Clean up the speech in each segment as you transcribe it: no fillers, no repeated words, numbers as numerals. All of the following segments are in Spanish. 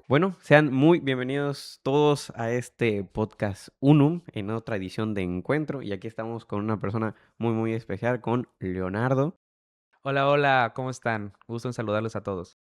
Bueno, sean muy bienvenidos todos a este podcast Unum en otra edición de Encuentro. Y aquí estamos con una persona muy especial, con Leonardo. Hola, hola, ¿cómo están? Gusto en saludarlos a todos.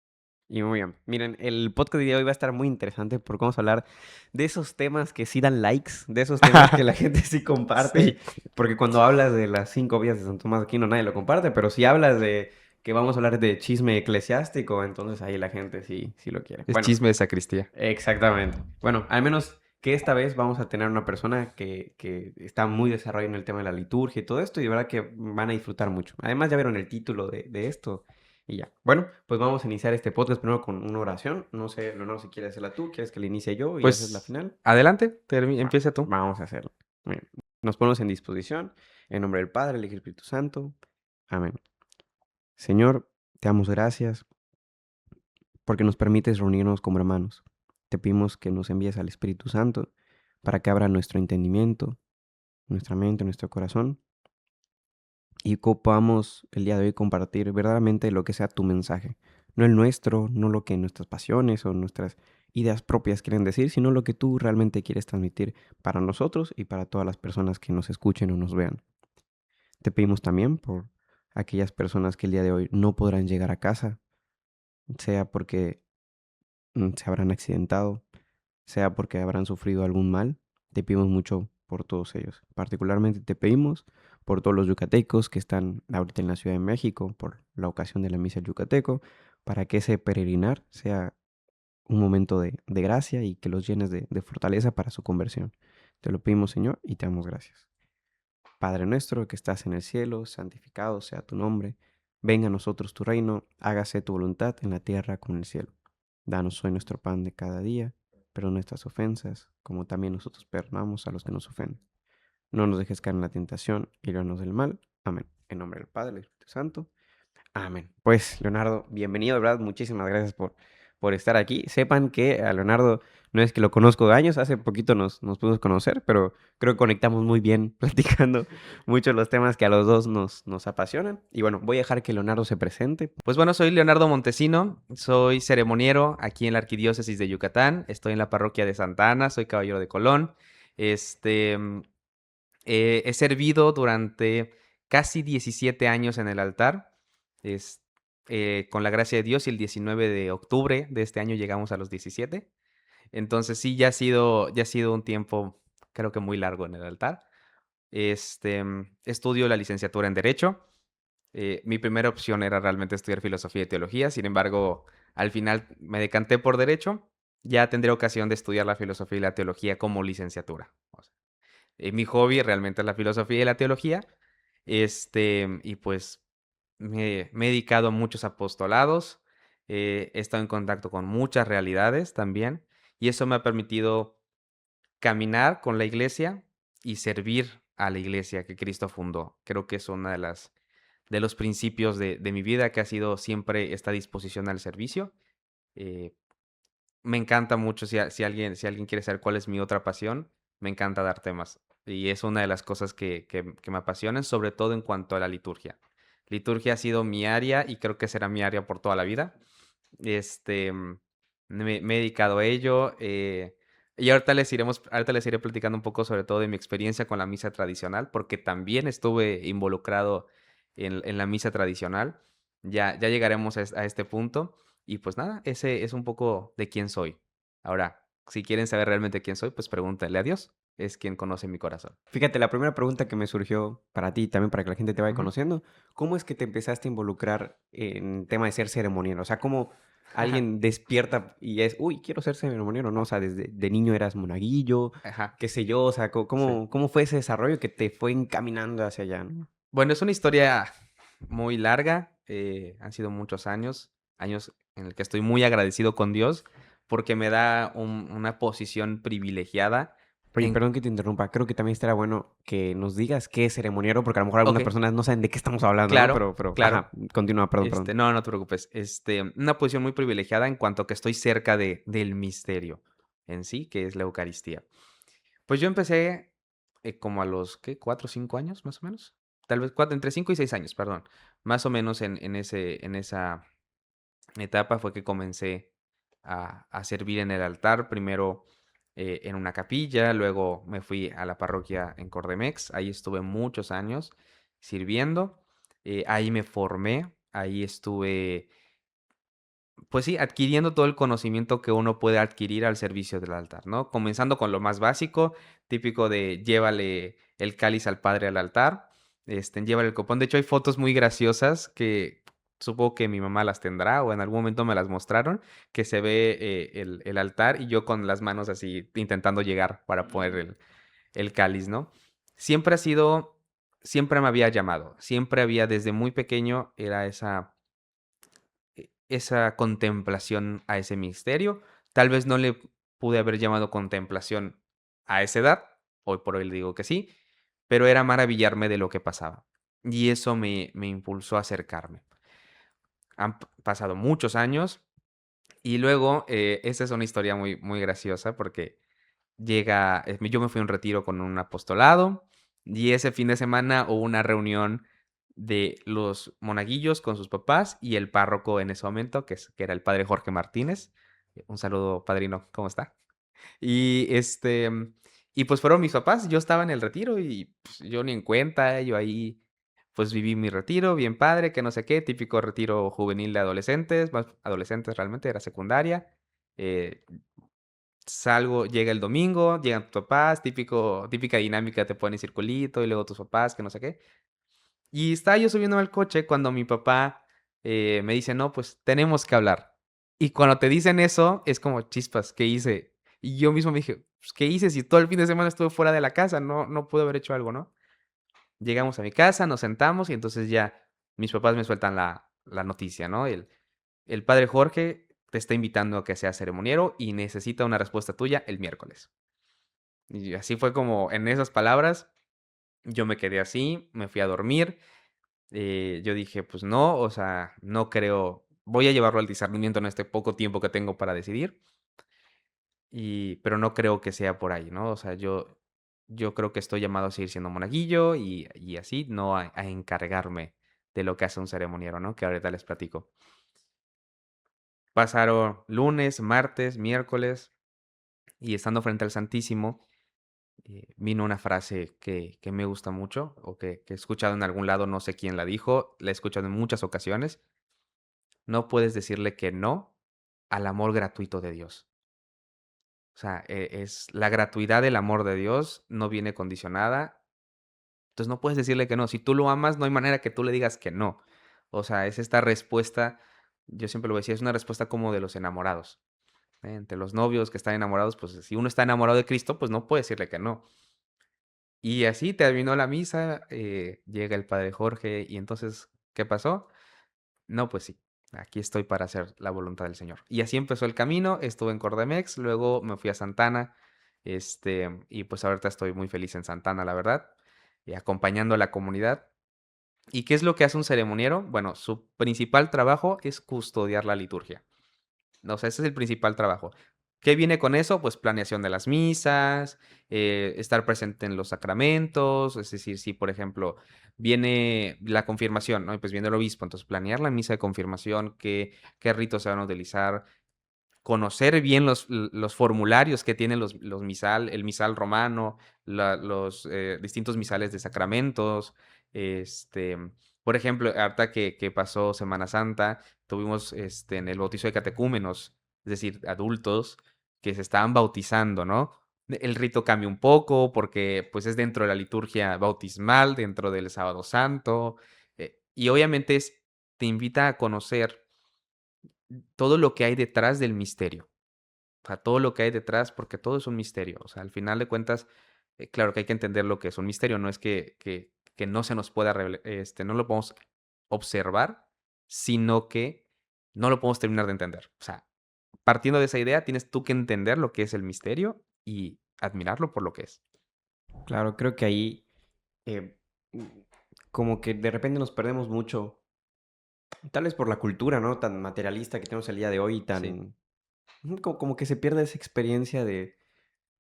Y muy bien, miren, el podcast de hoy va a estar muy interesante porque vamos a hablar de esos temas que sí dan likes, de esos temas que la gente sí comparte. Sí, Porque cuando hablas de las 5 vías de San Tomás de Aquino nadie lo comparte, pero si hablas de que vamos a hablar de chisme eclesiástico, entonces ahí la gente sí lo quiere. es Bueno. chisme de sacristía. Exactamente. Bueno, al menos que esta vez vamos a tener una persona que está muy desarrollada en el tema de la liturgia y todo esto, y de verdad que van a disfrutar mucho. Además, ya vieron el título de esto y ya. Bueno, pues vamos a iniciar este podcast primero con una oración. No sé, Leonardo, si quieres hacerla tú, quieres que la inicie yo y haces la Pues, final. adelante, Va, empieza tú. vamos a hacerlo. Muy bien. Nos ponemos en disposición. En nombre del Padre, del Hijo y del Espíritu Santo. Amén. Señor, te damos gracias porque nos permites reunirnos como hermanos. Te pedimos que nos envíes al Espíritu Santo para que abra nuestro entendimiento, nuestra mente, nuestro corazón y que podamos el día de hoy compartir verdaderamente lo que sea tu mensaje. No el nuestro, no lo que nuestras pasiones o nuestras ideas propias quieren decir, sino lo que tú realmente quieres transmitir para nosotros y para todas las personas que nos escuchen o nos vean. Te pedimos también por aquellas personas que el día de hoy no podrán llegar a casa, sea porque se habrán accidentado, sea porque habrán sufrido algún mal. Te pedimos mucho por todos ellos. Particularmente te pedimos por todos los yucatecos que están ahorita en la Ciudad de México, por la ocasión de la misa del yucateco, para que ese peregrinar sea un momento de gracia y que los llenes de fortaleza para su conversión. Te lo pedimos, Señor, y te damos gracias. Padre nuestro que estás en el cielo, santificado sea tu nombre. Venga a nosotros tu reino, hágase tu voluntad en la tierra como en el cielo. Danos hoy nuestro pan de cada día, perdona nuestras ofensas, como también nosotros perdonamos a los que nos ofenden. No nos dejes caer en la tentación y líbranos del mal. Amén. En nombre del Padre, del Espíritu Santo. Amén. Pues, Leonardo, bienvenido, de verdad, muchísimas gracias por estar aquí. Sepan que a Leonardo no es que lo conozco de años, hace poquito nos pudimos conocer, pero creo que conectamos muy bien platicando muchos los temas que a los dos nos apasionan. Y bueno, voy a dejar que Leonardo se presente. Pues bueno, soy Leonardo Montesino, soy ceremoniero aquí en la Arquidiócesis de Yucatán, estoy en la parroquia de Santa Ana, soy caballero de Colón. Este, mm, He servido durante casi 17 años en el altar. Es, con la gracia de Dios y el 19 de octubre de este año llegamos a los 17. Entonces sí, ya ha sido un tiempo, creo que muy largo en el altar. Estudio la licenciatura en Derecho. Mi primera opción era realmente estudiar filosofía y teología, sin embargo, al final me decanté por Derecho. Ya tendré ocasión de estudiar la filosofía y la teología como licenciatura. O sea, mi hobby realmente es la filosofía y la teología. Y pues me he dedicado a muchos apostolados, he estado en contacto con muchas realidades también, y eso me ha permitido caminar con la iglesia y servir a la iglesia que Cristo fundó. Creo que es una de los principios de mi vida, que ha sido siempre esta disposición al servicio. Eh, Me encanta mucho, si alguien quiere saber cuál es mi otra pasión, me encanta dar temas. Y es una de las cosas que me apasionan, sobre todo en cuanto a la liturgia. Liturgia ha sido mi área y creo que será mi área por toda la vida. Este, mm, me he dedicado a ello, y ahorita les iré platicando un poco, sobre todo, de mi experiencia con la misa tradicional, porque también estuve involucrado en la misa tradicional. Ya llegaremos a este punto. Y pues nada, ese es un poco de quién soy. Ahora, si quieren saber realmente quién soy, pues pregúntenle a Dios, es quien conoce mi corazón. Fíjate, la primera pregunta que me surgió para ti, también para que la gente te vaya Ujú. conociendo, ¿cómo es que te empezaste a involucrar en el tema de ser ceremoniero? O sea, ¿cómo alguien despierta y es, uy, quiero ser ceremoniero? ¿No? O sea, desde de niño eras monaguillo, Ajá, qué sé yo, o sea, sí. ¿cómo fue ese desarrollo que te fue encaminando hacia allá, ¿no? Bueno, es una historia muy larga, han sido muchos años, años en el que estoy muy agradecido con Dios, porque me da una posición privilegiada Oye, en. perdón que te interrumpa, creo que también estaría bueno que nos digas qué es ceremoniero, porque a lo mejor algunas Okey, personas no saben de qué estamos hablando, ¿no? claro, claro. Ajá, continúa, perdón. No, no te preocupes. Una posición muy privilegiada en cuanto a que estoy cerca del misterio en sí, que es la Eucaristía. Pues yo empecé, como a los, ¿qué? 4 o 5 años, más o menos. Tal vez entre 5 y 6 años, perdón. Más o menos en esa etapa fue que comencé a servir en el altar, primero en una capilla, luego me fui a la parroquia en Cordemex, ahí estuve muchos años sirviendo, ahí me formé, ahí estuve pues sí, adquiriendo todo el conocimiento que uno puede adquirir al servicio del altar, ¿no? Comenzando con lo más básico, típico de llévale el cáliz al padre al altar, llévale el copón. De hecho, hay fotos muy graciosas que supongo que mi mamá las tendrá o en algún momento me las mostraron, que se ve el altar y yo con las manos así intentando llegar para poner el cáliz, ¿no? Siempre ha sido, siempre me había llamado, siempre había desde muy pequeño, era esa contemplación a ese misterio. Tal vez no le pude haber llamado contemplación a esa edad, hoy por hoy le digo que sí, pero era maravillarme de lo que pasaba. Y eso me impulsó a acercarme. Han pasado muchos años y luego, esta es una historia muy graciosa porque yo me fui a un retiro con un apostolado y ese fin de semana hubo una reunión de los monaguillos con sus papás y el párroco en ese momento, que era el padre Jorge Martínez. Un saludo, padrino, ¿cómo está? Y, y pues fueron mis papás, yo estaba en el retiro y, pues, yo ni en cuenta, yo ahí, pues, viví mi retiro, bien padre, que no sé qué, típico retiro juvenil de adolescentes, más adolescentes realmente, era secundaria. Eh, Salgo, llega el domingo, llegan tus papás, típica dinámica, te ponen circulito y luego tus papás, que no sé qué. Y estaba yo subiéndome al coche cuando mi papá, me dice: "No, pues tenemos que hablar". Y cuando te dicen eso, es como chispas, ¿qué hice? Y yo mismo me dije: "Pues, ¿qué hice? Si todo el fin de semana estuve fuera de la casa, no pude haber hecho algo", ¿no? Llegamos a mi casa, nos sentamos y entonces ya mis papás me sueltan la noticia, ¿no? El padre Jorge te está invitando a que seas ceremoniero y necesita una respuesta tuya el miércoles. Y así fue como en esas palabras, yo me quedé así, me fui a dormir. Yo dije, pues no, o sea, no creo, voy a llevarlo al discernimiento en este poco tiempo que tengo para decidir, pero no creo que sea por ahí, ¿no? O sea, yo creo que estoy llamado a seguir siendo monaguillo y así, no a encargarme de lo que hace un ceremoniero, ¿no? Que ahorita les platico. Pasaron lunes, martes, miércoles y estando frente al Santísimo, vino una frase que me gusta mucho o que he escuchado en algún lado, no sé quién la dijo, la he escuchado en muchas ocasiones. No puedes decirle que no al amor gratuito de Dios. O sea, es la gratuidad del amor de Dios no viene condicionada. Entonces no puedes decirle que no. Si tú lo amas, no hay manera que tú le digas que no. O sea, es esta respuesta, yo siempre lo decía, es una respuesta como de los enamorados. Entre los novios que están enamorados, pues si uno está enamorado de Cristo, pues no puede decirle que no. Y así terminó la misa, llega el padre Jorge y entonces, ¿qué pasó? No, pues sí, aquí estoy para hacer la voluntad del Señor. Y así empezó el camino, estuve en Cordemex, luego me fui a Santana, y pues ahorita estoy muy feliz en Santana, la verdad, y acompañando a la comunidad. ¿Y qué es lo que hace un ceremoniero? Bueno, su principal trabajo es custodiar la liturgia. O sea, ese es el principal trabajo. ¿Qué viene con eso? Pues planeación de las misas, estar presente en los sacramentos, es decir, si por ejemplo viene la confirmación, ¿no? Y pues viene el obispo, entonces planear la misa de confirmación, qué ritos se van a utilizar, conocer bien los formularios que tienen el misal romano, los distintos misales de sacramentos. Este, por ejemplo, ahorita que pasó Semana Santa, tuvimos en el bautizo de catecúmenos, es decir, adultos que se estaban bautizando, ¿no? El rito cambia un poco porque pues es dentro de la liturgia bautismal, dentro del Sábado Santo, y obviamente te invita a conocer todo lo que hay detrás del misterio. O sea, todo lo que hay detrás, porque todo es un misterio. O sea, al final de cuentas, claro que hay que entender lo que es un misterio, no es que no se nos pueda no lo podemos observar, sino que no lo podemos terminar de entender. O sea, partiendo de esa idea, tienes tú que entender lo que es el misterio y admirarlo por lo que es. Claro, creo que ahí, eh, mm, como que de repente nos perdemos mucho, tal vez por la cultura, ¿no? Tan materialista que tenemos el día de hoy, y Sí, tan como que se pierde esa experiencia de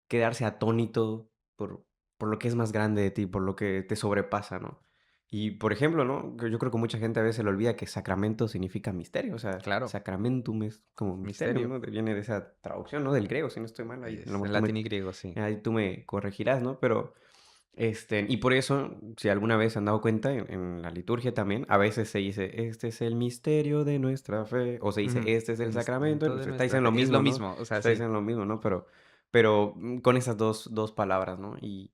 quedarse atónito por lo que es más grande de ti, por lo que te sobrepasa, ¿no? Y, por ejemplo, ¿no? Que yo creo que mucha gente a veces le olvida que sacramento significa misterio, o sea, Claro, sacramentum es como misterio, misterio. ¿no? Viene de esa traducción, ¿no? Del griego, si no estoy mal, ahí a lo Es mejor en latín y griego, sí. ahí tú me corregirás, ¿no? Pero, y por eso, si alguna vez se han dado cuenta, en la liturgia también, a veces se dice, este es el misterio de nuestra fe, o se dice, Ujú. este es El el sacramento, misterio pues de está nuestra diciendo lo fe. Es lo mismo, ¿no? mismo, o sea, Está sí. diciendo lo mismo, ¿no? Pero con esas dos palabras, ¿no? Y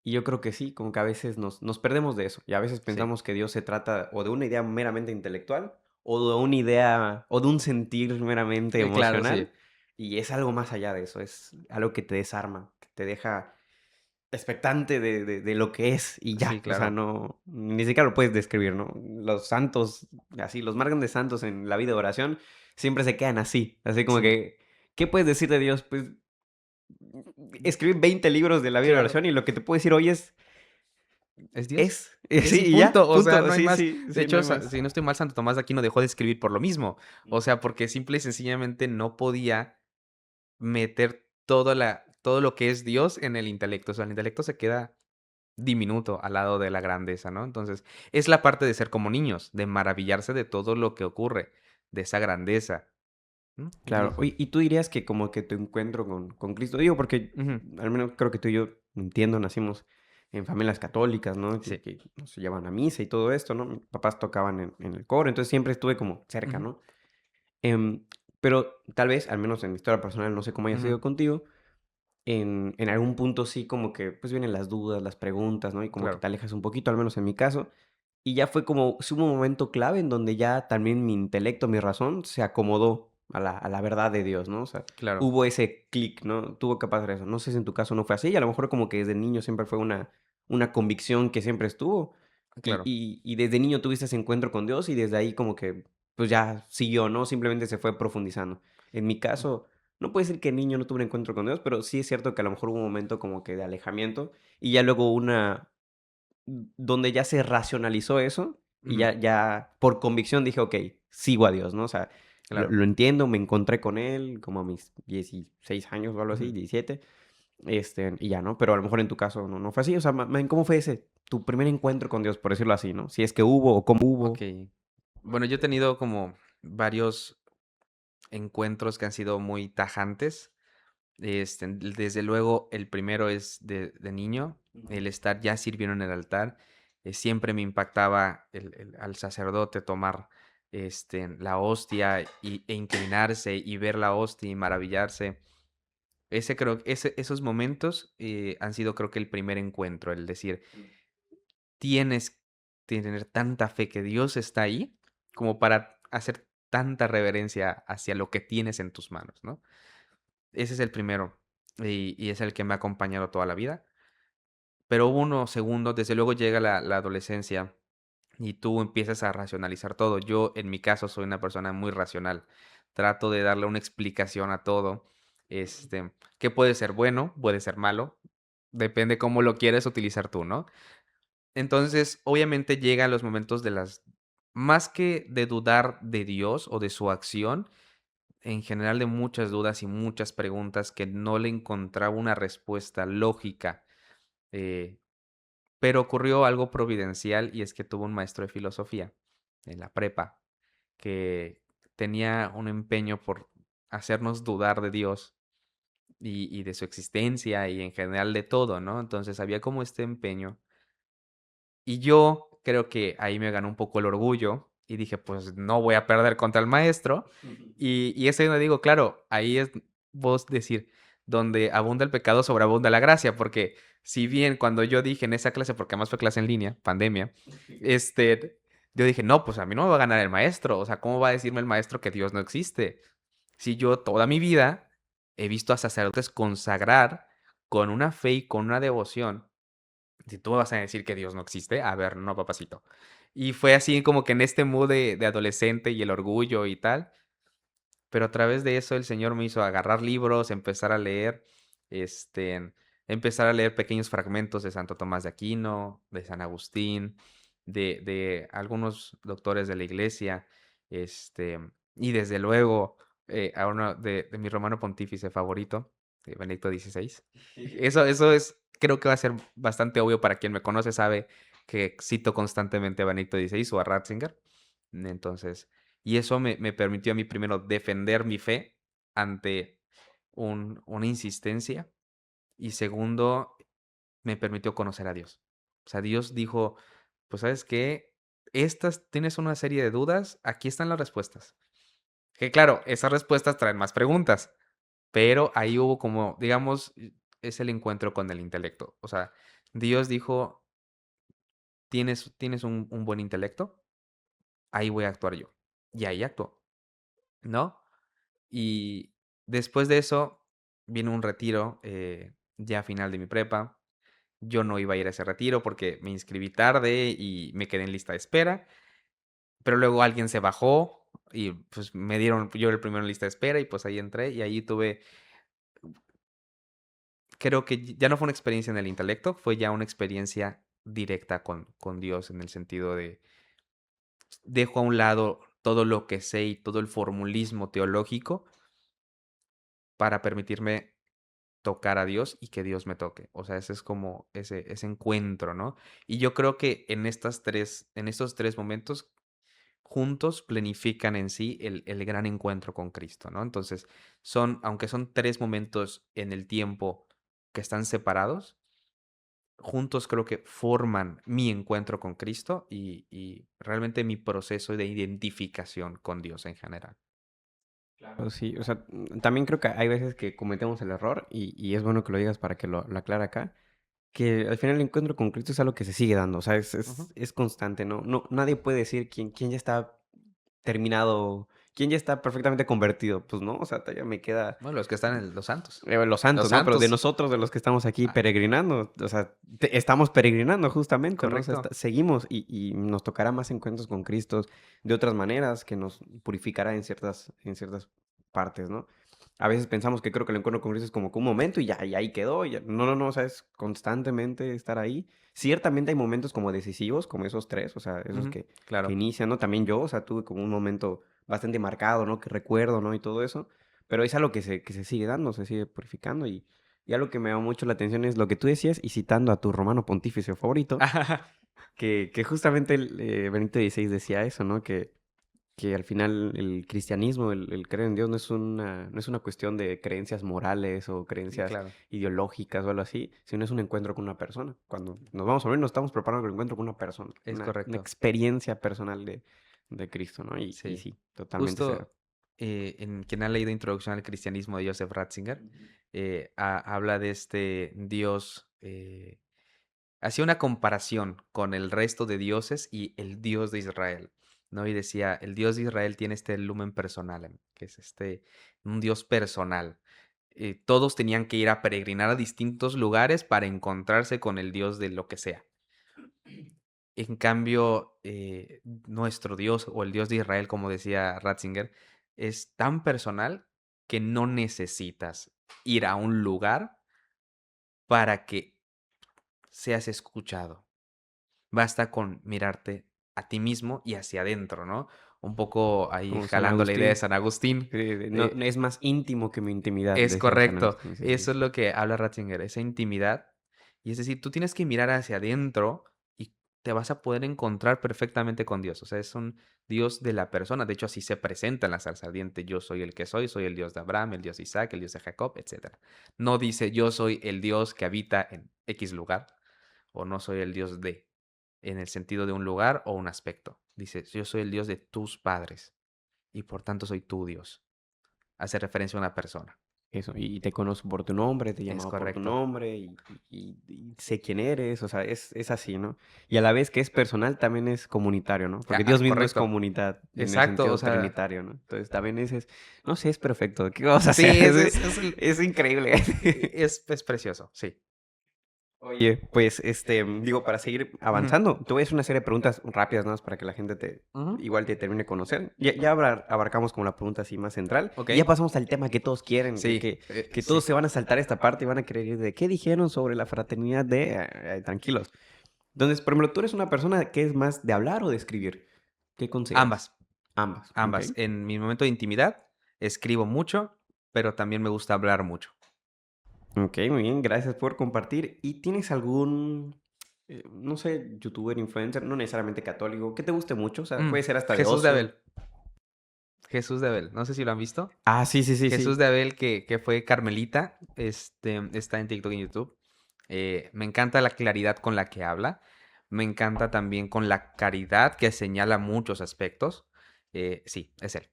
yo creo que sí, como que a veces nos perdemos de eso. Y a veces Sí. pensamos que Dios se trata o de una idea meramente intelectual o de una idea o de un sentir meramente Claro, sí. emocional. Y es algo más allá de eso, es algo que te desarma, que te deja expectante de lo que es y Sí, ya. O sea, claro. no, ni siquiera lo puedes describir, ¿no? Los santos, así, los más grandes santos en la vida de oración siempre se quedan así. Así como Sí. que, ¿qué puedes decir de Dios? Pues escribir 20 libros de la vida de Claro. oración y lo que te puedo decir hoy Es Dios. es, Es sí, y y ya, punto, o sea, punto. no hay Sí, más. sí, De sí, no hecho, hay más. si no estoy mal, Santo Tomás de Aquino dejó de escribir por lo mismo. O sea, porque simple y sencillamente no podía meter todo lo que es Dios en el intelecto. O sea, el intelecto se queda diminuto al lado de la grandeza, ¿no? Entonces, es la parte de ser como niños, de maravillarse de todo lo que ocurre, de esa grandeza, ¿no? Claro. Oye, ¿y tú dirías que como que tu encuentro con Cristo? Digo, porque Ujú, al menos creo que tú y yo, entiendo, nacimos en familias católicas, ¿no? sí, Que nos llevan a misa y todo esto, ¿no? Mis papás tocaban en el coro, entonces siempre estuve como cerca, ujú, ¿no? Em, pero tal vez, al menos en mi historia personal, no sé cómo haya ujú, sido contigo, en algún punto sí como que pues vienen las dudas, las preguntas, ¿no? Y como que claro, te alejas un poquito, al menos en mi caso. Y ya fue como, sí hubo un momento clave en donde ya también mi intelecto, mi razón se acomodó a la verdad de Dios, ¿no? O sea, claro, hubo ese clic, ¿no? Tuvo que pasar eso. No sé si en tu caso no fue así, y a lo mejor como que desde niño siempre fue una convicción que siempre estuvo. claro, Y desde niño tuviste ese encuentro con Dios y desde ahí como que, pues ya siguió, ¿no? Simplemente se fue profundizando. En mi mm, caso, no puedo decir que niño no tuve un encuentro con Dios, pero sí es cierto que a lo mejor hubo un momento como que de alejamiento y ya luego donde ya se racionalizó eso y ujú, ya por convicción dije: "Okey, sigo a Dios", ¿no? O sea, claro, lo entiendo, me encontré con él como a mis 16 años o algo así, ujú. 17 y ya, ¿no? Pero a lo mejor en tu caso no fue así, o sea, ¿cómo fue ese tu primer encuentro con Dios, por decirlo así, no? Si es que hubo o cómo hubo. Okey. Bueno, yo he tenido como varios encuentros que han sido muy tajantes. Desde luego, el primero es de niño, Ujú. el estar ya sirviendo en el altar. Siempre me impactaba al sacerdote tomar la hostia e inclinarse y ver la hostia y maravillarse. Esos momentos han sido, creo que, el primer encuentro, el decir, tienes que tener tanta fe que Dios está ahí como para hacer tanta reverencia hacia lo que tienes en tus manos, ¿no? Ese es el primero, y es el que me ha acompañado toda la vida. Pero hubo uno segundo, desde luego llega la adolescencia y tú empiezas a racionalizar todo. Yo, en mi caso, soy una persona muy racional. Trato de darle una explicación a todo, que puede ser bueno, puede ser malo, depende cómo lo quieres utilizar tú, ¿no? Entonces, obviamente llegan los momentos de las más que de dudar de Dios o de su acción, en general de muchas dudas y muchas preguntas que no le encontraba una respuesta lógica, eh, pero ocurrió algo providencial y es que tuve un maestro de filosofía en la prepa que tenía un empeño por hacernos dudar de Dios y de su existencia y en general de todo, ¿no? Entonces había como este empeño y yo creo que ahí me ganó un poco el orgullo y dije, pues no voy a perder contra el maestro. Y es ahí donde digo, claro, ahí es vos decir, donde abunda el pecado, sobreabunda la gracia, porque si bien cuando yo dije en esa clase, porque además fue clase en línea, pandemia, yo dije, no, pues a mí no me va a ganar el maestro, o sea, ¿cómo va a decirme el maestro que Dios no existe? Si yo toda mi vida he visto a sacerdotes consagrar con una fe y con una devoción si tú me vas a decir que Dios no existe, a ver, no, papacito. Y fue así como que en este mood de adolescente y el orgullo y tal, pero a través de eso el Señor me hizo agarrar libros, este, empezar a leer pequeños fragmentos de Santo Tomás de Aquino, de San Agustín, de algunos doctores de la iglesia, este, y desde luego a uno de mi romano pontífice favorito, Benedicto XVI. Eso es, creo que va a ser bastante obvio para quien me conoce, sabe que cito constantemente a Benito XVI o a Ratzinger. Entonces, y eso me permitió a mí primero defender mi fe ante una insistencia y segundo, me permitió conocer a Dios. O sea, Dios dijo, pues sabes qué, tienes una serie de dudas, aquí están las respuestas. Que claro, esas respuestas traen más preguntas, pero ahí hubo como, digamos, es el encuentro con el intelecto. O sea, Dios dijo, tienes un buen intelecto, ahí voy a actuar yo. Y ahí actuó, ¿no? Y después de eso vino un retiro ya final de mi prepa. Yo no iba a ir a ese retiro porque me inscribí tarde y me quedé en lista de espera, pero luego alguien se bajó y pues me dieron yo el primero en lista de espera y pues ahí entré y ahí tuve, creo que ya no fue una experiencia en el intelecto, fue ya una experiencia directa con Dios en el sentido de dejo a un lado todo lo que sé y todo el formulismo teológico para permitirme tocar a Dios y que Dios me toque. O sea, ese es como ese encuentro, ¿no? Y yo creo que en estos 3 momentos juntos planifican en sí el gran encuentro con Cristo, ¿no? Entonces, aunque son 3 momentos en el tiempo que están separados, juntos creo que forman mi encuentro con Cristo y realmente mi proceso de identificación con Dios en general. Claro, sí, o sea, también creo que hay veces que cometemos el error y es bueno que lo digas para que lo aclare acá, que al final el encuentro con Cristo es algo que se sigue dando, o sea, Ujú. es constante, ¿no? Nadie puede decir quién ya está terminado, quién ya está perfectamente convertido, pues no, o sea, todavía me queda Bueno, los que están en los santos. los Los santos, ¿no? Pero de santos. nosotros, de los que estamos aquí Ah, peregrinando, o sea, estamos peregrinando justamente, ¿no? O sea, correcto. seguimos y nos tocará más encuentros con Cristo de otras maneras que nos purificará en ciertas partes, ¿no? A veces pensamos que creo que el encuentro con Cristo es como que un momento y ahí quedó. No, o sea, es constantemente estar ahí. Ciertamente hay momentos como decisivos, como esos tres, o sea, esos Ujú, que claro. inician, ¿no? También yo, o sea, tuve como un momento bastante marcado, ¿no? Que recuerdo, ¿no? Y todo eso. Pero es algo que se sigue dando, se sigue purificando. Y algo que me llama mucho la atención es lo que tú decías, y citando a tu romano pontífice favorito, que justamente Benito XVI decía eso, ¿no? Que al final el cristianismo, el creer en Dios no es una cuestión de creencias morales o Sí, creencias claro. ideológicas o algo así, sino es un encuentro con una persona. Cuando nos vamos a ver, nos estamos preparando para el encuentro con una persona, Es una correcto. experiencia personal de Cristo, ¿no? Y Sí. sí, totalmente se da. Justo, en quien ha leído Introducción al Cristianismo de Joseph Ratzinger, Ujú. habla de este Dios, hacía una comparación con el resto de dioses y el Dios de Israel, ¿no? Y decía, el Dios de Israel tiene este lumen personal, que es un Dios personal. Todos tenían que ir a peregrinar a distintos lugares para encontrarse con el Dios de lo que sea. En cambio, nuestro Dios o el Dios de Israel, como decía Ratzinger, es tan personal que no necesitas ir a un lugar para que seas escuchado. Basta con mirarte a ti mismo y hacia adentro, ¿no? Un poco ahí Como San jalando la idea de Agustín, San Agustín. no es más íntimo que mi intimidad, Es decía San correcto. Agustín, sí, sí, Eso es sí. lo que habla Ratzinger, esa intimidad. Y es decir, tú tienes que mirar hacia adentro y te vas a poder encontrar perfectamente con Dios. O sea, es un Dios de la persona. De hecho, así se presenta en la zarza ardiente. Yo soy el que soy el Dios de Abraham, el Dios de Isaac, el Dios de Jacob, etcétera. No dice yo soy el Dios que habita en X lugar o no soy el Dios de, en el sentido de un lugar o un aspecto. Dice, yo soy el Dios de tus padres y por tanto soy tu Dios. Hace referencia a una persona. Eso, y te conozco por tu nombre, te he Es llamado por tu correcto. nombre y sé quién eres, o sea, es así, ¿no? Y a la vez que es personal, también es comunitario, ¿no? Porque Dios mismo es Correcto. comunidad en el Exacto, o sentido sea, trinitario, ¿no? Entonces también no sé, es perfecto, ¿qué vamos a hacer? sí, es el Es increíble. es precioso, sí. Oye, pues, digo, para seguir Ujú, avanzando, te voy a hacer una serie de preguntas rápidas, ¿no? Para que la gente ujú, igual te termine de conocer. Ya abarcamos como la pregunta así más central. Y ya okey. pasamos al tema que todos quieren, Sí, que sí. todos se van a saltar esta parte y van a querer ir de, ¿qué dijeron sobre la fraternidad de, tranquilos? Entonces, por ejemplo, tú eres una persona que es más de hablar o de escribir. ¿Qué consideras? Ambas, Ambas, ¿ok? ambas. En mi momento de intimidad escribo mucho, pero también me gusta hablar mucho. Ok, muy bien, gracias por compartir. ¿Y tienes algún, no sé, youtuber, influencer, no necesariamente católico, que te guste mucho, o sea, Mm, puede ser hasta de Jesús de ocio. Abel. Jesús de Abel, no sé si lo han visto. Ah, sí, sí, sí, Jesús sí. de Abel, que fue carmelita, está en TikTok y en YouTube. Me encanta la claridad con la que habla. Me encanta también con la caridad que señala muchos aspectos. Sí, es él.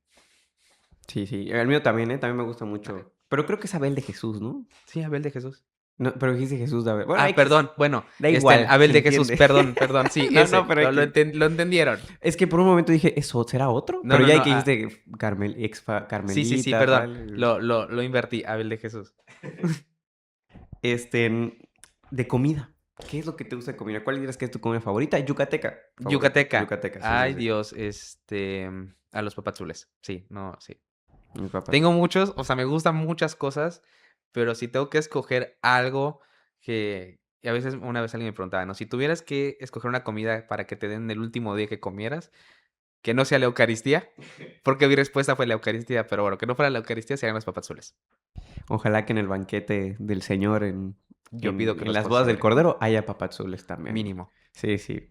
Sí, sí. El mío también, ¿eh? También me gusta Ah, mucho. Pero creo que es Abel de Jesús, ¿no? sí, Abel de Jesús. No, pero dijiste Jesús de Abel. Bueno, Ah, X. perdón. Bueno, Da igual, Abel se de Jesús, entiende. perdón, perdón. Sí, No, no, ese. pero Lo X. lo entendieron. Es que por un momento dije, ¿eso será otro? No, Pero no, ya no. que dijiste Sí, sí, sí, Carmelita, perdón. tal. Lo invertí. Abel de Jesús. Este, de comida. ¿Qué es lo que te gusta de comida? ¿Cuál dirías que es tu comida favorita? Yucateca, favorita. Yucateca. Yucateca, sí, sí, Ay, sí. Dios, a los papazules. Sí, no, sí. Mis papas. Tengo muchos, o sea, me gustan muchas cosas, pero si tengo que escoger algo que y a veces una vez alguien me preguntaba, ¿no? Si tuvieras que escoger una comida para que te den el último día que comieras, que no sea la Eucaristía, porque mi respuesta fue la Eucaristía, pero bueno, que no fuera la Eucaristía, serían los papazules. Ojalá que en el banquete del Señor, Yo pido que en los las bodas del conserve, Cordero, haya papazules también. mínimo. Sí, sí.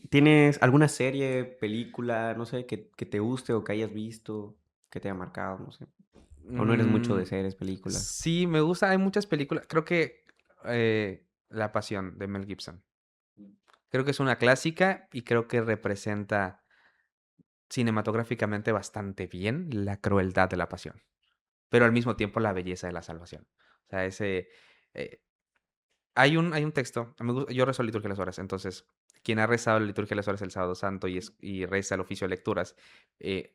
¿Tienes alguna serie, película, no sé, que te guste o que hayas visto, que te haya marcado, no sé? ¿O no eres mucho de Mm, series, películas? sí, me gusta, hay muchas películas, creo que La Pasión de Mel Gibson. Creo que es una clásica y creo que representa cinematográficamente bastante bien la crueldad de la pasión, pero al mismo tiempo la belleza de la salvación. O sea, eh, hay un texto, yo rezo liturgia de las horas, entonces, quien ha rezado la liturgia de las horas el sábado santo y reza el oficio de lecturas,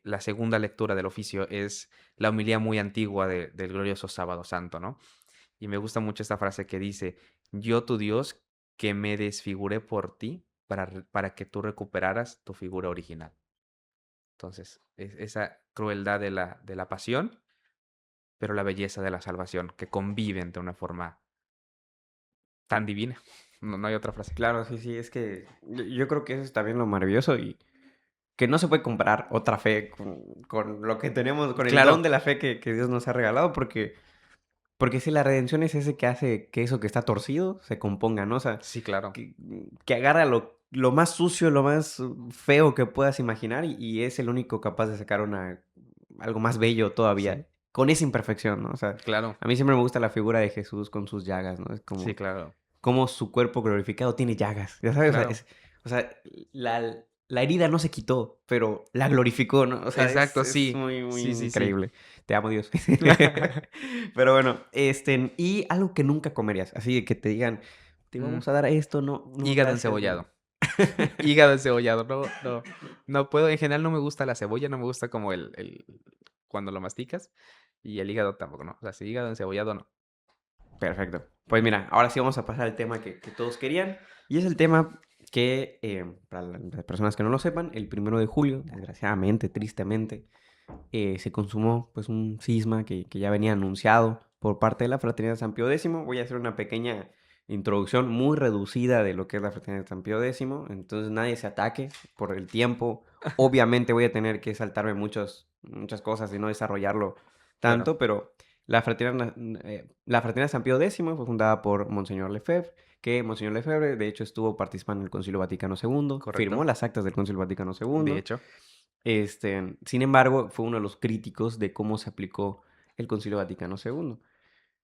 la segunda lectura del oficio es la homilía muy antigua del glorioso sábado santo, ¿no? Y me gusta mucho esta frase que dice, yo tu Dios que me desfiguré por ti para que tú recuperaras tu figura original. Entonces, esa crueldad de la pasión, pero la belleza de la salvación, que conviven de una forma tan divina. No, no hay otra frase. Claro, sí, sí, es que yo creo que eso es también lo maravilloso y que no se puede comparar otra fe con lo que tenemos, con el don Claro, de la fe que Dios nos ha regalado, porque si la redención es ese que hace que eso que está torcido se componga, ¿no? O sea, sí, claro. que agarra lo más sucio, lo más feo que puedas imaginar y es el único capaz de sacar algo más bello Sí, todavía, con esa imperfección, ¿no? O sea, claro. a mí siempre me gusta la figura de Jesús con sus llagas, ¿no? Es Sí, como claro. cómo su cuerpo glorificado tiene llagas, ya sabes, Claro. o sea, la herida no se quitó, pero la glorificó, ¿no? O sea, Exacto, es sí. muy, muy Sí, sí, sí. increíble. Te amo, Dios. Pero bueno, y algo que nunca comerías, así de que te digan, te Mm, vamos a dar esto, no, no, Hígado gracias, no. encebollado. Hígado encebollado. No, no. No puedo. En general no me gusta la cebolla, no me gusta como cuando lo masticas. Y el hígado tampoco, ¿no? O sea, si hígado encebollado, no. Perfecto. Pues mira, ahora sí vamos a pasar al tema que todos querían. Y es el tema que, para las personas que no lo sepan, el 1 de julio, desgraciadamente, tristemente, se consumó pues un cisma que ya venía anunciado por parte de la Fraternidad de San Pío X. Voy a hacer una pequeña introducción muy reducida de lo que es la Fraternidad de San Pío X. Entonces nadie se ataque por el tiempo. Obviamente voy a tener que saltarme muchas cosas y no desarrollarlo Claro. tanto, pero la Fraternidad de San Pío X fue fundada por Monseñor Lefebvre, que Monseñor Lefebvre de hecho estuvo participando en el Concilio Vaticano II, firmó Correcto. las actas del Concilio Vaticano De II. hecho. Sin embargo, fue uno de los críticos de cómo se aplicó el Concilio Vaticano II.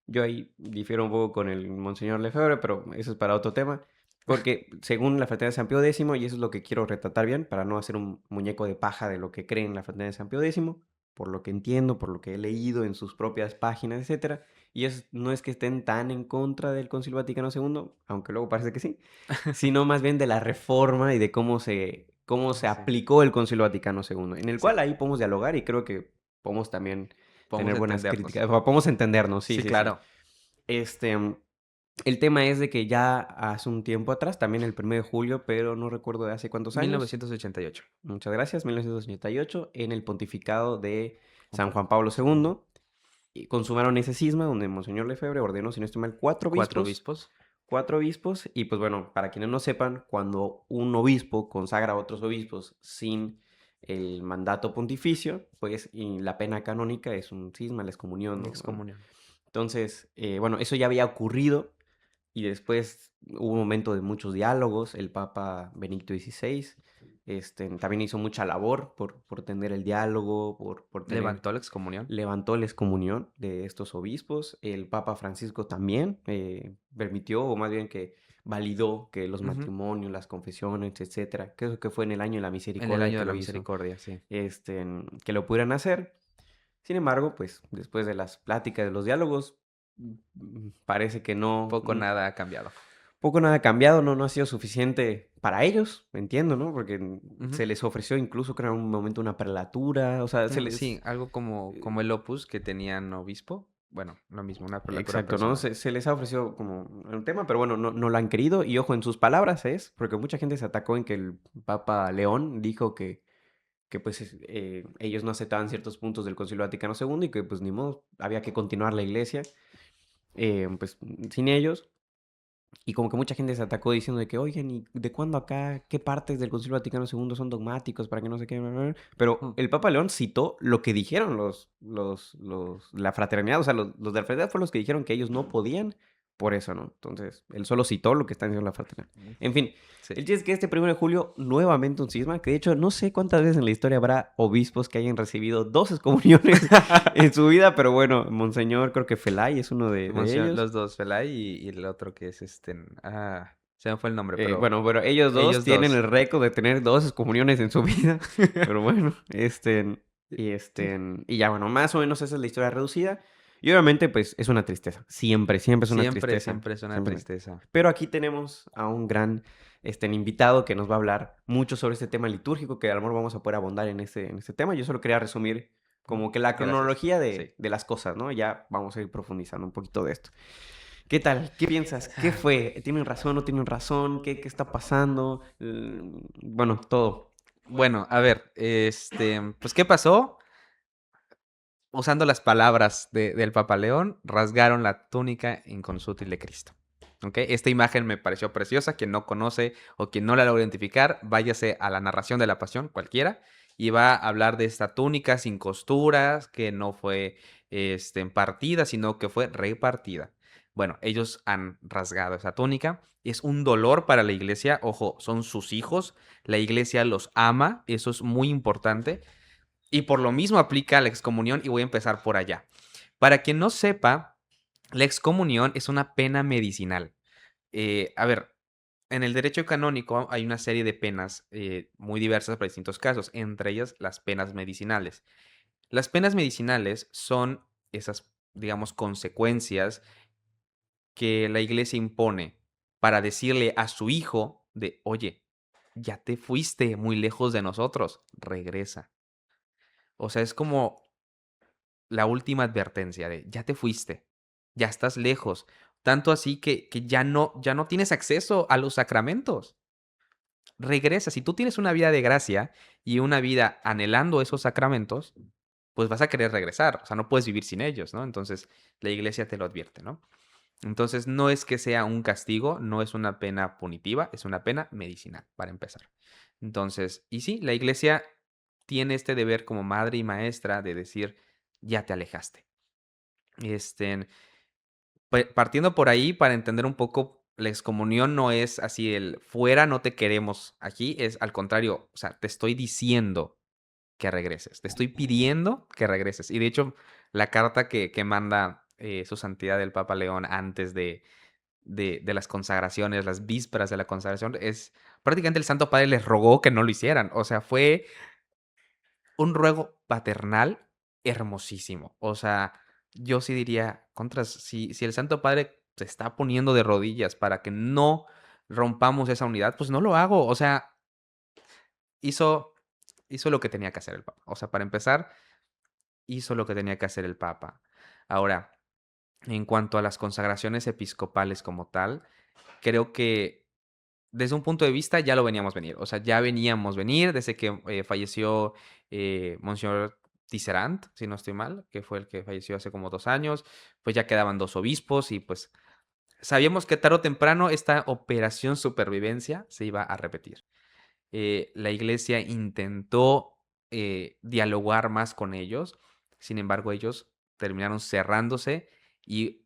Yo ahí difiero un poco con el Monseñor Lefebvre, pero eso es para otro tema, porque según la Fraternidad de San Pío X, y eso es lo que quiero retratar bien, para no hacer un muñeco de paja de lo que creen la Fraternidad de San Pío X, por lo que entiendo, por lo que he leído en sus propias páginas, etcétera, y no es que estén tan en contra del Concilio Vaticano II, aunque luego parece que sí, sino más bien de la reforma y de cómo se Sí. aplicó el Concilio Vaticano II, en el Sí. cual ahí podemos dialogar y creo que podemos también Podemos tener buenas entendernos. críticas, o podemos entendernos, sí, Sí, sí, sí. claro. Este, el tema es de que ya hace un tiempo atrás, también el 1 de julio, pero no recuerdo de hace cuántos años, 1988. muchas gracias, 1988, en el pontificado de Juan San Pablo Juan Pablo II. II, y consumaron ese cisma donde Monseñor Lefebvre ordenó, si no estoy mal, Cuatro obispos. cuatro obispos, y pues bueno, para quienes no sepan, cuando un obispo consagra a otros obispos sin el mandato pontificio, pues y la pena canónica es un cisma, la excomunión, ¿no? Excomunión. Entonces, bueno, eso ya había ocurrido y después hubo un momento de muchos diálogos. El Papa Benedicto XVI también hizo mucha labor por tener el diálogo, por tener Levantó la excomunión. levantó la excomunión de estos obispos. El Papa Francisco también permitió, o más bien que validó que los Ujú. matrimonios, las confesiones, etcétera, creo que fue en el año de la En el misericordia año que de la lo hizo, misericordia, sí. que lo pudieran hacer. Sin embargo, pues después de las pláticas, de los diálogos, parece que no, Poco nada ha cambiado. poco nada ha cambiado, no ha sido suficiente para ellos, entiendo, ¿no? Porque Ujú. se les ofreció incluso, creo, en un momento una prelatura, o sea, se Sí, les... algo como el Opus que tenían obispo. Bueno, lo mismo, una prelatura Exacto, ¿no? personal. Se les ha ofrecido como un tema, pero bueno, no lo han querido. Y ojo, en sus palabras es, porque mucha gente se atacó en que el Papa León dijo que pues ellos no aceptaban ciertos puntos del Concilio Vaticano II y que pues ni modo, había que continuar la iglesia, pues sin ellos. Y como que mucha gente se atacó diciendo de que, oigan, ¿y de cuándo acá? ¿Qué partes del Concilio Vaticano II son dogmáticos para que no sé qué? Bla, bla, bla? Pero Mm. el Papa León citó lo que dijeron la fraternidad, o sea, los de la fraternidad fueron los que dijeron que ellos no podían por eso, ¿no? Entonces, él solo citó lo que está diciendo la fraternidad. En fin, Sí. el chiste es que este 1 de julio, nuevamente un cisma, que de hecho no sé cuántas veces en la historia habrá obispos que hayan recibido dos excomuniones en su vida, pero bueno, Monseñor, creo que Felay es uno de ellos. Los dos, Felay y el otro que es se me fue el nombre, pero Bueno, ellos dos ellos tienen dos. el récord de tener dos excomuniones en su vida. Pero bueno, y ya bueno, más o menos esa es la historia reducida. Y obviamente, pues, es una tristeza. Siempre es una Siempre, tristeza. siempre es una Siempre. tristeza. Pero aquí tenemos a un gran, invitado que nos va a hablar mucho sobre este tema litúrgico, que a lo mejor vamos a poder abundar en este tema. Yo solo quería resumir como que la Gracias. cronología Sí. de las cosas, ¿no? Ya vamos a ir profundizando un poquito de esto. ¿Qué tal? ¿Qué piensas? ¿Qué fue? ¿Tienen razón? ¿No tienen razón? ¿Qué está pasando? Bueno, todo. Bueno, a ver, pues, ¿qué pasó? Usando las palabras del Papa León, rasgaron la túnica inconsútil de Cristo. ¿Ok? Esta imagen me pareció preciosa. Quien no conoce o quien no la logra identificar, váyase a la narración de la pasión, cualquiera, y va a hablar de esta túnica sin costuras, que no fue partida, sino que fue repartida. Bueno, ellos han rasgado esa túnica. Es un dolor para la iglesia. Ojo, son sus hijos. La iglesia los ama. Eso es muy importante. Y por lo mismo aplica la excomunión y voy a empezar por allá. Para quien no sepa, la excomunión es una pena medicinal. A ver, en el derecho canónico hay una serie de penas muy diversas para distintos casos, entre ellas las penas medicinales. Las penas medicinales son esas, digamos, consecuencias que la iglesia impone para decirle a su hijo de, oye, ya te fuiste muy lejos de nosotros, regresa. O sea, es como la última advertencia de ya te fuiste, ya estás lejos, tanto así que ya no tienes acceso a los sacramentos. Regresa, si tú tienes una vida de gracia y una vida anhelando esos sacramentos, pues vas a querer regresar, o sea, no puedes vivir sin ellos, ¿no? Entonces, la iglesia te lo advierte, ¿no? Entonces, no es que sea un castigo, no es una pena punitiva, es una pena medicinal, para empezar. Entonces, y sí, la iglesia tiene este deber como madre y maestra de decir, ya te alejaste. Este, partiendo por ahí, para entender un poco, la excomunión no es así el fuera, no te queremos aquí, es al contrario, o sea, te estoy diciendo que regreses, te estoy pidiendo que regreses. Y de hecho, la carta que manda su santidad el Papa León antes de las consagraciones, las vísperas de la consagración, es prácticamente el Santo Padre les rogó que no lo hicieran. O sea, fue un ruego paternal hermosísimo. O sea, yo sí diría, contras, si el Santo Padre se está poniendo de rodillas para que no rompamos esa unidad, pues no lo hago. O sea, hizo, hizo lo que tenía que hacer el Papa. O sea, para empezar, hizo lo que tenía que hacer el Papa. Ahora, en cuanto a las consagraciones episcopales como tal, creo que desde un punto de vista ya lo veníamos venir. O sea, ya veníamos venir desde que falleció Monseñor Tisserant, si no estoy mal, que fue el que falleció hace como 2 años. Pues ya quedaban dos obispos y pues sabíamos que tarde o temprano esta operación supervivencia se iba a repetir. La iglesia intentó dialogar más con ellos, sin embargo ellos terminaron cerrándose y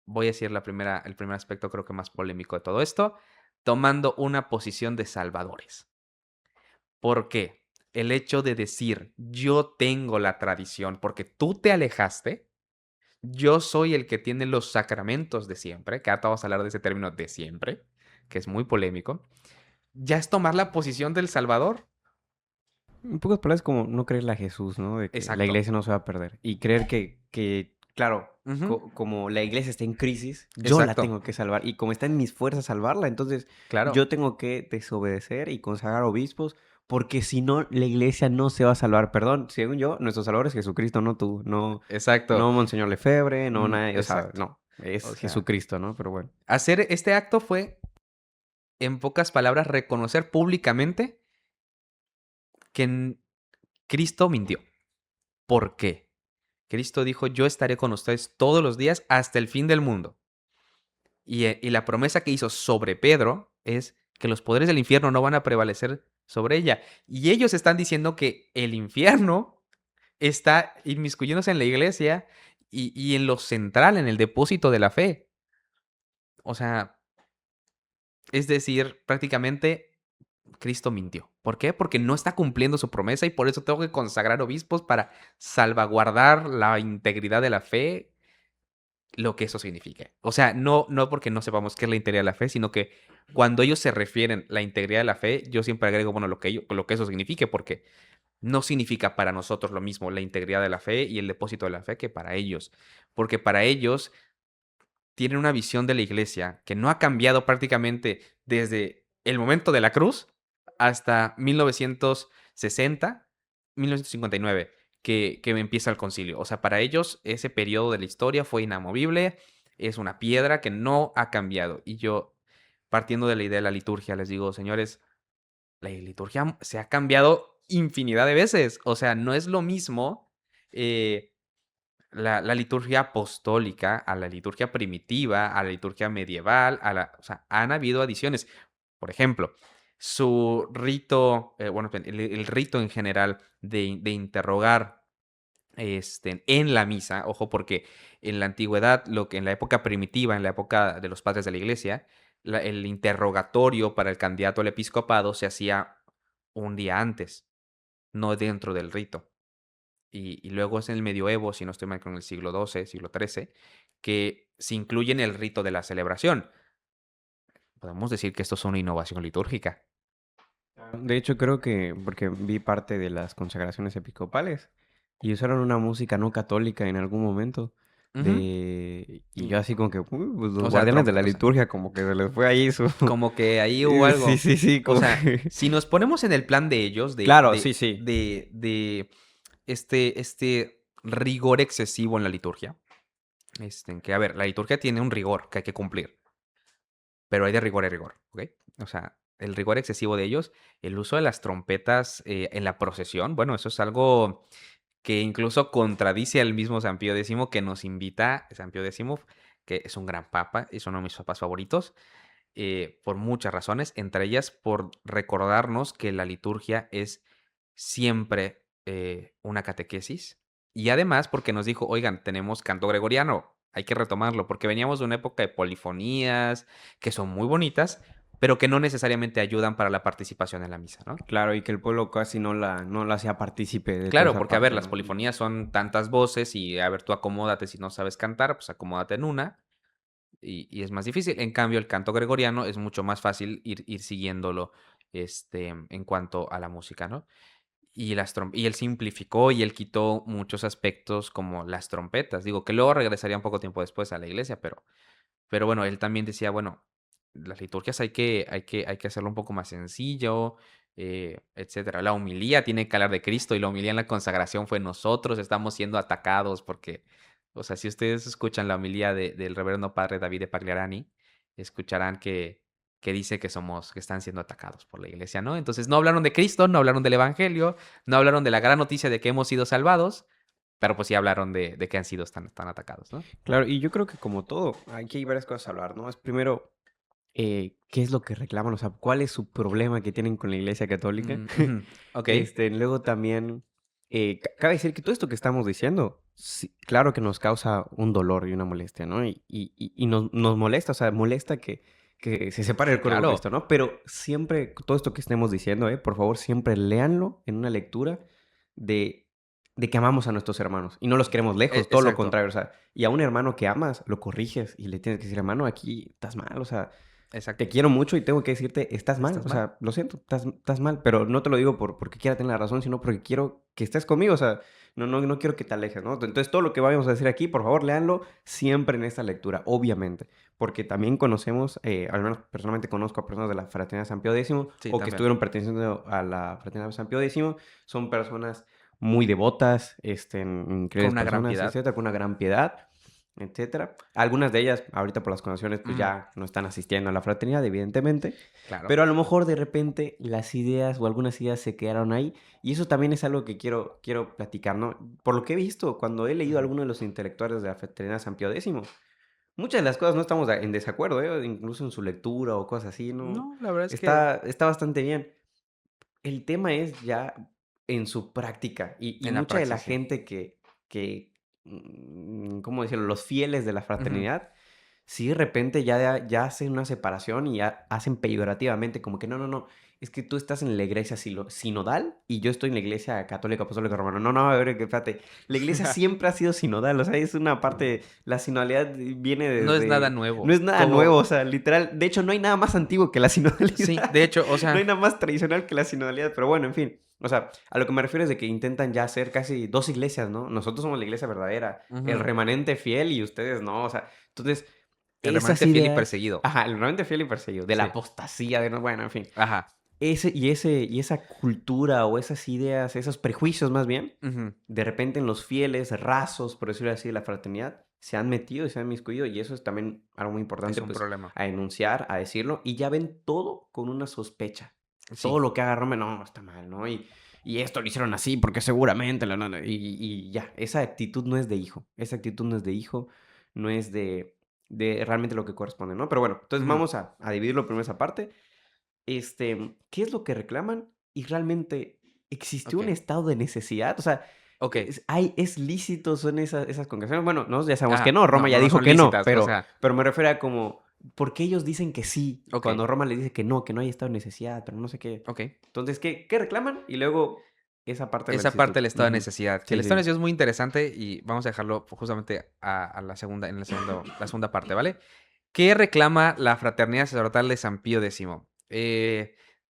voy a decir el primer aspecto creo que más polémico de todo esto, tomando una posición de salvadores. ¿Por qué? El hecho de decir, yo tengo la tradición porque tú te alejaste, yo soy el que tiene los sacramentos de siempre, que ahora vamos a hablar de ese término de siempre, que es muy polémico, ya es tomar la posición del Salvador. En pocas palabras, como no creerle a Jesús, ¿no? De que la Exacto. iglesia no se va a perder. Y creer que claro, Ujú, como la iglesia está en crisis, yo la exacto, tengo que salvar. Y como está en mis fuerzas salvarla, entonces claro. yo tengo que desobedecer y consagrar obispos, porque si no, la iglesia no se va a salvar. Perdón, según yo, nuestro salvador es Jesucristo, no tú, no, Exacto. no Monseñor Lefebvre, no nada, o sea, Exacto. no, es O sea, Jesucristo, ¿no? Pero bueno. hacer este acto fue, en pocas palabras, reconocer públicamente que Cristo mintió. ¿Por qué? Cristo dijo, yo estaré con ustedes todos los días hasta el fin del mundo. Y la promesa que hizo sobre Pedro es que los poderes del infierno no van a prevalecer sobre ella. Y ellos están diciendo que el infierno está inmiscuyéndose en la iglesia y en lo central, en el depósito de la fe. O sea, es decir, prácticamente Cristo mintió. ¿Por qué? Porque no está cumpliendo su promesa y por eso tengo que consagrar obispos para salvaguardar la integridad de la fe, lo que eso signifique. O sea, no porque no sepamos qué es la integridad de la fe, sino que cuando ellos se refieren la integridad de la fe, yo siempre agrego, bueno, lo que eso signifique, porque no significa para nosotros lo mismo la integridad de la fe y el depósito de la fe que para ellos. Porque para ellos tienen una visión de la iglesia que no ha cambiado prácticamente desde el momento de la cruz hasta 1960, 1959, que empieza el concilio. O sea, para ellos ese periodo de la historia fue inamovible, es una piedra que no ha cambiado. Y yo, partiendo de la idea de la liturgia, les digo, señores, la liturgia se ha cambiado infinidad de veces. O sea, no es lo mismo la liturgia apostólica a la liturgia primitiva, a la liturgia medieval, o sea, han habido adiciones. Por ejemplo, su rito, bueno, el rito en general de interrogar en la misa, ojo, porque en la antigüedad, lo que en la época primitiva, en la época de los padres de la iglesia, el interrogatorio para el candidato al episcopado se hacía un día antes, no dentro del rito. Y luego es en el medioevo, si no estoy mal, con el siglo XII, siglo XIII, que se incluye en el rito de la celebración. Podemos decir que esto es una innovación litúrgica. De hecho, creo que, porque vi parte de las consagraciones episcopales y usaron una música no católica en algún momento. Ujú. Y yo Y, así como que, pues los o sea, guardianes de la trompetas. liturgia, como que se les fue ahí su... Como que ahí hubo Sí, algo. sí, sí, O como sea, que... si nos ponemos en el plan de ellos, Claro, sí, sí. de este rigor excesivo en la liturgia, en que, a ver, la liturgia tiene un rigor que hay que cumplir. Pero hay de rigor a rigor, ¿ok? O sea, el rigor excesivo de ellos, el uso de las trompetas, en la procesión, bueno, eso es algo que incluso contradice al mismo San Pío X que nos invita, San Pío X, que es un gran papa, es uno de mis papas favoritos, por muchas razones, entre ellas por recordarnos que la liturgia es siempre una catequesis y además porque nos dijo, oigan, tenemos canto gregoriano, hay que retomarlo, porque veníamos de una época de polifonías que son muy bonitas, pero que no necesariamente ayudan para la participación en la misa, ¿no? Claro, y que el pueblo casi no la hacía partícipe de toda Claro, esa porque a ver, parte, las ¿no? polifonías son tantas voces y a ver, tú acomódate si no sabes cantar, pues acomódate en una y es más difícil. En cambio, el canto gregoriano es mucho más fácil ir siguiéndolo en cuanto a la música, ¿no? Y él simplificó y él quitó muchos aspectos como las trompetas. Digo, que luego regresaría un poco tiempo después a la iglesia, pero bueno, él también decía, bueno, las liturgias hay que hacerlo un poco más sencillo, etcétera. La homilía tiene que hablar de Cristo y la homilía en la consagración fue nosotros estamos siendo atacados porque, o sea, si ustedes escuchan la homilía del reverendo padre David de Pagliarani, escucharán que dice que están siendo atacados por la iglesia, ¿no? Entonces no hablaron de Cristo, no hablaron del evangelio, no hablaron de la gran noticia de que hemos sido salvados, pero pues sí hablaron de que han sido tan atacados, ¿no? Claro, y yo creo que como todo, aquí hay varias cosas a hablar, ¿no? Es primero, ¿qué es lo que reclaman? O sea, ¿cuál es su problema que tienen con la Iglesia Católica? Ujú. Ok. Luego también, cabe decir que todo esto que estamos diciendo Sí, claro que nos causa un dolor y una molestia, ¿no? Y nos molesta, o sea, molesta que se separe Sí, el cuerpo de claro. Cristo, ¿no? Pero siempre, todo esto que estemos diciendo, por favor, siempre léanlo en una lectura de, de que amamos a nuestros hermanos y no los queremos lejos, todo lo Exacto, contrario, o sea, y a un hermano que amas, lo corriges y le tienes que decir, hermano, aquí estás mal, o sea, te exacto. quiero mucho y tengo que decirte, estás mal, Estás o mal. sea, lo siento, estás mal, pero no te lo digo porque quiera tener la razón, sino porque quiero que estés conmigo, o sea, no quiero que te alejes, ¿no? Entonces, todo lo que vamos a decir aquí, por favor, léanlo siempre en esta lectura, obviamente, porque también conocemos, al menos personalmente conozco a personas de la Fraternidad San Pío X Sí, o que también. estuvieron perteneciendo a la Fraternidad San Pío X, son personas muy devotas, Con increíbles una gran personas, piedad. etcétera, con una gran piedad, etcétera. Algunas de ellas, ahorita por las condiciones, pues Ujú, ya no están asistiendo a la fraternidad, evidentemente, claro. pero a lo mejor de repente las ideas o algunas ideas se quedaron ahí y eso también es algo que quiero platicar, ¿no? Por lo que he visto, cuando he leído a Ujú. algunos de los intelectuales de la fraternidad San Pío X, muchas de las cosas no estamos en desacuerdo, ¿eh? Incluso en su lectura o cosas así, ¿no? No, la verdad es que Está bastante bien. El tema es ya en su práctica y en la mucha de la praxis sí. gente ¿cómo decirlo? Los fieles de la Ujú. fraternidad, sí de repente ya hacen una separación y ya hacen peyorativamente como que no, es que tú estás en la iglesia sinodal y yo estoy en la iglesia católica apostólica romana. No, a ver, que espérate, la iglesia siempre ha sido sinodal, o sea, es una parte, la sinodalidad viene No es nada desde, no nuevo. es nada nuevo, o Como sea, literal, de hecho no hay nada más antiguo que la sí, de sinodalidad, hecho, o no hay sea, nada más tradicional que la sinodalidad, pero bueno, en fin. O sea, a lo que me refiero es de que intentan ya hacer casi dos iglesias, ¿no? Nosotros somos la iglesia verdadera, el ujú, remanente fiel y ustedes no, o sea, entonces el esas remanente fiel y ideas, perseguido. ajá, el remanente fiel y perseguido, de la Sí. apostasía, de no, bueno, en fin, Ajá. y esa cultura o esas ideas, esos prejuicios más bien, Ujú. de repente en los fieles rasos, por decirlo así, de la fraternidad, se han metido y se han miscuido y eso es también algo muy Es importante, un pues, problema. a enunciar, a decirlo y ya ven todo con una sospecha. Todo Sí, lo que haga Roma, no, está mal, ¿no? Y esto lo hicieron así porque seguramente, y ya, esa actitud no es de hijo, esa actitud no es de hijo, no es de realmente lo que corresponde, ¿no? Pero bueno, entonces ujú, vamos a dividirlo primero esa parte. ¿Qué es lo que reclaman? Y realmente, ¿existió un okey, estado de necesidad? O sea, okey. ¿es lícito son esas congregaciones? Bueno, nosotros ya sabemos que Ajá. no, No, Roma ya no dijo son que no, lícitas, o sea, pero me refiero a como, ¿por qué ellos dicen que sí? okey, Cuando Roma les dice que no hay estado de necesidad, pero no sé qué. okey. Entonces, ¿qué reclaman? Y luego esa parte de la Esa parte licitud. del estado de Ujú. necesidad, que el Sí, estado de sí. necesidad es muy interesante y vamos a dejarlo justamente a la segunda la segunda parte, ¿vale? ¿Qué reclama la Fraternidad Sacerdotal de San Pío X?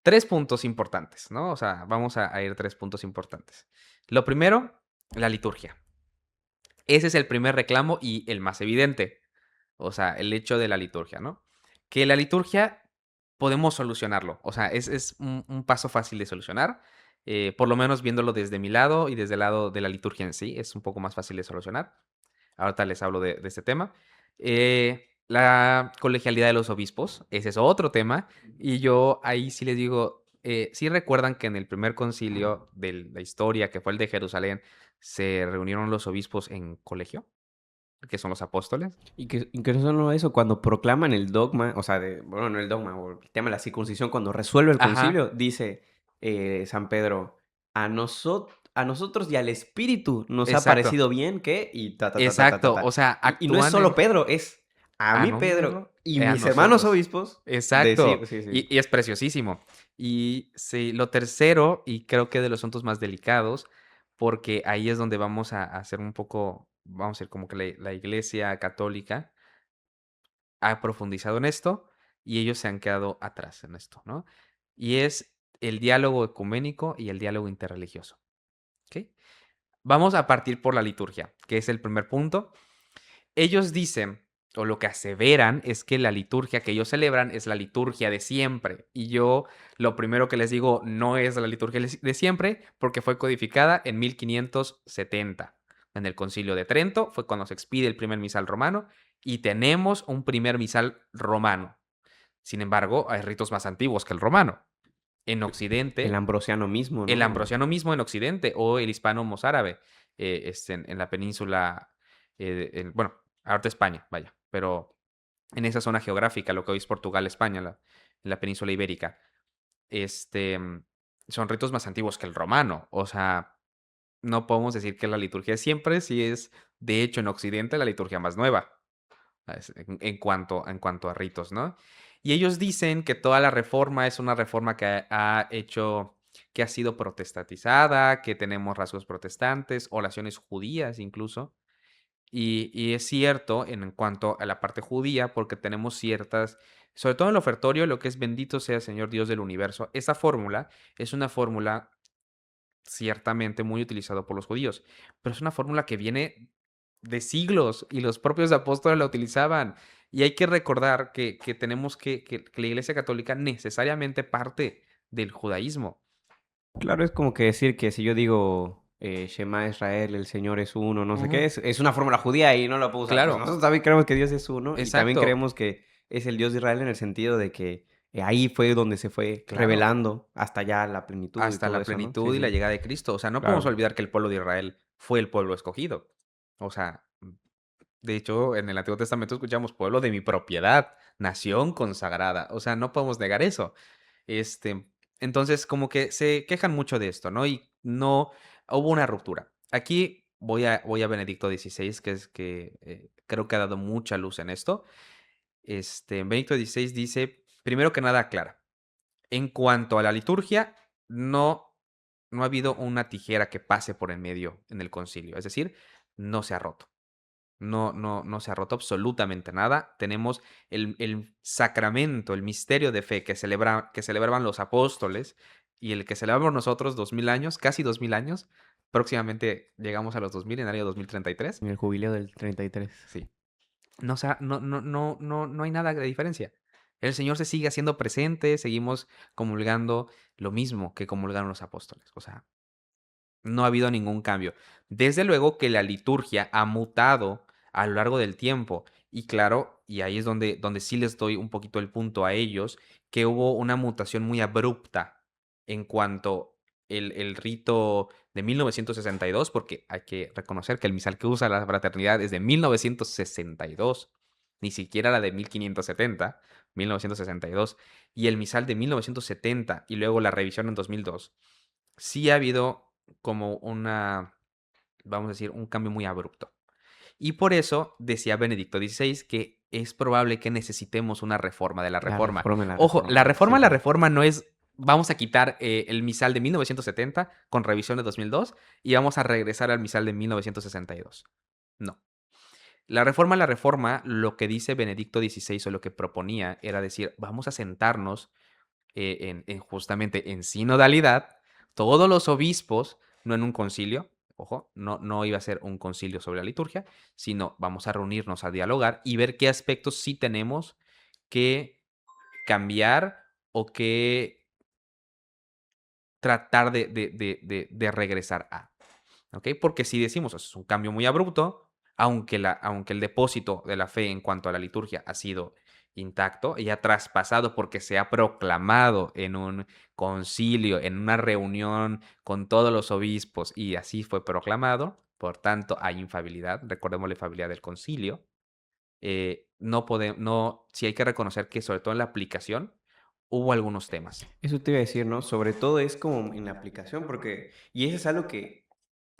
3 puntos importantes, ¿no? O sea, vamos a ir 3 puntos importantes. Lo primero, la liturgia. Ese es el primer reclamo y el más evidente. O sea, el hecho de la liturgia, ¿no? Que la liturgia podemos solucionarlo. O sea, es un paso fácil de solucionar. Por lo menos viéndolo desde mi lado y desde el lado de la liturgia en sí, es un poco más fácil de solucionar. Ahorita les hablo de este tema. La colegialidad de los obispos, ese es otro tema. Y yo ahí sí les digo, ¿sí recuerdan que en el primer concilio de la historia, que fue el de Jerusalén, se reunieron los obispos en colegio, que son los apóstoles? Y que no solo eso, cuando proclaman el dogma, o sea, bueno, no el dogma, o el tema de la circuncisión, cuando resuelve el Ajá, concilio, dice San Pedro, a nosotros y al Espíritu nos ha exacto, parecido bien que, y ta, ta, ta, ta, ta, ta, exacto. ta. O sea, Y no es actúan solo en Pedro, es a a mí Pedro nosotros, y a mis hermanos nosotros. obispos Exacto. decir, sí, sí. Y es preciosísimo. Y sí, lo tercero, y creo que de los asuntos más delicados, porque ahí es donde vamos a hacer un poco, vamos a decir, como que la Iglesia católica ha profundizado en esto y ellos se han quedado atrás en esto, ¿no? Y es el diálogo ecuménico y el diálogo interreligioso, ¿okey? Vamos a partir por la liturgia, que es el primer punto. Ellos dicen, o lo que aseveran, es que la liturgia que ellos celebran es la liturgia de siempre. Y yo lo primero que les digo, no es la liturgia de siempre, porque fue codificada en 1570. En el Concilio de Trento fue cuando se expide el primer misal romano y tenemos un primer misal romano. Sin embargo, hay ritos más antiguos que el romano. En El Occidente, ambrosiano mismo, el ¿no? ambrosiano mismo en Occidente o el hispano mozárabe en la península, bueno, ahorita España, vaya, pero en esa zona geográfica, lo que hoy es Portugal, España, en la península ibérica, este, son ritos más antiguos que el romano. O sea, no podemos decir que la liturgia es siempre, si es, de hecho, en Occidente la liturgia más nueva, en cuanto a ritos, ¿no? Y ellos dicen que toda la reforma es una reforma que ha sido protestatizada, que tenemos rasgos protestantes, oraciones judías incluso. Y es cierto en cuanto a la parte judía, porque tenemos ciertas, sobre todo en el ofertorio, lo que es bendito sea Señor Dios del universo. Esa fórmula es una fórmula ciertamente muy utilizado por los judíos, pero es una fórmula que viene de siglos y los propios apóstoles la utilizaban. Y hay que recordar que tenemos que la Iglesia Católica necesariamente parte del judaísmo. Claro, es como que decir que si yo digo, Shema Israel, el Señor es uno, no sé qué, Ujú, es una fórmula judía y no la puedo usar. Pues claro, nosotros también creemos que Dios es uno y también exacto, creemos que es el Dios de Israel en el sentido de que ahí fue donde se fue claro. revelando hasta ya la plenitud y Hasta todo la eso, ¿no? Sí, plenitud y la sí, llegada de Cristo. O sea, no podemos claro. olvidar que el pueblo de Israel fue el pueblo escogido. O sea, de hecho, en el Antiguo Testamento escuchamos pueblo de mi propiedad, nación consagrada. O sea, no podemos negar eso. Este, entonces, como que se quejan mucho de esto, ¿no? Y no hubo una ruptura. Aquí voy a Benedicto XVI, que es que creo que ha dado mucha luz en esto. Benedicto XVI dice, primero que nada, aclara. En cuanto a la liturgia, no ha habido una tijera que pase por en medio en el concilio. Es decir, no se ha roto. No se ha roto absolutamente nada. Tenemos el sacramento, el misterio de fe que celebraban los apóstoles y el que celebramos nosotros 2000 años, casi 2000 años. Próximamente llegamos a los 2000 en el año 2033. En el jubileo del 33. Sí. No, o sea, no hay nada de diferencia. El Señor se sigue haciendo presente, seguimos comulgando lo mismo que comulgaron los apóstoles. O sea, no ha habido ningún cambio. Desde luego que la liturgia ha mutado a lo largo del tiempo. Y claro, y ahí es donde sí les doy un poquito el punto a ellos, que hubo una mutación muy abrupta en cuanto el rito de 1962, porque hay que reconocer que el misal que usa la fraternidad es de 1962, ni siquiera la de 1570, 1962, y el misal de 1970 y luego la revisión en 2002, sí ha habido como vamos a decir, un cambio muy abrupto. Y por eso decía Benedicto XVI que es probable que necesitemos una reforma de la La reforma. reforma, la Ojo, la reforma. reforma Sí, de la sí. reforma no es vamos a quitar el misal de 1970 con revisión de 2002 y vamos a regresar al misal de 1962. No. La reforma, lo que dice Benedicto XVI o lo que proponía era decir, vamos a sentarnos justamente en sinodalidad, todos los obispos, no en un concilio, ojo, no iba a ser un concilio sobre la liturgia, sino vamos a reunirnos a dialogar y ver qué aspectos sí tenemos que cambiar o que tratar de regresar a. ¿Ok? Porque si decimos, es un cambio muy abrupto, aunque el depósito de la fe en cuanto a la liturgia ha sido intacto y ha traspasado porque se ha proclamado en un concilio, en una reunión con todos los obispos y así fue proclamado, por tanto hay infabilidad, recordemos la infabilidad del concilio, no podemos, no, sí hay que reconocer que sobre todo en la aplicación hubo algunos temas. Eso te iba a decir, ¿no? Sobre todo es como en la aplicación, porque, y eso es algo que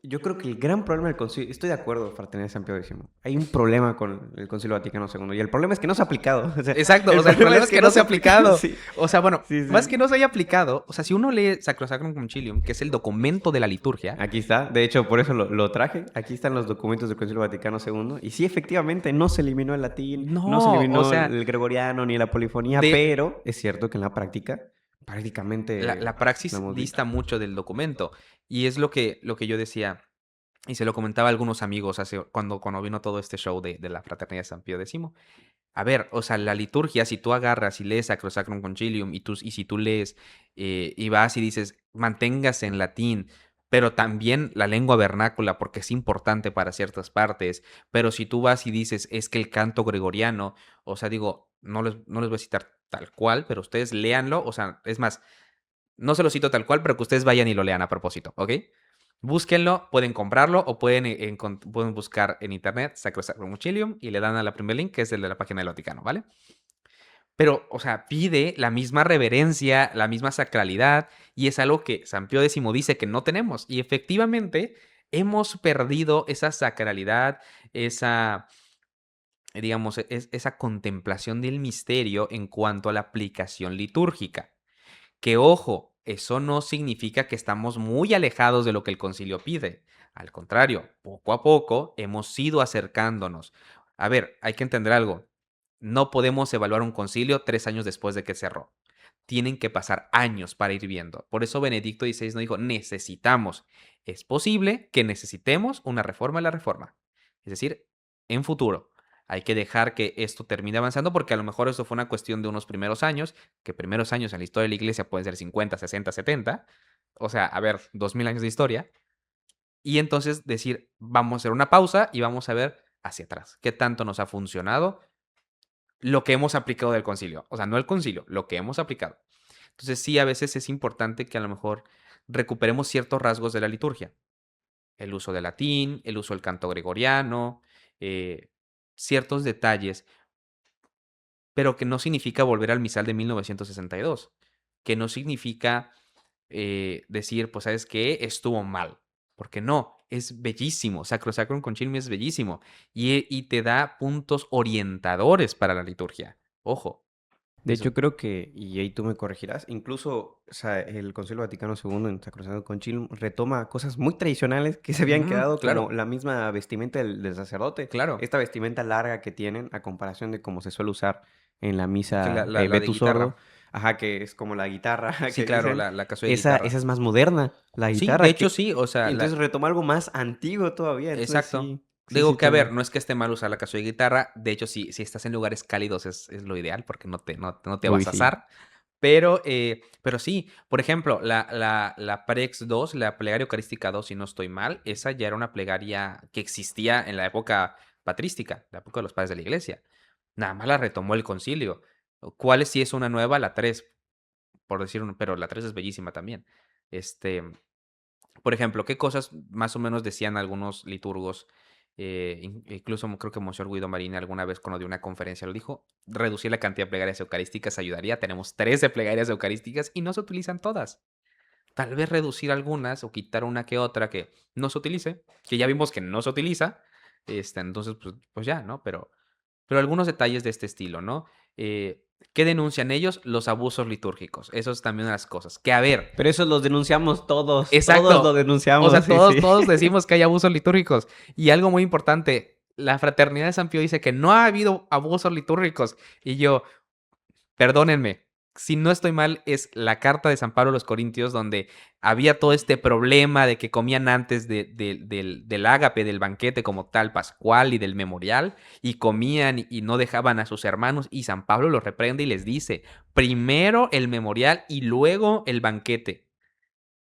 yo creo que el gran problema del concilio, estoy de acuerdo, Fraternidad de San Pío X, hay un problema con el Concilio Vaticano II, y el problema es que no se ha aplicado, o sea, Exacto, el o sea, el problema problema es es que que no no se se ha ha aplicado, aplicado. sí, O sea, bueno, sí, más que sí. no se haya aplicado, o sea, si uno lee Sacrosanctum Concilium, que es el documento de la liturgia, Aquí está, de hecho, por eso lo traje, aquí están los documentos del Concilio Vaticano II, y sí, efectivamente, no se eliminó el latín, no se no, o eliminó sea, el gregoriano ni la polifonía, de pero es cierto que en la práctica, la prácticamente, lo praxis hemos visto. dista mucho del documento. Y es lo que yo decía, y se lo comentaba a algunos amigos cuando vino todo este show de la Fraternidad de San Pío X. A ver, o sea, la liturgia, si tú agarras y lees Sacrosanctum Concilium y si tú lees y vas y dices, manténgase en latín, pero también la lengua vernácula porque es importante para ciertas partes, pero si tú vas y dices, es que el canto gregoriano, o sea, digo, no les voy a citar tal cual, pero ustedes léanlo, o sea, es más, no se lo cito tal cual, pero que ustedes vayan y lo lean a propósito, ¿ok? Búsquenlo, pueden comprarlo o pueden buscar en internet Sacrosanctum Concilium y le dan a la primer link, que es el de la página del Vaticano, ¿vale? Pero, o sea, pide la misma reverencia, la misma sacralidad, y es algo que San Pío X dice que no tenemos. Y efectivamente, hemos perdido esa sacralidad, esa, digamos, esa contemplación del misterio en cuanto a la aplicación litúrgica. Que ojo, eso no significa que estamos muy alejados de lo que el concilio pide. Al contrario, poco a poco hemos ido acercándonos. A ver, hay que entender algo. No podemos evaluar un concilio 3 años después de que cerró. Tienen que pasar años para ir viendo. Por eso Benedicto XVI no dijo necesitamos. Es posible que necesitemos una reforma de la reforma. Es decir, en futuro. Hay que dejar que esto termine avanzando porque a lo mejor eso fue una cuestión de unos primeros años, que primeros años en la historia de la iglesia pueden ser 50, 60, 70. O sea, a ver, 2000 años de historia. Y entonces decir, vamos a hacer una pausa y vamos a ver hacia atrás. ¿Qué tanto nos ha funcionado lo que hemos aplicado del concilio? O sea, no el concilio, lo que hemos aplicado. Entonces sí, a veces es importante que a lo mejor recuperemos ciertos rasgos de la liturgia. El uso del latín, el uso del canto gregoriano, eh, ciertos detalles, pero que no significa volver al misal de 1962, que no significa decir, pues, ¿sabes qué? Estuvo mal, porque no, es bellísimo, Sacrosanctum Concilium es bellísimo, y te da puntos orientadores para la liturgia. Ojo, De eso hecho, creo que, y ahí tú me corregirás, incluso, o sea, el Concilio Vaticano II en Sacrosanctum Concilium retoma cosas muy tradicionales que se habían quedado, como claro, la misma vestimenta del sacerdote, claro, esta vestimenta larga que tienen a comparación de cómo se suele usar en la que la misa la la Ve de tu sordo, guitarra. ajá, que es como la guitarra Sí, que claro, dicen, la casulla de esa guitarra. es más moderna, la Sí, de guitarra, hecho que, sí, o y sea, entonces la retoma algo más antiguo todavía, entonces exacto. sí, sí, sí, Digo que, a ver, toma. no es que esté mal usar la casulla de guitarra, de hecho, si estás en lugares cálidos es lo ideal porque no te Uy, vas a sí. asar. Pero sí, por ejemplo, la Prex 2, la plegaria eucarística 2, si no estoy mal, esa ya era una plegaria que existía en la época patrística, la época de los padres de la iglesia. Nada más la retomó el concilio. ¿Cuál sí es una nueva? La 3, por decir uno, pero la 3 es bellísima también. Este, por ejemplo, ¿qué cosas más o menos decían algunos liturgos? Incluso creo que Monseñor Guido Marín alguna vez cuando dio una conferencia lo dijo, reducir la cantidad de plegarias eucarísticas ayudaría. Tenemos 13 plegarias eucarísticas y no se utilizan todas. Tal vez reducir algunas o quitar una que otra que no se utilice, que ya vimos que no se utiliza. Entonces, pues ya, ¿no? Pero algunos detalles de este estilo, ¿no? ¿Qué denuncian ellos? Los abusos litúrgicos. Eso es también una de las cosas. Que a ver, Pero eso los denunciamos todos lo exacto. O denunciamos, sea, sí, todos, sí. todos decimos que hay abusos litúrgicos. Y algo muy importante, la Fraternidad de San Pío dice que no ha habido abusos litúrgicos. Y yo, perdónenme, si no estoy mal, es la carta de San Pablo a los Corintios donde había todo este problema de que comían antes del ágape, del banquete como tal, pascual y del memorial, y comían y no dejaban a sus hermanos, y San Pablo los reprende y les dice, primero el memorial y luego el banquete.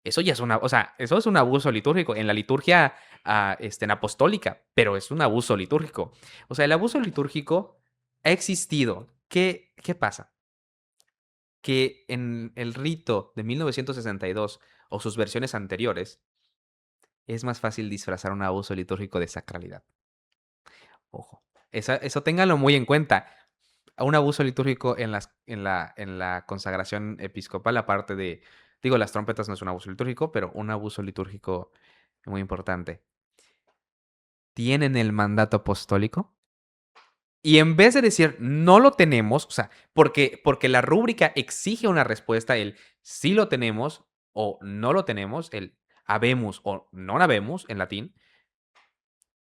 Eso ya es o sea, eso es un abuso litúrgico en la liturgia en apostólica, pero es un abuso litúrgico. O sea, el abuso litúrgico ha existido. ¿Qué pasa? Que en el rito de 1962 o sus versiones anteriores es más fácil disfrazar un abuso litúrgico de sacralidad. Ojo, eso ténganlo muy en cuenta. A un abuso litúrgico en la consagración episcopal, aparte de, digo, las trompetas no es un abuso litúrgico, pero un abuso litúrgico muy importante. ¿Tienen el mandato apostólico? Y en vez de decir no lo tenemos, o sea, porque la rúbrica exige una respuesta, el sí lo tenemos o no lo tenemos, el habemos o no habemos en latín,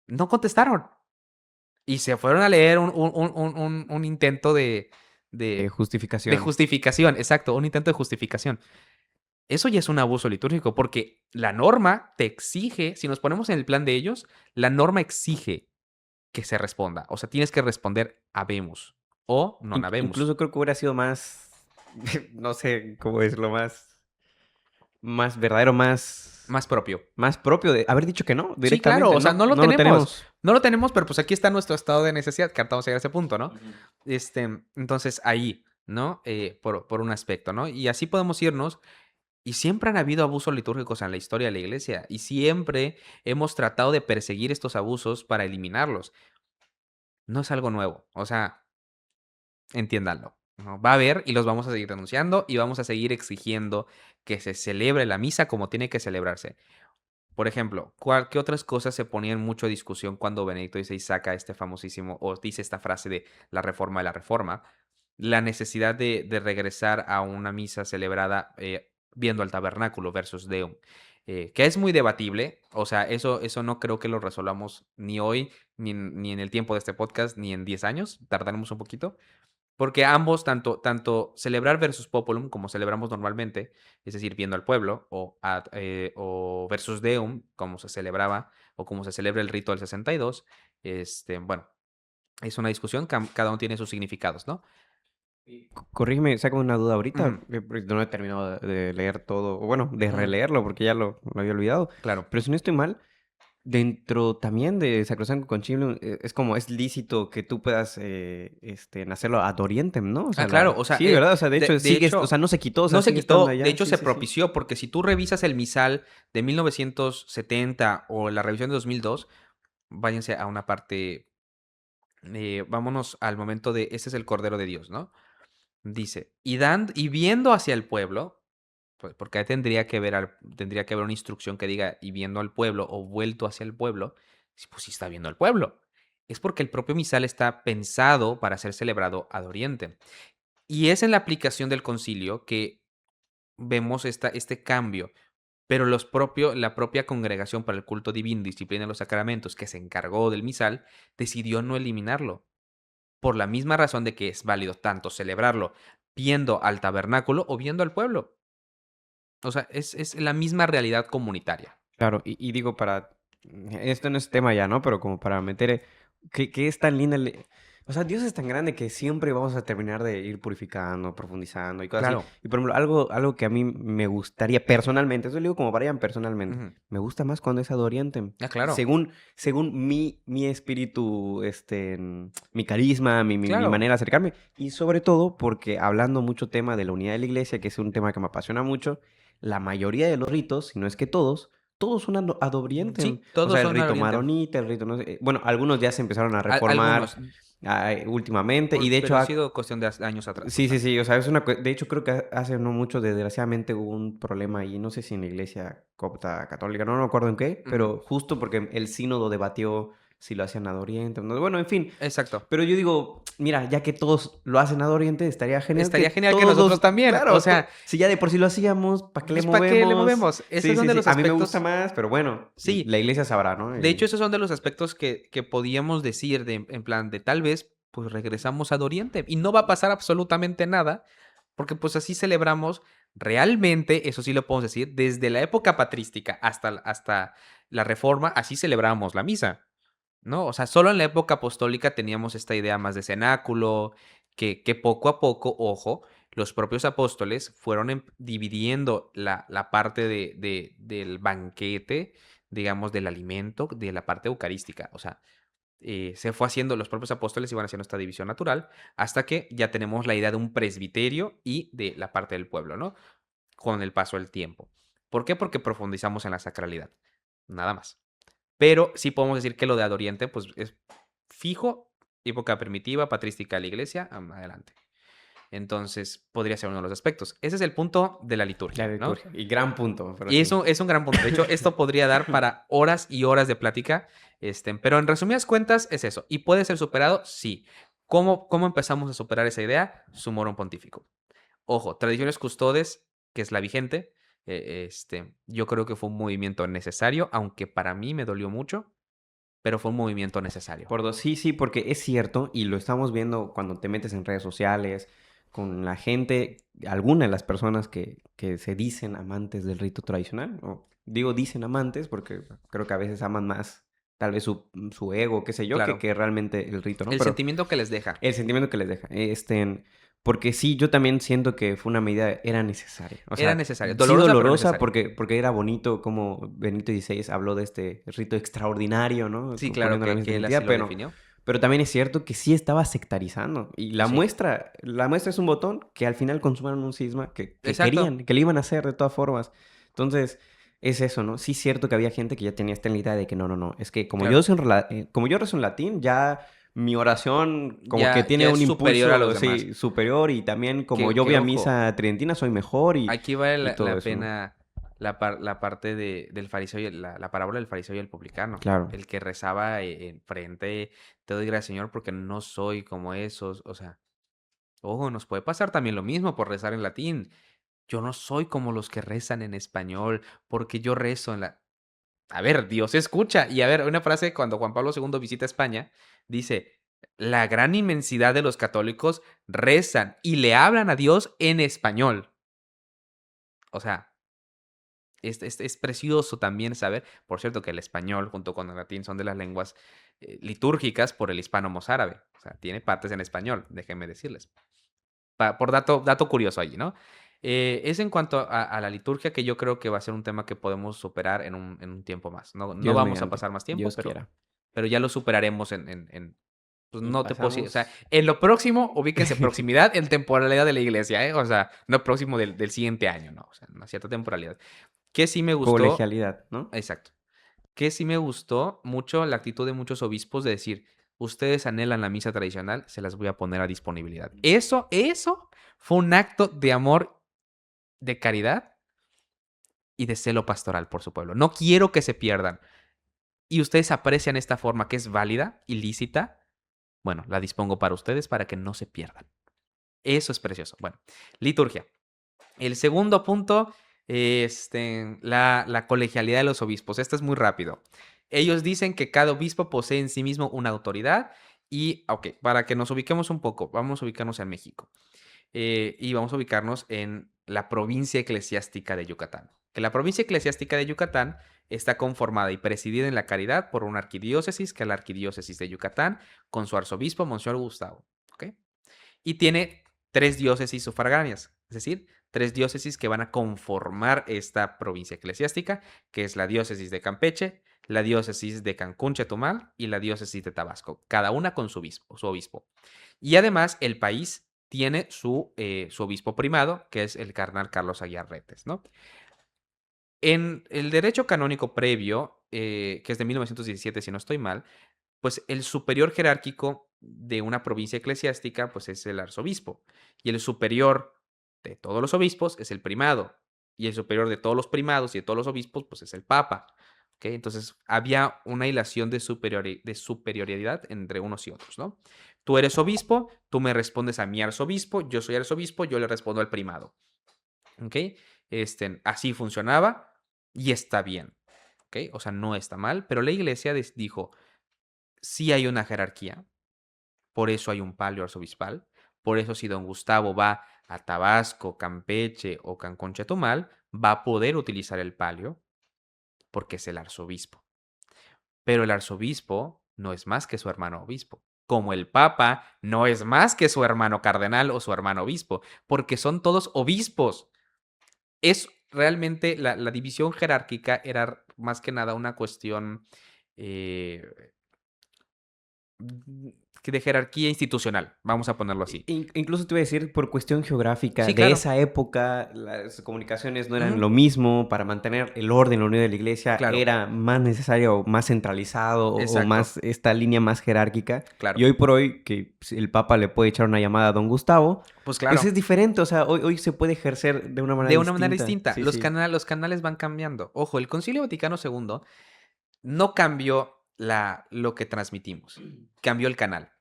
no contestaron. Y se fueron a leer un intento de, de Justificación. justificación, exacto, un intento de justificación. Eso ya es un abuso litúrgico, porque la norma te exige, si nos ponemos en el plan de ellos, la norma exige que se responda. O sea, tienes que responder habemos o no habemos. Incluso creo que hubiera sido más, no sé cómo decirlo, más verdadero, Más propio. más propio de haber dicho que no, Sí, claro, directamente, o sea, no, no lo no lo tenemos. tenemos. No lo tenemos, pero pues aquí está nuestro estado de necesidad, que ahorita vamos a llegar a ese punto, ¿no? Ujú. Entonces ahí, ¿no? Por un aspecto, ¿no? Y así podemos irnos. Y siempre han habido abusos litúrgicos en la historia de la iglesia. Y siempre hemos tratado de perseguir estos abusos para eliminarlos. No es algo nuevo. O sea, entiéndanlo, ¿no? Va a haber y los vamos a seguir denunciando y vamos a seguir exigiendo que se celebre la misa como tiene que celebrarse. Por ejemplo, ¿qué otras cosas se ponían mucho a discusión cuando Benedicto XVI saca este famosísimo, o dice esta frase de la reforma de la reforma? La necesidad de regresar a una misa celebrada viendo al tabernáculo versus Deum, que es muy debatible, o sea, eso no creo que lo resolvamos ni hoy, ni en el tiempo de este podcast, ni en 10 años, tardaremos un poquito, porque ambos, tanto celebrar versus populum, como celebramos normalmente, es decir, viendo al pueblo, o versus Deum, como se celebraba, o como se celebra el rito del 62, bueno, es una discusión, cada uno tiene sus significados, ¿no? Corrígeme, saco una duda ahorita, Ujú, porque no he terminado de leer todo, o bueno, de ujú, releerlo porque ya lo había olvidado. claro. Pero si no estoy mal, dentro también de Sacrosanto Concilium, es como es lícito que tú puedas hacerlo ad orientem, ¿no? O sea, Claro, o sea, sí, ¿verdad? O sea, de de hecho, de sigue, o sea, hecho, no se quitó, o sea, no se sigue estando quitó, de allá. hecho, Sí, se sí, sí. propició, porque si tú revisas el misal de 1970 o la revisión de 2002, váyanse a una parte, vámonos al momento de, este es el Cordero de Dios, ¿no? Dice, y viendo hacia el pueblo, pues, porque ahí tendría que haber una instrucción que diga, y viendo al pueblo, o vuelto hacia el pueblo, pues sí está viendo al pueblo. Es porque el propio misal está pensado para ser celebrado ad oriente. Y es en la aplicación del concilio que vemos este cambio, pero la propia Congregación para el Culto Divino, Disciplina de los Sacramentos, que se encargó del misal, decidió no eliminarlo, por la misma razón de que es válido tanto celebrarlo viendo al tabernáculo o viendo al pueblo. O sea, es la misma realidad comunitaria. Claro, y digo, esto no es tema ya, ¿no? Pero como para meter, que es tan linda, o sea, Dios es tan grande que siempre vamos a terminar de ir purificando, profundizando y cosas así. Claro. Y por ejemplo, algo que a mí me gustaría personalmente, eso lo digo como Brian personalmente, Ujú. me gusta más cuando es ad orientem. Claro. Según mi espíritu, mi carisma, mi Claro. manera de acercarme. Y sobre todo porque hablando mucho tema de la unidad de la iglesia, que es un tema que me apasiona mucho, la mayoría de los ritos, si no es que todos son ad orientem. Sí, O todos sea, el son al rito oriente. maronita, el rito no sé, bueno, algunos ya se empezaron a reformar, Algunos, últimamente, y de hecho pero ha sido cuestión de años atrás. sí, sí, Ajá. sí, o sea, de hecho creo que hace no mucho, desgraciadamente, hubo un problema ahí, no sé si en la iglesia copta católica, no me acuerdo en qué, Ujú. pero justo porque el sínodo debatió si lo hacían ad orientem, no, bueno, en fin. Exacto. Pero yo digo, mira, ya que todos lo hacen ad oriente, estaría genial que Estaría genial que nosotros todos, también. O claro, sea, si ya de por sí lo hacíamos, ¿para qué le pues ¿para qué le movemos? movemos? Esos Sí, son sí, de sí, los a mí me gusta aspectos. más, pero bueno, Sí, la iglesia sabrá, ¿no? de hecho, esos son de los aspectos que podíamos decir en plan de tal vez, pues regresamos ad Oriente y no va a pasar absolutamente nada, porque pues así celebramos realmente, eso sí lo podemos decir, desde la época patrística hasta la Reforma, así celebramos la misa, ¿no? O sea, solo en la época apostólica teníamos esta idea más de cenáculo, que poco a poco, ojo, los propios apóstoles fueron dividiendo la parte del banquete, digamos, del alimento, de la parte eucarística. O sea, se fue haciendo, los propios apóstoles iban haciendo esta división natural, hasta que ya tenemos la idea de un presbiterio y de la parte del pueblo, ¿no? Con el paso del tiempo. ¿Por qué? Porque profundizamos en la sacralidad. Nada más. Pero sí podemos decir que lo de Ad Oriente, pues es fijo, época primitiva, patrística de la iglesia, adelante. Entonces, podría ser uno de los aspectos. Ese es el punto de la La liturgia, ¿no? liturgia, y gran punto, pero Y sí. eso es un gran punto. De hecho, esto podría dar para horas y horas de plática, pero en resumidas cuentas es eso. ¿Y puede ser superado? Sí. ¿Cómo empezamos a superar esa idea? Sumorum pontifico. Ojo, tradiciones custodes, que es la vigente, yo creo que fue un movimiento necesario, aunque para mí me dolió mucho, pero fue un movimiento necesario. Por dos, sí, sí, porque es cierto, y lo estamos viendo cuando te metes en redes sociales, con la gente, algunas de las personas que se dicen amantes del rito tradicional, o digo dicen amantes porque creo que a veces aman más tal vez su ego, qué sé yo, Claro. que realmente el rito, ¿no? El Pero sentimiento que les deja. el sentimiento que les deja, porque sí, yo también siento que fue una medida, era necesaria. O Era sea, necesario. sí Dolorosa, pero dolorosa necesaria. porque era bonito como Benito XVI habló de este rito extraordinario, ¿no? Sí, claro, Poniendo la que misma él así identidad, lo definió. pero también es cierto que sí estaba sectarizando. Y Sí. la muestra es un botón que al final consumaron un cisma que Exacto. querían, que le iban a hacer de todas formas. Entonces, es eso, ¿no? Sí es cierto que había gente que ya tenía esta idea de que no, no, no. Es que Claro. como yo rezo en latín, ya mi oración como que Ya tiene un es superior a los impulso, demás. sí, superior. Y también como yo voy a Ojo, misa tridentina, soy mejor aquí vale y todo la eso, ¿no? pena la parte del fariseo y la parábola del fariseo y el publicano. Claro. El que rezaba enfrente, te doy gracias, Señor, porque no soy como esos. O sea, ojo, nos puede pasar también lo mismo por rezar en latín. Yo no soy como los que rezan en español, porque yo rezo en la... A ver, Dios escucha. Y a ver, una frase cuando Juan Pablo II visita España, dice, la gran inmensidad de los católicos rezan y le hablan a Dios en español. O sea, es precioso también saber, por cierto, que el español junto con el latín son de las lenguas litúrgicas por el hispano-mozárabe. O sea, tiene partes en español, déjenme decirles. Por dato curioso allí, ¿no? Es en cuanto a la liturgia que yo creo que va a ser un tema que podemos superar en un tiempo más. No Dios vamos a mediante. pasar más tiempo, Dios pero, quiera. pero ya lo superaremos pues Y no te puedo decir, o sea, pasamos. en lo próximo, ubíquense proximidad en temporalidad de la iglesia, ¿eh? O sea, no próximo del siguiente año, no, o sea, una cierta temporalidad. Que sí me gustó, Colegialidad, ¿no? exacto, que sí me gustó mucho la actitud de muchos obispos de decir, ustedes anhelan la misa tradicional, se las voy a poner a disponibilidad. Eso fue un acto de amor, de caridad y de celo pastoral por su pueblo. No quiero que se pierdan. Y ustedes aprecian esta forma que es válida y lícita. Bueno, la dispongo para ustedes para que no se pierdan. Eso es precioso. Bueno, liturgia. El segundo punto, la colegialidad de los obispos. Esto es muy rápido. Ellos dicen que cada obispo posee en sí mismo una autoridad y, ok, para que nos ubiquemos un poco, vamos a ubicarnos en México y vamos a ubicarnos en la provincia eclesiástica de Yucatán. Que la provincia eclesiástica de Yucatán está conformada y presidida en la caridad por una arquidiócesis, que es la arquidiócesis de Yucatán, con su arzobispo, Monseñor Gustavo. ¿Ok? Y tiene 3 diócesis sufragáneas, es decir, 3 diócesis que van a conformar esta provincia eclesiástica, que es la diócesis de Campeche, la diócesis de Cancún, Chetumal y la diócesis de Tabasco, cada una con su obispo. Y además el país tiene su obispo primado, que es el cardenal Carlos Aguiar Retes, ¿no? En el derecho canónico previo, que es de 1917, si no estoy mal, pues el superior jerárquico de una provincia eclesiástica, pues es el arzobispo. Y el superior de todos los obispos es el primado. Y el superior de todos los primados y de todos los obispos, pues es el papa. ¿Ok? Entonces había una hilación de superioridad entre unos y otros, ¿no? Tú eres obispo, tú me respondes a mi arzobispo, yo soy arzobispo, yo le respondo al primado. ¿Ok? Así funcionaba y está bien. ¿Ok? O sea, no está mal, pero la iglesia dijo, sí hay una jerarquía, por eso hay un palio arzobispal, por eso si don Gustavo va a Tabasco, Campeche o Cancún Chetumal, va a poder utilizar el palio porque es el arzobispo. Pero el arzobispo no es más que su hermano obispo, como el papa no es más que su hermano cardenal o su hermano obispo, porque son todos obispos. Es realmente la división jerárquica era más que nada una cuestión eh, de jerarquía institucional, vamos a ponerlo así. Incluso te voy a decir, por cuestión geográfica, Sí, de claro. esa época, las comunicaciones no eran Ujú, lo mismo. Para mantener el orden, la unidad de la iglesia, claro, era más necesario, más centralizado o exacto, más esta línea más jerárquica. Y claro. hoy por hoy, que pues, el Papa le puede echar una llamada a don Gustavo, Pues pues claro, es diferente. O sea, hoy se puede ejercer de una manera de una manera distinta. distinta. Sí, Los sí. los canales van cambiando. Ojo, el Concilio Vaticano II no cambió lo que transmitimos, cambió el canal.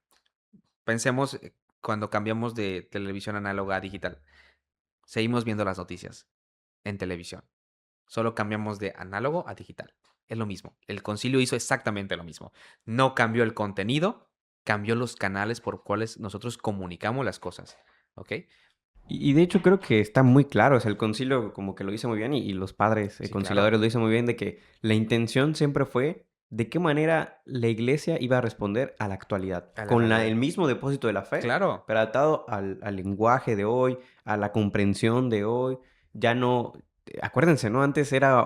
Pensemos cuando cambiamos de televisión análoga a digital. Seguimos viendo las noticias en televisión. Solo cambiamos de análogo a digital. Es lo mismo. El concilio hizo exactamente lo mismo. No cambió el contenido, cambió los canales por cuales nosotros comunicamos las cosas. ¿Ok? Y de hecho creo que está muy claro, o sea, el concilio como que lo dice muy bien y los padres Sí, claro. conciliadores lo dicen muy bien de que la intención siempre fue de qué manera la iglesia iba a responder a la actualidad, A la con realidad. el mismo depósito de la fe, Claro. pero adaptado al lenguaje de hoy, a la comprensión de hoy. Ya no, acuérdense, ¿no? Antes era,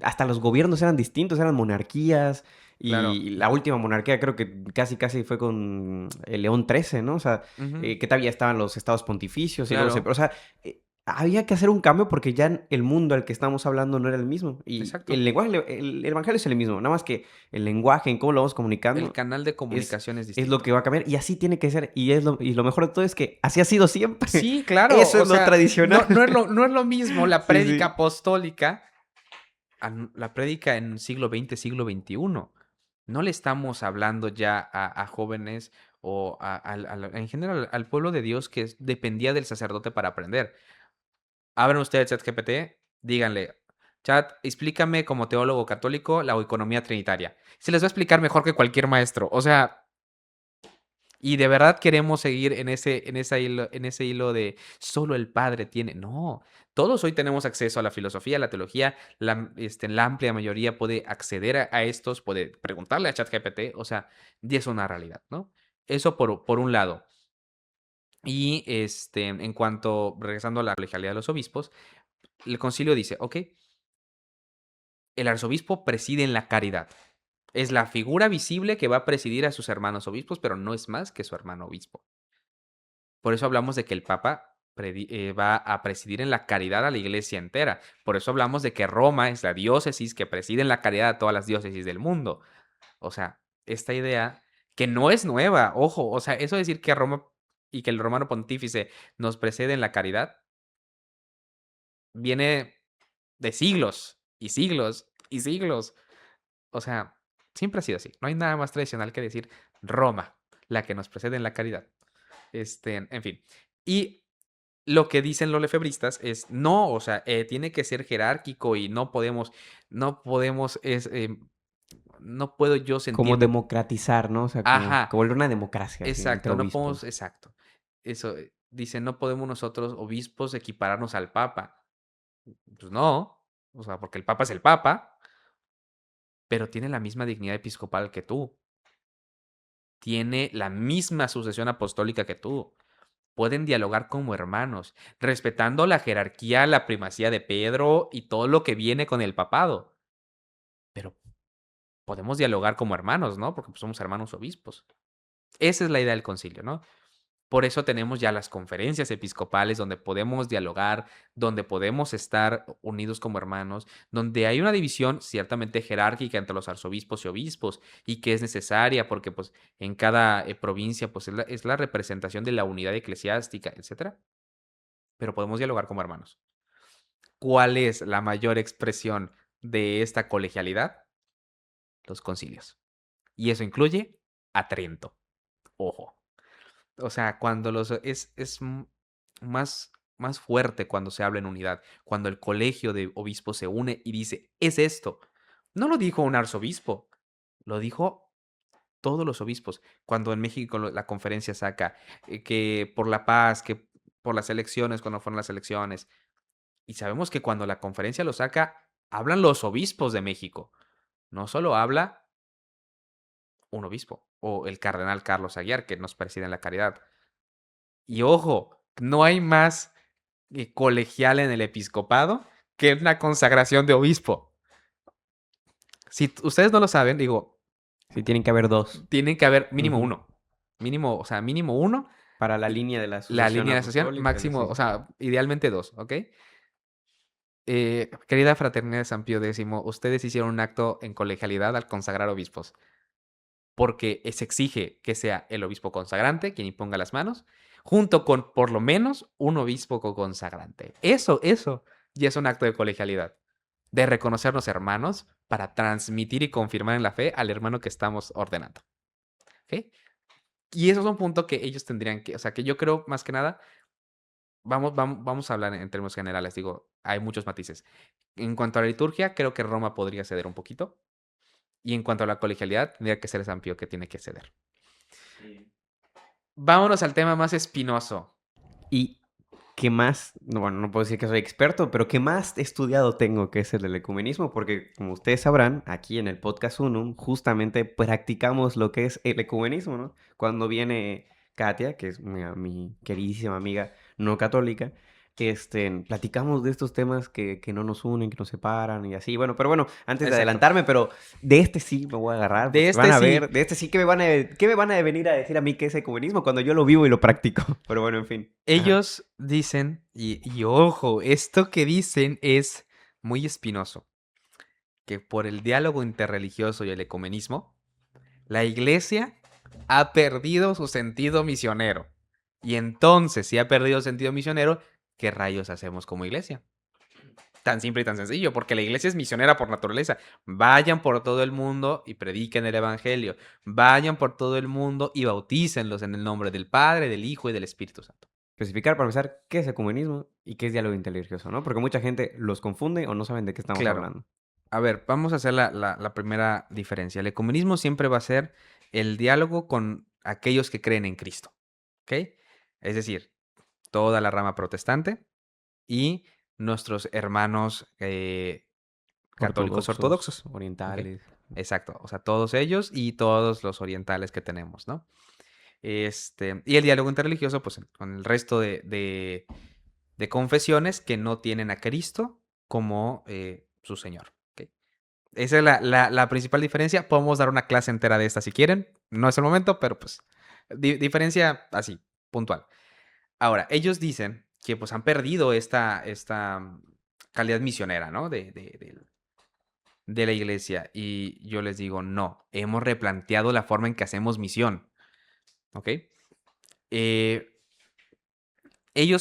hasta los gobiernos eran distintos, eran monarquías. Claro. Y la última monarquía creo que casi fue con el León XIII, ¿no? O sea, Ujú, que todavía estaban los estados pontificios y luego se... claro. O sea, había que hacer un cambio porque ya el mundo al que estamos hablando no era el mismo. Y el Exacto. lenguaje, el evangelio es el mismo, nada más que el lenguaje, en cómo lo vamos El comunicando, canal de es, comunicación es es lo distinto. que va a cambiar. Y así tiene que ser. Y lo mejor de todo es que así ha sido siempre. Sí, claro. Eso O es lo sea, tradicional. no es lo mismo la Sí, prédica sí. apostólica la prédica en siglo XX, siglo XXI. No le estamos hablando ya a jóvenes o en general al pueblo de Dios que dependía del sacerdote para aprender. Abran ustedes ChatGPT, díganle, chat, explícame como teólogo católico la economía trinitaria. Se les va a explicar mejor que cualquier maestro. O sea, y de verdad queremos seguir en ese hilo de solo el Padre tiene. No, todos hoy tenemos acceso a la filosofía, a la teología. La amplia mayoría puede acceder a estos, puede preguntarle a ChatGPT. O sea, y es una realidad, ¿no? Eso por un lado. Y en cuanto, regresando a la colegialidad de los obispos, el concilio dice, ok, el arzobispo preside en la caridad. Es la figura visible que va a presidir a sus hermanos obispos, pero no es más que su hermano obispo. Por eso hablamos de que el Papa va a presidir en la caridad a la iglesia entera. Por eso hablamos de que Roma es la diócesis que preside en la caridad a todas las diócesis del mundo. O sea, esta idea que no es nueva, ojo, o sea, eso de decir que Roma y que el romano pontífice nos precede en la caridad, viene de siglos y siglos y siglos. O sea, siempre ha sido así. No hay nada más tradicional que decir Roma, la que nos precede en la caridad. En fin. Y lo que dicen los lefebristas es no, o sea, tiene que ser jerárquico y no podemos, no puedo yo Como sentirme. democratizar, ¿no? O sea, como Ajá, que volver una democracia así entre exacto, no podemos, obispos. exacto. Eso, dice, no podemos nosotros, obispos, equipararnos al Papa. Pues no, o sea, porque el Papa es el Papa, pero tiene la misma dignidad episcopal que tú, tiene la misma sucesión apostólica que tú. Pueden dialogar como hermanos, respetando la jerarquía, la primacía de Pedro y todo lo que viene con el papado. Pero podemos dialogar como hermanos, ¿no? Porque pues, somos hermanos obispos. Esa es la idea del concilio, ¿no? Por eso tenemos ya las conferencias episcopales donde podemos dialogar, donde podemos estar unidos como hermanos, donde hay una división ciertamente jerárquica entre los arzobispos y obispos y que es necesaria porque pues en cada provincia pues es la representación de la unidad eclesiástica, etcétera. Pero podemos dialogar como hermanos. ¿Cuál es la mayor expresión de esta colegialidad? Los concilios. Y eso incluye a Trento. Ojo. O sea, cuando más fuerte cuando se habla en unidad, cuando el colegio de obispos se une y dice, es esto. No lo dijo un arzobispo, lo dijo todos los obispos. Cuando en México la conferencia saca que por la paz, que por las elecciones, cuando fueron las elecciones. Y sabemos que cuando la conferencia lo saca, hablan los obispos de México. No solo habla un obispo o el cardenal Carlos Aguiar, que nos preside en la caridad. Y ojo, no hay más colegial en el episcopado que una consagración de obispo. Si ustedes no lo saben, digo, Sí, tienen que haber dos. tienen que haber mínimo Ujú. uno. Mínimo, o sea, mínimo uno. Para la línea de la La sucesión línea de asociación, apostólica, máximo, sí. o sea, idealmente dos, ¿ok? Querida fraternidad de San Pío X, ustedes hicieron un acto en colegialidad al consagrar obispos. Porque se exige que sea el obispo consagrante quien imponga las manos, junto con por lo menos un obispo consagrante. Eso ya es un acto de colegialidad, de reconocernos hermanos para transmitir y confirmar en la fe al hermano que estamos ordenando. ¿Ok? Y eso es un punto que ellos tendrían que, o sea, que yo creo más que nada, vamos a hablar en términos generales, digo, hay muchos matices. En cuanto a la liturgia, creo que Roma podría ceder un poquito. Y en cuanto a la colegialidad, tendría que ser San Pío que tiene que ceder. Sí. Vámonos al tema más espinoso. ¿Y qué más? No, bueno, no puedo decir que soy experto, pero qué más estudiado tengo, que es el del ecumenismo, porque como ustedes sabrán, aquí en el podcast Unum justamente practicamos lo que es el ecumenismo, ¿no? Cuando viene Katia, que es mi queridísima amiga no católica, platicamos de estos temas que no nos unen, que nos separan y así. Bueno, pero bueno, antes de Exacto. adelantarme, pero de este sí me voy a agarrar, De porque van este a sí. ver, de este sí que qué me van a venir a decir a mí que es ecumenismo cuando yo lo vivo y lo practico. Pero bueno, en fin. Ajá. Ellos dicen, y ojo, esto que dicen es muy espinoso, que por el diálogo interreligioso y el ecumenismo, la iglesia ha perdido su sentido misionero. Y entonces, si ha perdido sentido misionero, ¿qué rayos hacemos como iglesia? Tan simple y tan sencillo, porque la iglesia es misionera por naturaleza. Vayan por todo el mundo y prediquen el evangelio. Vayan por todo el mundo y bautícenlos en el nombre del Padre, del Hijo y del Espíritu Santo. Especificar para empezar qué es ecumenismo y qué es diálogo interreligioso, ¿no? Porque mucha gente los confunde o no saben de qué estamos Claro. hablando. A ver, vamos a hacer la primera diferencia. El ecumenismo siempre va a ser el diálogo con aquellos que creen en Cristo, ¿ok? Es decir, toda la rama protestante y nuestros hermanos católicos Ortodoxos, ortodoxos, ¿ok? orientales. Exacto, o sea, todos ellos y todos los orientales que tenemos, ¿no? Y el diálogo interreligioso, pues, con el resto de confesiones que no tienen a Cristo como su Señor, ¿ok? Esa es la principal diferencia. Podemos dar una clase entera de esta si quieren. No es el momento, pero pues, diferencia así, puntual. Ahora, ellos dicen que pues han perdido esta calidad misionera, ¿no? De la iglesia. Y yo les digo, no, hemos replanteado la forma en que hacemos misión, ¿ok? Eh,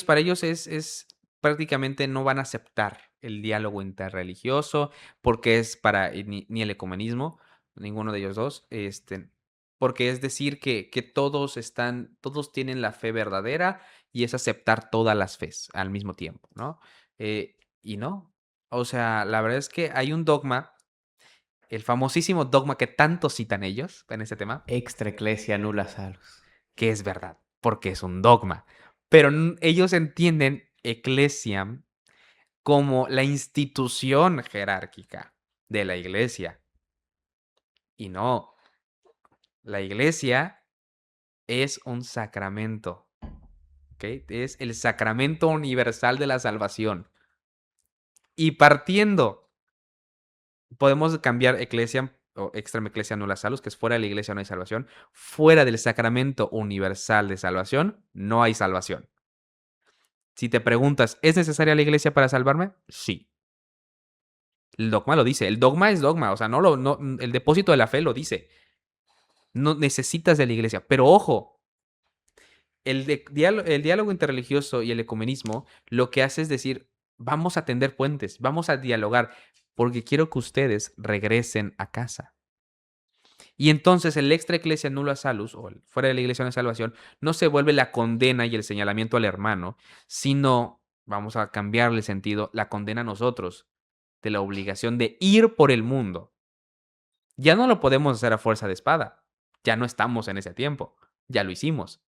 para ellos es prácticamente no van a aceptar el diálogo interreligioso porque es para ni el ecumenismo, ninguno de ellos dos, porque es decir que todos tienen la fe verdadera y es aceptar todas las fes al mismo tiempo, ¿no? Y no, o sea, la verdad es que hay un dogma, el famosísimo dogma que tanto citan ellos en ese tema, Extra ecclesia nulla salus. que es verdad, porque es un dogma. Pero ellos entienden eclesiam como la institución jerárquica de la iglesia. Y no, la iglesia es un sacramento, ¿ok? Es el sacramento universal de la salvación. Y partiendo, podemos cambiar eclesiam o extrema ecclesia nulla salus, que es fuera de la iglesia no hay salvación. Fuera del sacramento universal de salvación, no hay salvación. Si te preguntas, ¿es necesaria la iglesia para salvarme? Sí. El dogma lo dice. El dogma es dogma. O sea, el depósito de la fe lo dice. No necesitas de la iglesia. Pero ojo, el diálogo interreligioso y el ecumenismo lo que hace es decir, vamos a tender puentes, vamos a dialogar, porque quiero que ustedes regresen a casa. Y entonces el extra ecclesia nulla salus, o el fuera de la iglesia no hay salvación, no se vuelve la condena y el señalamiento al hermano, sino, vamos a cambiarle el sentido, la condena a nosotros, de la obligación de ir por el mundo. Ya no lo podemos hacer a fuerza de espada. Ya no estamos en ese tiempo. Ya lo hicimos.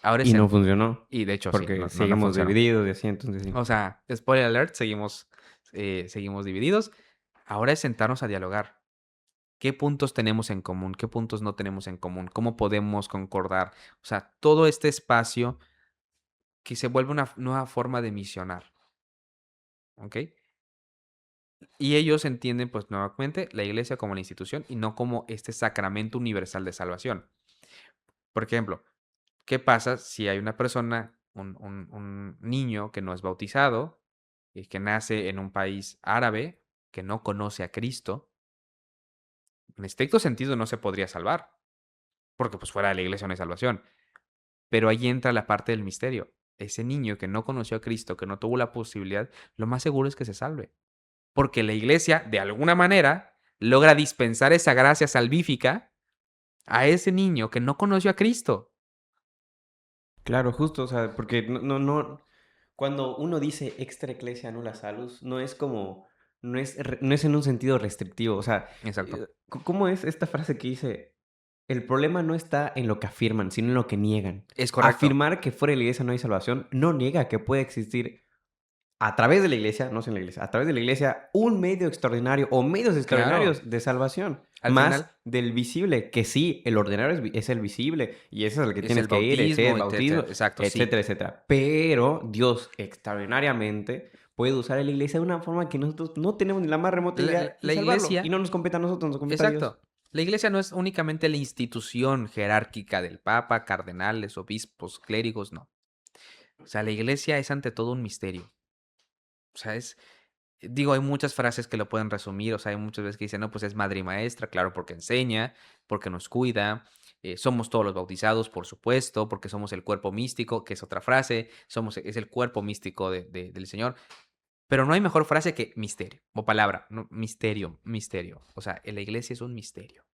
Ahora es Y no funcionó, y de hecho sí, porque no seguimos funcionó. divididos y así, entonces sí. O sea, spoiler alert, seguimos divididos. Ahora es sentarnos a dialogar. ¿Qué puntos tenemos en común? ¿Qué puntos no tenemos en común? ¿Cómo podemos concordar? O sea, todo este espacio que se vuelve una nueva forma de misionar, ¿ok? Y ellos entienden, pues, nuevamente, la iglesia como la institución y no como este sacramento universal de salvación. Por ejemplo, ¿qué pasa si hay una persona, un niño que no es bautizado y que nace en un país árabe, que no conoce a Cristo? En estricto sentido no se podría salvar, porque pues fuera de la iglesia no hay salvación. Pero ahí entra la parte del misterio. Ese niño que no conoció a Cristo, que no tuvo la posibilidad, lo más seguro es que se salve. Porque la iglesia, de alguna manera, logra dispensar esa gracia salvífica a ese niño que no conoció a Cristo. Claro, justo, o sea, porque cuando uno dice extra ecclesia nulla salus, no es como, no es en un sentido restrictivo, o sea, Exacto. ¿cómo es esta frase que dice? El problema no está en lo que afirman, sino en lo que niegan. Es correcto. Afirmar que fuera de la iglesia no hay salvación no niega que puede existir a través de la iglesia, no sin la iglesia, a través de la iglesia, un medio extraordinario o medios Claro. extraordinarios de salvación, Al más final del visible, que sí, el ordinario es el visible y ese es el que es tienes el que ir, ese es el bautismo, bautismo, etcétera. Exacto, sí. etcétera, etcétera. Pero Dios extraordinariamente puede usar a la iglesia de una forma que nosotros no tenemos ni la más remota La, idea la- y la salvarlo. Y iglesia, no nos compete a nosotros, nos compete a Dios. exacto. La iglesia no es únicamente la institución jerárquica del papa, cardenales, obispos, clérigos, no. O sea, la iglesia es ante todo un misterio. O sea, digo, hay muchas frases que lo pueden resumir. O sea, hay muchas veces que dicen, no, pues es madre y maestra, claro, porque enseña, porque nos cuida. Somos todos los bautizados, por supuesto, porque somos el cuerpo místico, que es otra frase. Es el cuerpo místico del Señor. Pero no hay mejor frase que misterio o palabra, no, misterio, misterio. O sea, la iglesia es un misterio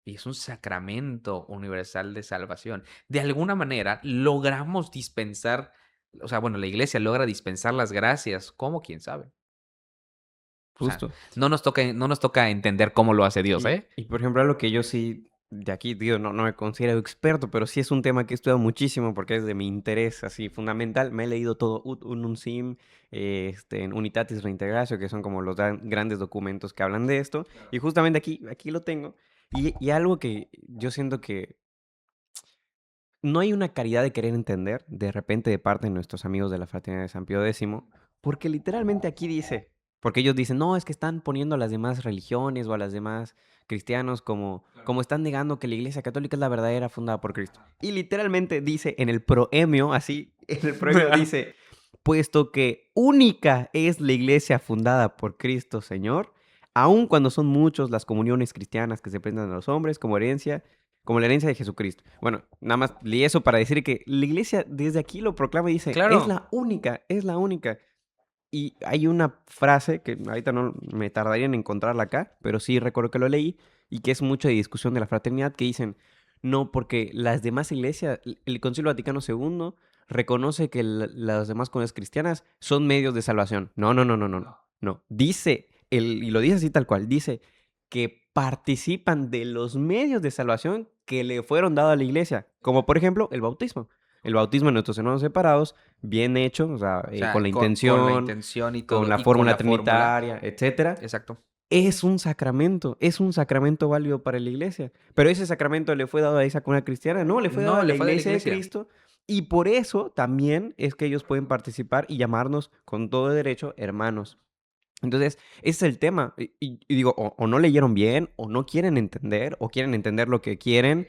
y es un sacramento universal de salvación. De alguna manera logramos dispensar, o sea, bueno, la iglesia logra dispensar las gracias. ¿Cómo? ¿Quién sabe? O sea, Justo. no nos toca entender cómo lo hace Dios, ¿eh? Y por ejemplo, algo que yo sí, de aquí, digo, no me considero experto, pero sí es un tema que he estudiado muchísimo porque es de mi interés así fundamental. Me he leído todo Unum Sim, en Unitatis Reintegratio, que son como los grandes documentos que hablan de esto. Y justamente aquí lo tengo. Y algo que yo siento que no hay una caridad de querer entender de repente de parte de nuestros amigos de la Fraternidad de San Pío X, porque literalmente aquí dice, porque ellos dicen, no, es que están poniendo a las demás religiones o a las demás cristianos como están negando que la Iglesia Católica es la verdadera fundada por Cristo. Y literalmente dice en el proemio, así, en el proemio dice, puesto que única es la Iglesia fundada por Cristo Señor, aun cuando son muchos las comuniones cristianas que se presentan a los hombres como la herencia de Jesucristo. Bueno, nada más leí eso para decir que la iglesia desde aquí lo proclama y dice, es Claro. la única, es la única. Y hay una frase que ahorita no me tardaría en encontrarla acá, pero sí recuerdo que lo leí y que es mucho de discusión de la fraternidad, que dicen, no, porque las demás iglesias, el Concilio Vaticano II reconoce que las demás comunidades cristianas son medios de salvación. No, no, no, no, no, no. No. Dice, y lo dice así tal cual, dice que participan de los medios de salvación que le fueron dados a la iglesia, como por ejemplo el bautismo. El bautismo en nuestros hermanos separados, bien hecho, o sea, O sea, con la con la intención, intención y con todo, la y con fórmula la fórmula. trinitaria, etcétera, Exacto. es un sacramento válido para la iglesia. Pero ese sacramento le fue dado a esa comunidad cristiana, no, le fue dado No, a la le fue de la iglesia de iglesia. Cristo. Y por eso también es que ellos pueden participar y llamarnos con todo derecho hermanos. Entonces, ese es el tema. Y digo, o no leyeron bien, o no quieren entender, o quieren entender lo que quieren,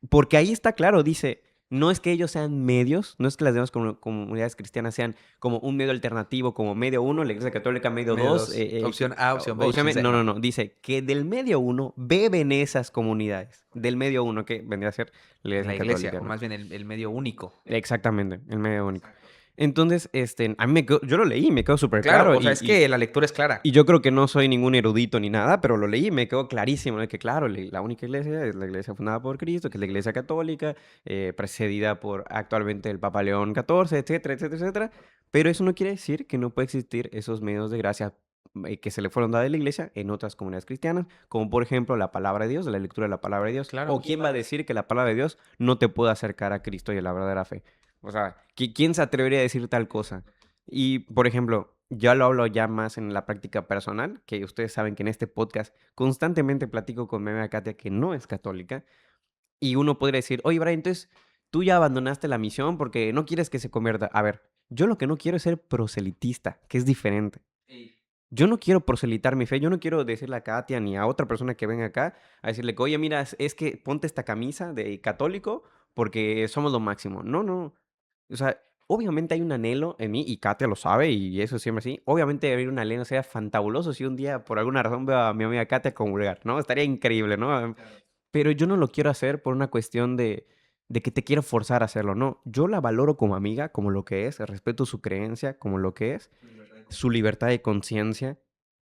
porque ahí está claro, dice, no es que ellos sean medios, no es que las demás comunidades cristianas sean como un medio alternativo, como medio uno, la Iglesia Católica medio Medio dos, 2. Opción A, opción B, opción C. no, no, No. no, dice que del medio uno beben esas comunidades, del medio uno, que vendría a ser la La Iglesia iglesia, Católica, o ¿no? más bien el medio único. Exactamente, el medio único. Entonces, a mí yo lo leí, me quedó súper Claro, claro o sea, es que la lectura es clara. y yo creo que no soy ningún erudito ni nada, pero lo leí y me quedó clarísimo de que, claro, la única iglesia es la iglesia fundada por Cristo, que es la iglesia católica, precedida por actualmente el Papa León XIV, etcétera, etcétera, etcétera. Pero eso no quiere decir que no pueda existir esos medios de gracia que se le fueron dados a la iglesia en otras comunidades cristianas, como por ejemplo la palabra de Dios, la lectura de la palabra de Dios. Claro. ¿O quién va a decir que la palabra de Dios no te puede acercar a Cristo y a la verdadera fe? O sea, ¿quién se atrevería a decir tal cosa? Y, por ejemplo, yo lo hablo ya más en la práctica personal, que ustedes saben que en este podcast constantemente platico con mi amiga Katia, que no es católica, y uno podría decir, oye, Brian, entonces tú ya abandonaste la misión porque no quieres que se convierta. A ver, yo lo que no quiero es ser proselitista, que es diferente. Yo no quiero proselitar mi fe, yo no quiero decirle a Katia ni a otra persona que venga acá a decirle que, oye, mira, es que ponte esta camisa de católico porque somos lo máximo. No, no. O sea, obviamente hay un anhelo en mí, y Katia lo sabe, y eso siempre así. Obviamente hay un anhelo, sería fantabuloso si un día por alguna razón veo a mi amiga Katia comulgar, ¿no? Estaría increíble, ¿no? Pero yo no lo quiero hacer por una cuestión de que te quiero forzar a hacerlo, no. Yo la valoro como amiga, como lo que es, respeto su creencia como lo que es, su libertad de conciencia.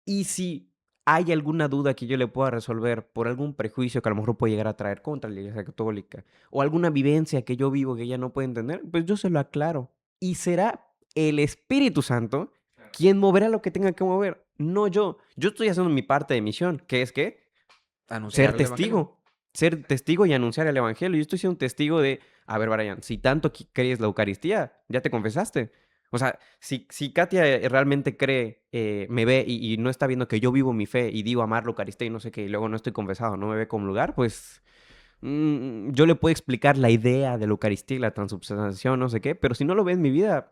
Y si hay alguna duda que yo le pueda resolver por algún prejuicio que a lo mejor puede llegar a traer contra la Iglesia Católica o alguna vivencia que yo vivo que ella no puede entender, pues yo se lo aclaro. Y será el Espíritu Santo quien moverá lo que tenga que mover, no yo. Yo estoy haciendo mi parte de misión, que es que Anunciar el evangelio. ser testigo y anunciar el evangelio. Yo estoy siendo un testigo de, a ver, Brian, si tanto crees la Eucaristía, ya te confesaste. O sea, si Katia realmente cree, me ve y no está viendo que yo vivo mi fe y digo amar la Eucaristía y no sé qué, y luego no estoy confesado, no me ve como lugar, pues yo le puedo explicar la idea de la Eucaristía y la transubstanciación, no sé qué, pero si no lo ve en mi vida,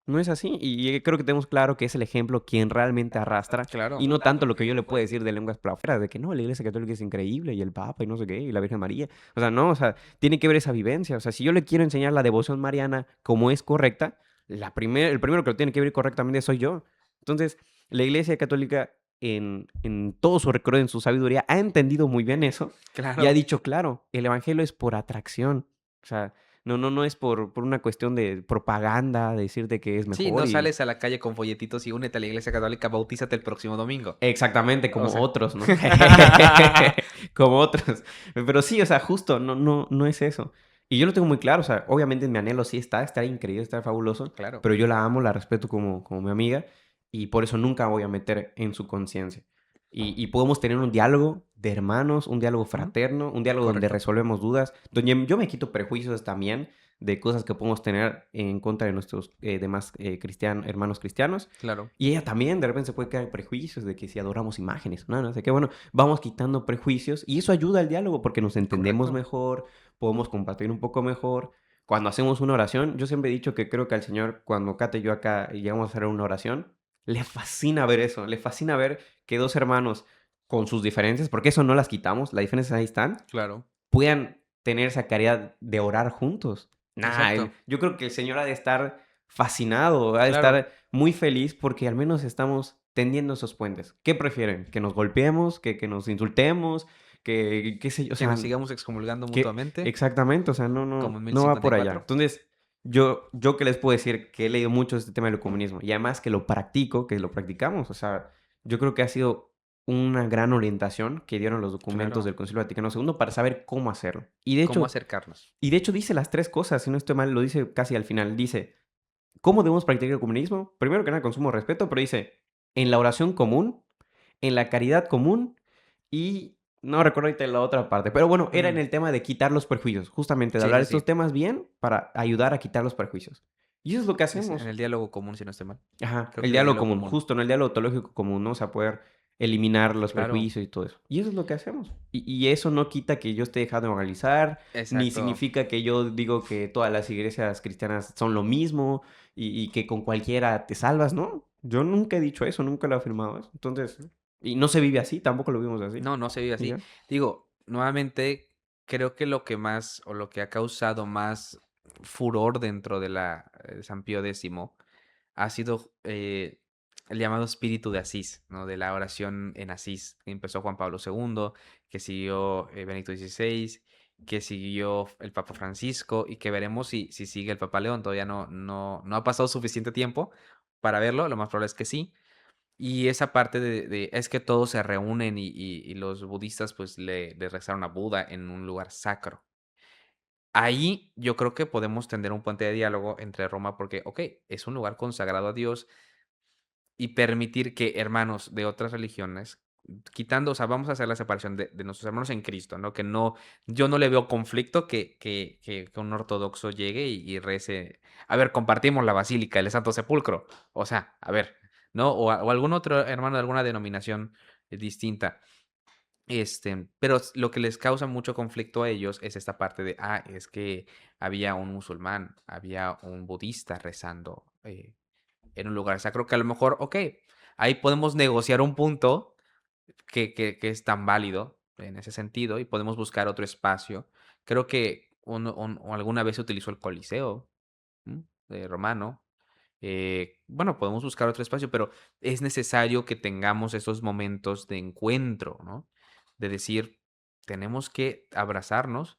no es así. Y creo que tenemos claro que es el ejemplo quien realmente arrastra y Claro. no tanto lo que yo le puedo decir de lenguas para afuera, de que no, la Iglesia Católica es increíble y el Papa y no sé qué, y la Virgen María. O sea, no, o sea, tiene que ver esa vivencia. O sea, si yo le quiero enseñar la devoción mariana como es correcta, el primero que lo tiene que ver correctamente soy yo. Entonces, la Iglesia Católica en todo su recorrido, en su sabiduría, ha entendido muy bien eso y ha Claro. dicho, claro, el Evangelio es por atracción. O sea, no es por una cuestión de propaganda, de decirte que es Sí, mejor no y sales a la calle con folletitos y únete a la iglesia católica, bautízate el próximo domingo. exactamente, O como sea. otros, ¿no? Como otros. Pero sí, o sea, justo, no es eso. Y yo lo tengo muy claro, o sea, obviamente en mi anhelo sí está, estar increíble, estar fabuloso, Claro, pero yo la amo, la respeto como mi amiga y por eso nunca voy a meter en su conciencia. Y podemos tener un diálogo de hermanos, un diálogo ujú, fraterno, un diálogo donde correcto. resolvemos dudas, donde yo me quito prejuicios también de cosas que podemos tener en contra de nuestros demás hermanos cristianos. Claro, Y ella también de repente se puede crear prejuicios de que si adoramos imágenes, no sé qué, bueno, vamos quitando prejuicios y eso ayuda al diálogo porque nos entendemos correcto. mejor, podemos compartir un poco mejor. Cuando hacemos una oración, yo siempre he dicho que creo que al Señor, cuando Kate y yo acá llegamos a hacer una oración, le fascina ver eso, le fascina ver que dos hermanos con sus diferencias, porque eso no las quitamos, las diferencias ahí están, Claro, puedan tener esa caridad de orar juntos. exacto. Yo creo que el Señor ha de estar fascinado, ha de Claro, estar muy feliz porque al menos estamos tendiendo esos puentes. ¿Qué prefieren? ¿Que nos golpeemos? ¿Que nos insultemos? Que, qué sé yo? O que nos sea, sigamos excomulgando que mutuamente, exactamente, o sea, como en no va por allá. 1054. Entonces, yo que les puedo decir que he leído mucho este tema del comunismo y además que lo practico, que lo practicamos, o sea, yo creo que ha sido una gran orientación que dieron los documentos Claro, del Concilio Vaticano II para saber cómo hacerlo. cómo acercarnos. Y de hecho dice las tres cosas, si no estoy mal, lo dice casi al final. Dice, ¿cómo debemos practicar el comunismo? Primero que nada, con sumo respeto, pero dice, en la oración común, en la caridad común y no recuerdo ahorita la otra parte, pero bueno, era en Ujú. el tema de quitar los prejuicios, justamente de Sí, hablar de sí, estos sí. temas bien para ayudar a quitar los prejuicios. Y eso es lo que Es en hacemos. el diálogo común, si no estoy mal. Ajá, Creo el que es el diálogo diálogo común, común. justo, ¿no? El diálogo teológico común, ¿no? O sea, poder eliminar los Claro, prejuicios y todo eso. Y eso es lo que hacemos. Y eso no quita que yo esté dejando de evangelizar, ni exacto. significa que yo digo que todas las iglesias cristianas son lo mismo y que con cualquiera te salvas, ¿no? Yo nunca he dicho eso, nunca lo he afirmado eso. Entonces, Ujú. y no se vive así, tampoco lo vivimos así. No, no se vive Y así. ya. Digo, nuevamente, creo que lo que más, o lo que ha causado más furor dentro de la San Pío X ha sido el llamado espíritu de Asís, ¿no? De la oración en Asís, que empezó Juan Pablo II, que siguió Benito XVI, que siguió el Papa Francisco y que veremos si sigue el Papa León. Todavía no ha pasado suficiente tiempo para verlo, lo más probable es que sí. Y esa parte es que todos se reúnen y los budistas pues le rezaron a Buda en un lugar sacro. Ahí yo creo que podemos tender un puente de diálogo entre Roma porque, ok, es un lugar consagrado a Dios y permitir que hermanos de otras religiones, quitando, o sea, vamos a hacer la separación de nuestros hermanos en Cristo, ¿no? Que no, yo no le veo conflicto que un ortodoxo llegue y rece, a ver, compartimos la basílica, el Santo Sepulcro, o sea, a ver, ¿no? O algún otro hermano de alguna denominación distinta. Pero lo que les causa mucho conflicto a ellos es esta parte de, es que había un musulmán, había un budista rezando en un lugar sacro que a lo mejor, ok, ahí podemos negociar un punto que es tan válido en ese sentido y podemos buscar otro espacio. Creo que o alguna vez se utilizó el Coliseo romano. Bueno, podemos buscar otro espacio, pero es necesario que tengamos estos momentos de encuentro, ¿no? De decir, tenemos que abrazarnos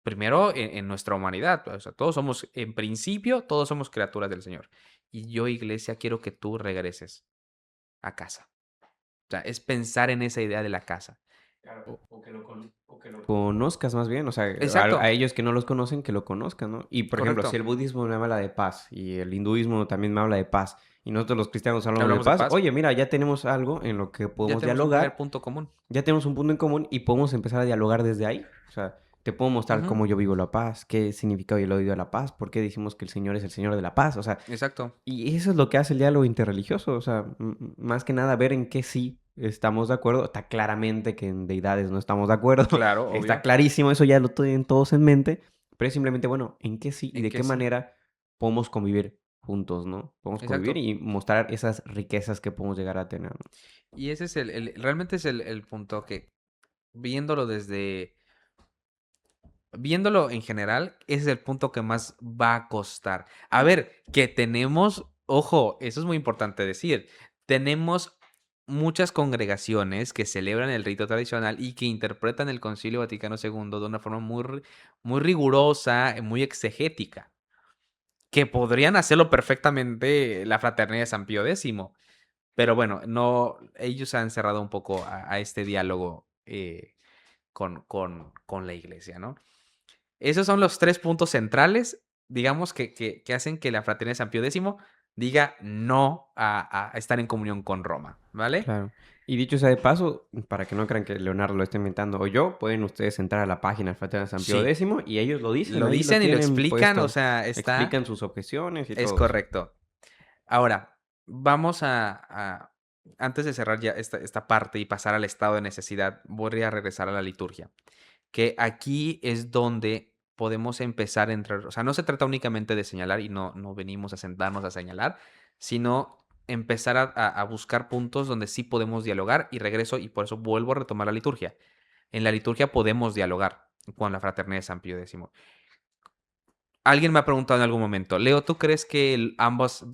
primero en nuestra humanidad. O sea, todos somos, en principio, todos somos criaturas del Señor. Y yo, iglesia, quiero que tú regreses a casa. O sea, es pensar en esa idea de la casa. Claro, O- o que lo conozcas más bien, o sea, a Exacto, ellos que no los conocen, que lo conozcan, ¿no? Y por ejemplo, si correcto. el budismo me habla de paz y el hinduismo también me habla de paz y nosotros los cristianos hablamos de Hablamos de paz, paz. oye, mira, ya tenemos algo en lo que Ya podemos tenemos un primer dialogar, punto común. ya tenemos un punto en común y podemos empezar a dialogar desde ahí. O sea, te puedo mostrar Ujú, cómo yo vivo la paz, qué significa hoy el odio a la paz, por qué decimos que el Señor es el Señor de la paz, o sea, exacto. y eso es lo que hace el diálogo interreligioso, o sea, más que nada ver en qué sí estamos de acuerdo. Está claramente que en deidades no estamos de acuerdo, Claro, está obvio. clarísimo, eso ya lo tienen todos en mente, pero es simplemente, bueno, en qué sí y En de que qué sí. manera podemos convivir juntos, ¿no? Podemos convivir Exacto. y mostrar esas riquezas que podemos llegar a tener, ¿no? Y ese es realmente es el punto que viéndolo viéndolo en general, ese es el punto que más va a costar. A ver, que tenemos, ojo, eso es muy importante decir, tenemos muchas congregaciones que celebran el rito tradicional y que interpretan el Concilio Vaticano II de una forma muy rigurosa, muy exegética, que podrían hacerlo perfectamente la Fraternidad de San Pío X. Pero bueno, no, ellos han cerrado un poco a este diálogo con la iglesia, ¿no? Esos son los 3 puntos centrales, digamos, que hacen que la Fraternidad de San Pío X diga no a estar en comunión con Roma, ¿vale? Claro. Y dicho sea de paso, para que no crean que Leonardo lo esté inventando o yo, pueden ustedes entrar a la página del Fraternidad de San Pío Sí, X y ellos lo dicen, lo ahí lo dicen y lo tienen explican, o puesto. sea, Explican sus objeciones y es todo eso. correcto. Ahora, vamos antes de cerrar ya esta parte y pasar al estado de necesidad, voy a regresar a la liturgia. Que aquí es donde podemos empezar a entrar, o sea, no se trata únicamente de señalar y no venimos a sentarnos a señalar, sino empezar a buscar puntos donde sí podemos dialogar y regreso y por eso vuelvo a retomar la liturgia. En la liturgia podemos dialogar con la fraternidad de San Pío X. Alguien me ha preguntado en algún momento, Leo, ¿tú crees que ambos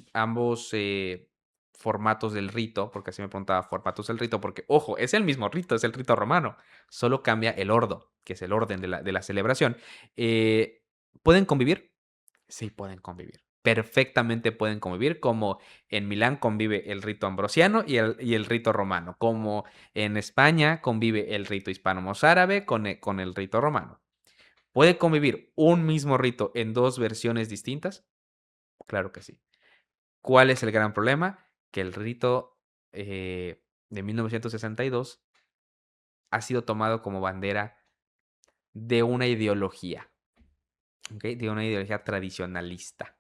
formatos del rito, porque así me preguntaba, formatos del rito, porque, ojo, es el mismo rito, es el rito romano, solo cambia el ordo, que es el orden de la celebración, ¿pueden convivir? Sí, pueden convivir. Perfectamente pueden convivir, como en Milán convive el rito ambrosiano y el rito romano, como en España convive el rito hispano-mozárabe con el rito romano. ¿Puede convivir un mismo rito en 2 versiones distintas? Claro que sí. ¿Cuál es el gran problema? Que el rito, de 1962 ha sido tomado como bandera de una ideología, ¿okey? De una ideología tradicionalista,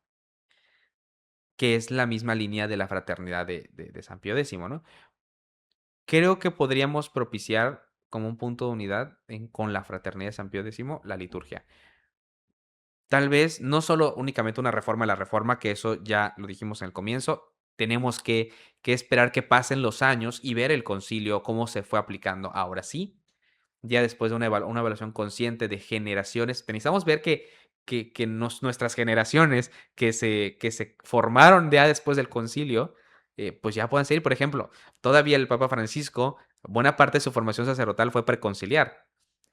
que es la misma línea de la fraternidad de San Pío X, ¿no? Creo que podríamos propiciar como un punto de unidad con la fraternidad de San Pío X, la liturgia. Tal vez no solo únicamente una reforma de la reforma, que eso ya lo dijimos en el comienzo, tenemos que esperar que pasen los años y ver el concilio, cómo se fue aplicando. Ahora sí, ya después de una evaluación consciente de generaciones, necesitamos ver que nuestras generaciones que se formaron ya después del concilio, pues ya puedan seguir. Por ejemplo, todavía el Papa Francisco, buena parte de su formación sacerdotal fue preconciliar.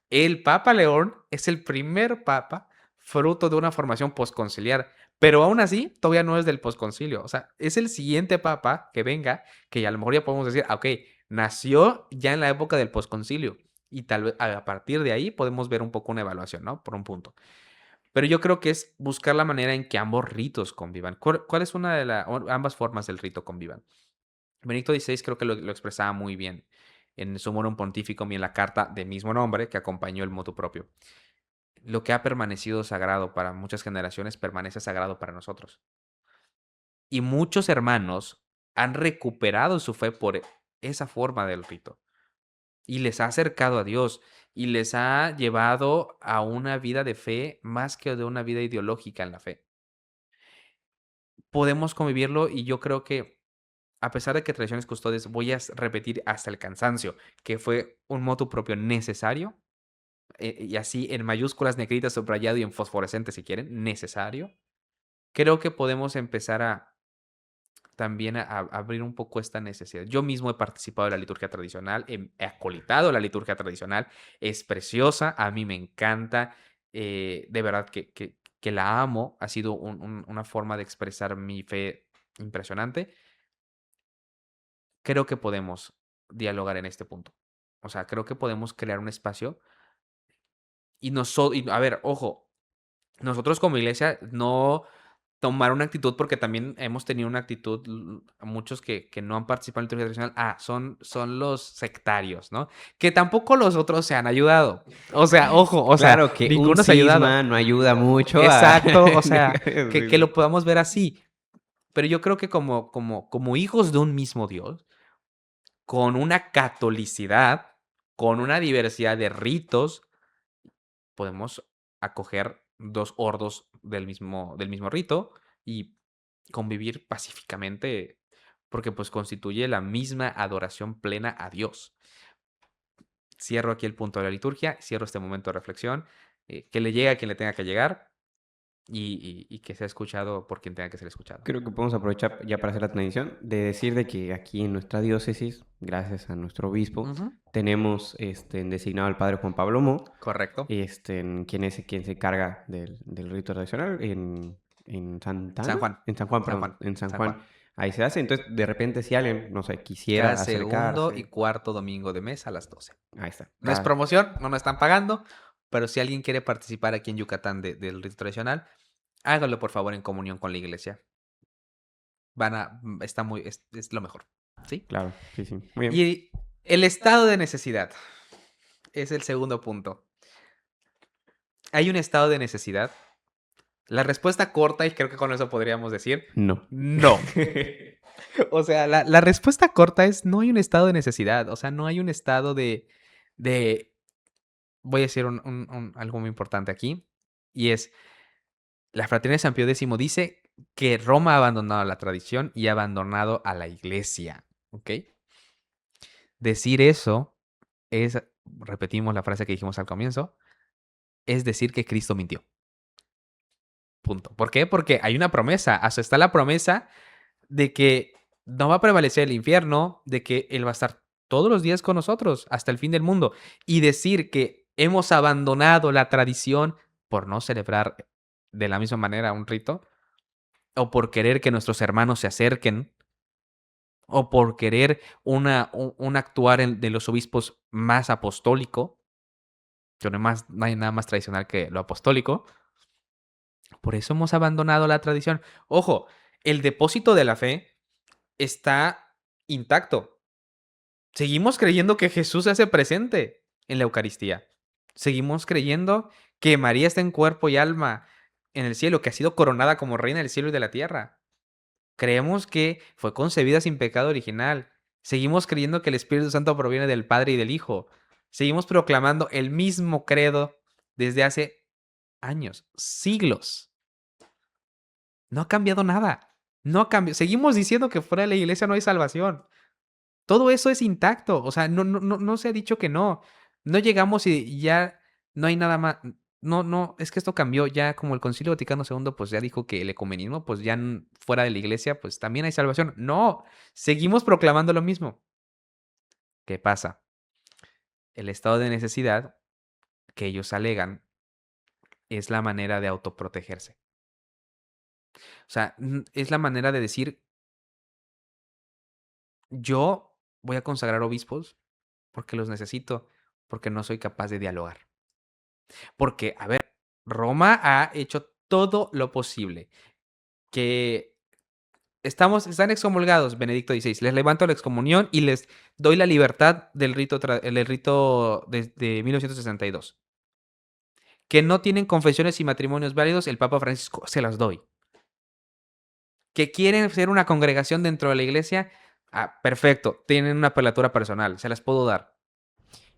El Papa León es el primer papa fruto de una formación posconciliar, pero aún así todavía no es del posconcilio. O sea, es el siguiente papa que venga, que a lo mejor ya podemos decir, ok, nació ya en la época del posconcilio y tal vez a partir de ahí podemos ver un poco una evaluación, ¿no? Por un punto. Pero yo creo que es buscar la manera en que ambos ritos convivan. ¿Cuál es una de las, ambas formas del rito convivan? Benedicto XVI creo que lo expresaba muy bien en su Morum Pontificum y en la carta de mismo nombre que acompañó el motu propio. Lo que ha permanecido sagrado para muchas generaciones permanece sagrado para nosotros. Y muchos hermanos han recuperado su fe por esa forma del rito y les ha acercado a Dios y les ha llevado a una vida de fe más que de una vida ideológica en la fe. Podemos convivirlo y yo creo que a pesar de que Tradiciones Custodias voy a repetir hasta el cansancio que fue un motu propio necesario, y así en mayúsculas, negritas, subrayado y en fosforescente si quieren, necesario. Creo que podemos empezar a también a abrir un poco esta necesidad. Yo mismo he participado de la liturgia tradicional, he acolitado la liturgia tradicional, es preciosa, a mí me encanta, de verdad que la amo, ha sido una forma de expresar mi fe impresionante. Creo que podemos dialogar en este punto. O sea, creo que podemos crear un espacio y a ver, ojo, nosotros como iglesia no tomar una actitud, porque también hemos tenido una actitud, muchos que no han participado en la liturgia tradicional, son los sectarios, ¿no? Que tampoco los otros se han ayudado. O sea, ojo, o sea, Claro que un ninguno se ha ayudado. cisma no ayuda mucho a... Exacto, o sea, Sí, que sí. lo podamos ver así. Pero yo creo que como hijos de un mismo Dios, con una catolicidad, con una diversidad de ritos, podemos acoger 2 ordos del mismo rito y convivir pacíficamente, porque, pues, constituye la misma adoración plena a Dios. Cierro aquí el punto de la liturgia, cierro este momento de reflexión, que le llegue a quien le tenga que llegar. y que sea escuchado por quien tenga que ser escuchado. Creo que podemos aprovechar ya para hacer la transición de decir de que aquí en nuestra diócesis, gracias a nuestro obispo, Ujú. tenemos designado al padre Juan Pablo Mo, Correcto. quien se carga del rito tradicional en San Santana, Juan. en San Juan, San perdón, Juan. en San San Juan. Juan. Ahí se hace. Entonces, de repente, si alguien, no sé, Cada quisiera segundo y acercarse, cuarto domingo de mes a las 12. ahí está. No es promoción, no nos están pagando, pero si alguien quiere participar aquí en Yucatán del rito tradicional, hágalo por favor en comunión con la iglesia. Está muy, es lo mejor, ¿sí? Claro, sí, sí. Muy bien. Y el estado de necesidad es el segundo punto. ¿Hay un estado de necesidad? La respuesta corta, y creo que con eso podríamos decir, No. no. O sea, la respuesta corta es no hay un estado de necesidad. O sea, no hay un estado de voy a decir algo muy importante aquí, y es, la Fraternidad de San Pío X dice que Roma ha abandonado la tradición y ha abandonado a la iglesia, ¿ok? Decir eso es, repetimos la frase que dijimos al comienzo, es decir que Cristo mintió. Punto. ¿Por qué? Porque hay una promesa, hasta está la promesa de que no va a prevalecer el infierno, de que Él va a estar todos los días con nosotros hasta el fin del mundo. Y decir que hemos abandonado la tradición por no celebrar de la misma manera un rito, o por querer que nuestros hermanos se acerquen, o por querer un actuar de los obispos más apostólico, que no hay nada más tradicional que lo apostólico. Por eso hemos abandonado la tradición. Ojo, el depósito de la fe está intacto. Seguimos creyendo que Jesús se hace presente en la Eucaristía. Seguimos creyendo que María está en cuerpo y alma en el cielo, que ha sido coronada como reina del cielo y de la tierra. Creemos que fue concebida sin pecado original. Seguimos creyendo que el Espíritu Santo proviene del Padre y del Hijo. Seguimos proclamando el mismo credo desde hace años, siglos. No ha cambiado nada. No ha cambiado. Seguimos diciendo que fuera de la iglesia no hay salvación. Todo eso es intacto. O sea, no se ha dicho que no. No llegamos y ya no hay nada más. No, es que esto cambió ya como el Concilio Vaticano II, pues ya dijo que el ecumenismo, pues ya fuera de la iglesia, pues también hay salvación. No, seguimos proclamando lo mismo. ¿Qué pasa? El estado de necesidad que ellos alegan es la manera de autoprotegerse. O sea, es la manera de decir, yo voy a consagrar obispos porque los necesito, porque no soy capaz de dialogar. Porque, a ver, Roma ha hecho todo lo posible. Que están excomulgados, Benedicto XVI. Les levanto la excomunión y les doy la libertad del rito, del rito de 1962. Que no tienen confesiones y matrimonios válidos, el Papa Francisco se las doy. Que quieren ser una congregación dentro de la iglesia, perfecto, tienen una apelatura personal, se las puedo dar.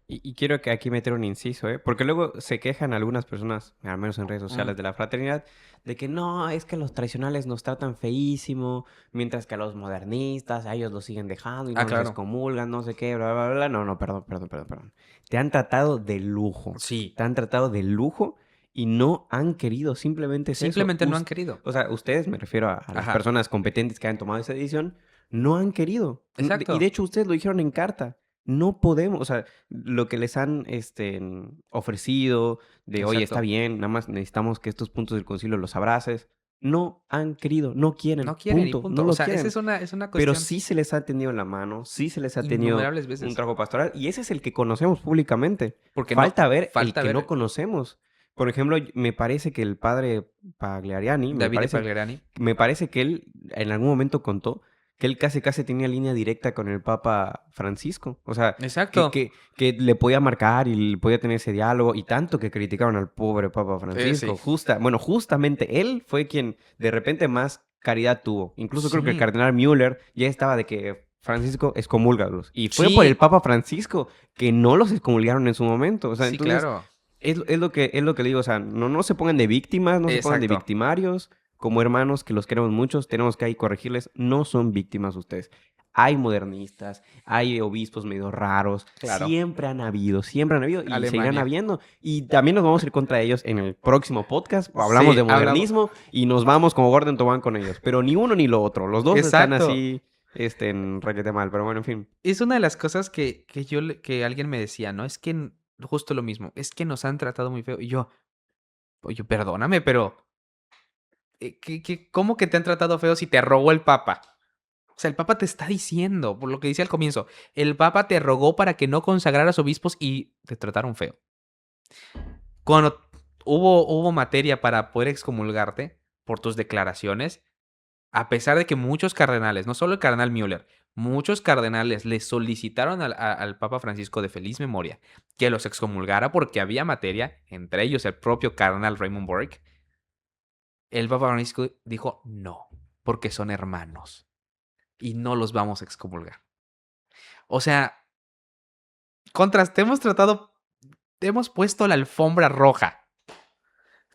Y quiero que aquí meter un inciso, ¿eh? Porque luego se quejan algunas personas, al menos en redes sociales de la fraternidad, de que no, es que los tradicionales nos tratan feísimo, mientras que a los modernistas, a ellos los siguen dejando y no los Claro. excomulgan, no sé qué, bla, bla, bla. No, perdón. Te han tratado de lujo. Sí. Te han tratado de lujo y no han querido, simplemente es eso. Simplemente no han querido. O sea, ustedes, me refiero a las Ajá. personas competentes que han tomado esa decisión, no han querido. Exacto. Y de hecho ustedes lo dijeron en carta. No podemos, o sea, lo que les han ofrecido de, oye, está Exacto. bien, nada más necesitamos que estos puntos del concilio los abraces. No han querido, no quieren, No quieren y punto, punto. no O lo sea, quieren. esa es una Pero cuestión sí se les ha tendido la mano, sí se les ha tenido innumerables un veces. trabajo pastoral y ese es el que conocemos públicamente. Porque Falta ver el falta que ver no conocemos. Por ejemplo, me parece que el padre Pagliariani, David Pagliariani. me parece que él en algún momento contó que él casi tenía línea directa con el Papa Francisco. O sea, Exacto. que le podía marcar y le podía tener ese diálogo y tanto que criticaron al pobre Papa Francisco. Sí. Justamente él fue quien de repente más caridad tuvo. Incluso creo que el Sí. cardenal Müller ya estaba de que Francisco excomúlgalos. Y fue Sí. por el Papa Francisco que no los excomulgaron en su momento. O sea, Sí, entonces, claro. es lo que le digo. O sea, no se pongan de víctimas, no se pongan de Exacto. victimarios. Como hermanos que los queremos muchos, tenemos que ahí corregirles. No son víctimas ustedes. hay modernistas, hay obispos medio raros, Claro. siempre han habido y seguirán Alemania. habiendo. Y también nos vamos a ir contra ellos en el próximo podcast. Hablamos Sí, de hablamos. modernismo y nos vamos como Gordon Tobán con ellos. Pero ni uno ni lo otro. Los dos están Exacto. así, en requete mal. Pero bueno, en fin. Es una de las cosas que alguien me decía, ¿no? Es que justo lo mismo, es que nos han tratado muy feo. Y yo, oye, perdóname, pero ¿cómo que te han tratado feo si te rogó el Papa? O sea, el Papa te está diciendo, por lo que dice al comienzo, el Papa te rogó para que no consagraras obispos y te trataron feo. Cuando hubo materia para poder excomulgarte por tus declaraciones, a pesar de que muchos cardenales, no solo el cardenal Müller, muchos cardenales le solicitaron al Papa Francisco de feliz memoria que los excomulgara porque había materia, entre ellos el propio cardenal Raymond Burke, el Papa Francisco dijo no, porque son hermanos y no los vamos a excomulgar. O sea, te hemos tratado, te hemos puesto la alfombra roja.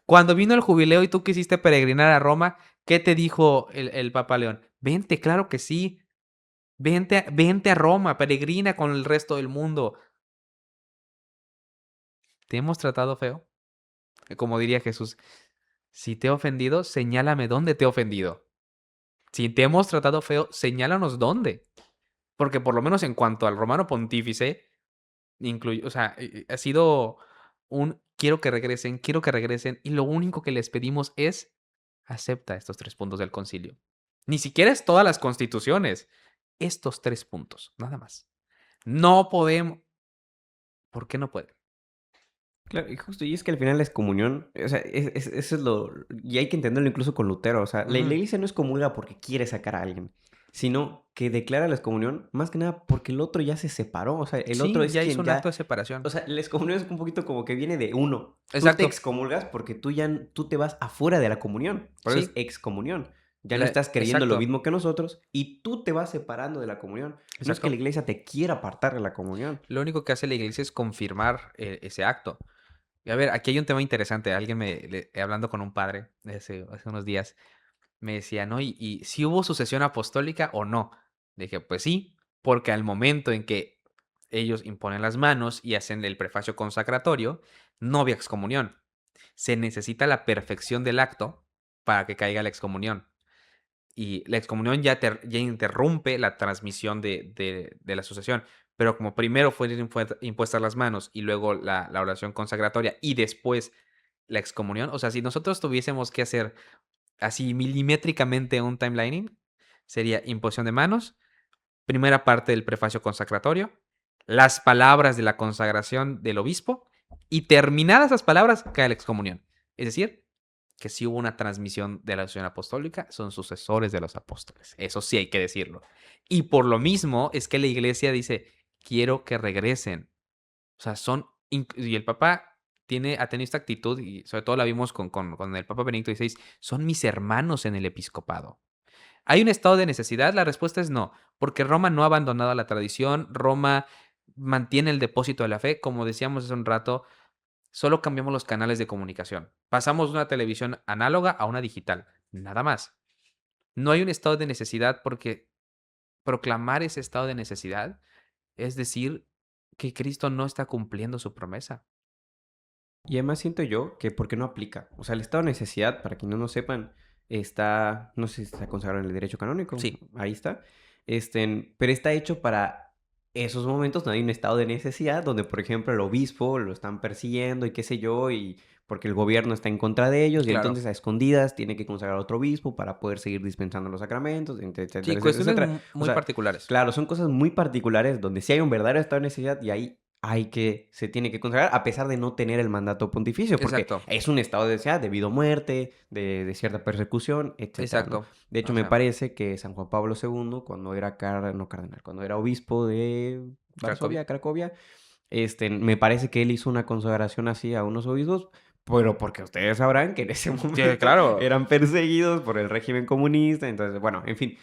Cuando vino el jubileo y tú quisiste peregrinar a Roma, ¿qué te dijo el Papa León? Vente, claro que sí. Vente a Roma, peregrina con el resto del mundo. ¿Te hemos tratado feo? Como diría Jesús, si te he ofendido, señálame dónde te he ofendido. Si te hemos tratado feo, señálanos dónde. Porque por lo menos en cuanto al romano pontífice, o sea, ha sido un quiero que regresen, y lo único que les pedimos es acepta estos 3 puntos del concilio. Ni siquiera es todas las constituciones, estos 3 puntos, nada más. No podemos. ¿Por qué no pueden? Claro, y justo, y es que al final la excomunión, o sea, eso es lo, y hay que entenderlo incluso con Lutero, o sea, la Ujú. iglesia no excomulga porque quiere sacar a alguien, sino que declara la excomunión más que nada porque el otro ya se separó, o sea, el otro Sí, es ya hizo quien un acto ya, de separación. o sea, la excomunión es un poquito como que viene de uno, tú te Exacto. excomulgas porque tú te vas afuera de la comunión, por eso es Sí, excomunión, ya no estás creyendo lo exacto, mismo que nosotros y tú te vas separando de la comunión, no es que la exacto. iglesia te quiera apartar de la comunión. Lo único que hace la iglesia es confirmar ese acto. Y a ver, aquí hay un tema interesante. Hablando con un padre hace unos días, me decía, ¿no? ¿Y si hubo sucesión apostólica o no? Dije, pues sí, porque al momento en que ellos imponen las manos y hacen el prefacio consacratorio, no había excomunión. Se necesita la perfección del acto para que caiga la excomunión. Y la excomunión ya interrumpe la transmisión de la sucesión. Pero como primero fueron impuestas las manos y luego la oración consagratoria y después la excomunión, o sea, si nosotros tuviésemos que hacer así milimétricamente un timelining, sería imposición de manos, primera parte del prefacio consacratorio, las palabras de la consagración del obispo y terminadas las palabras cae la excomunión. Es decir, que si hubo una transmisión de la sucesión apostólica, son sucesores de los apóstoles. Eso sí hay que decirlo. Y por lo mismo es que la iglesia dice, quiero que regresen. O sea, y el Papa ha tenido esta actitud, y sobre todo la vimos con el Papa Benedicto XVI, son mis hermanos en el episcopado. ¿Hay un estado de necesidad? La respuesta es no, porque Roma no ha abandonado la tradición, Roma mantiene el depósito de la fe, como decíamos hace un rato, solo cambiamos los canales de comunicación. Pasamos de una televisión análoga a una digital, nada más. No hay un estado de necesidad porque proclamar ese estado de necesidad es decir que Cristo no está cumpliendo su promesa. Y además siento yo que porque no aplica. O sea, el estado de necesidad, para quienes no sepan, está, no sé si está consagrado en el derecho canónico, Sí, ahí está. Pero está hecho para esos momentos donde hay un estado de necesidad, donde por ejemplo el obispo lo están persiguiendo y qué sé yo, y porque el gobierno está en contra de ellos, y claro. entonces a escondidas tiene que consagrar a otro obispo para poder seguir dispensando los sacramentos, etcétera, Sí, etcétera, cuestiones etcétera. O muy sea, particulares. claro, son cosas muy particulares donde sí hay un verdadero estado de necesidad y ahí se tiene que consagrar a pesar de no tener el mandato pontificio, porque Exacto, es un estado de necesidad debido a muerte, de cierta persecución, etcétera, ¿no? exacto. De hecho, O me sea, parece que San Juan Pablo II, cuando era no cardenal, cuando era obispo de Cracovia. Cracovia, me parece que él hizo una consagración así a unos obispos, pero porque ustedes sabrán que en ese Sí, momento claro. eran perseguidos por el régimen comunista, entonces, bueno, en fin,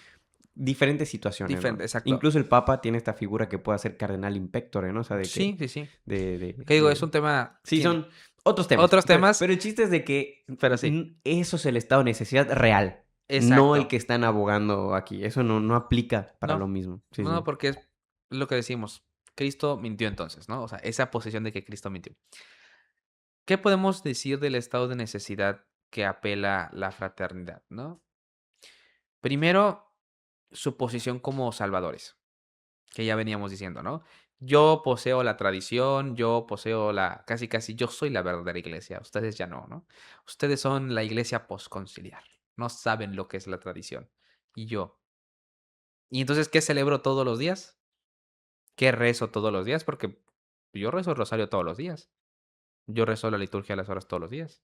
diferentes situaciones, ¿no? Diferente, exacto. Incluso el Papa tiene esta figura que puede ser cardenal impectore, ¿no? O sea, de que, Sí, sí, sí. de, Que digo, es de... un tema, Sí, tiene son otros temas, otros temas, pero el chiste es de que pero sí. eso es el estado de necesidad real. no el Exacto. que están abogando aquí. Eso no aplica para lo No, mismo. Sí, no, sí. porque es lo que decimos, Cristo mintió entonces, ¿no? O sea, esa posición de que Cristo mintió. ¿Qué podemos decir del estado de necesidad que apela la fraternidad, no? Primero, su posición como salvadores, que ya veníamos diciendo, ¿no? Yo poseo la tradición, yo poseo la, casi casi, yo soy la verdadera iglesia, ustedes ya no, ¿no? Ustedes son la iglesia posconciliar, no saben lo que es la tradición. Y yo. ¿Y entonces qué celebro todos los días? ¿Qué rezo todos los días? Porque yo rezo el rosario todos los días. Yo rezo la liturgia a las horas todos los días.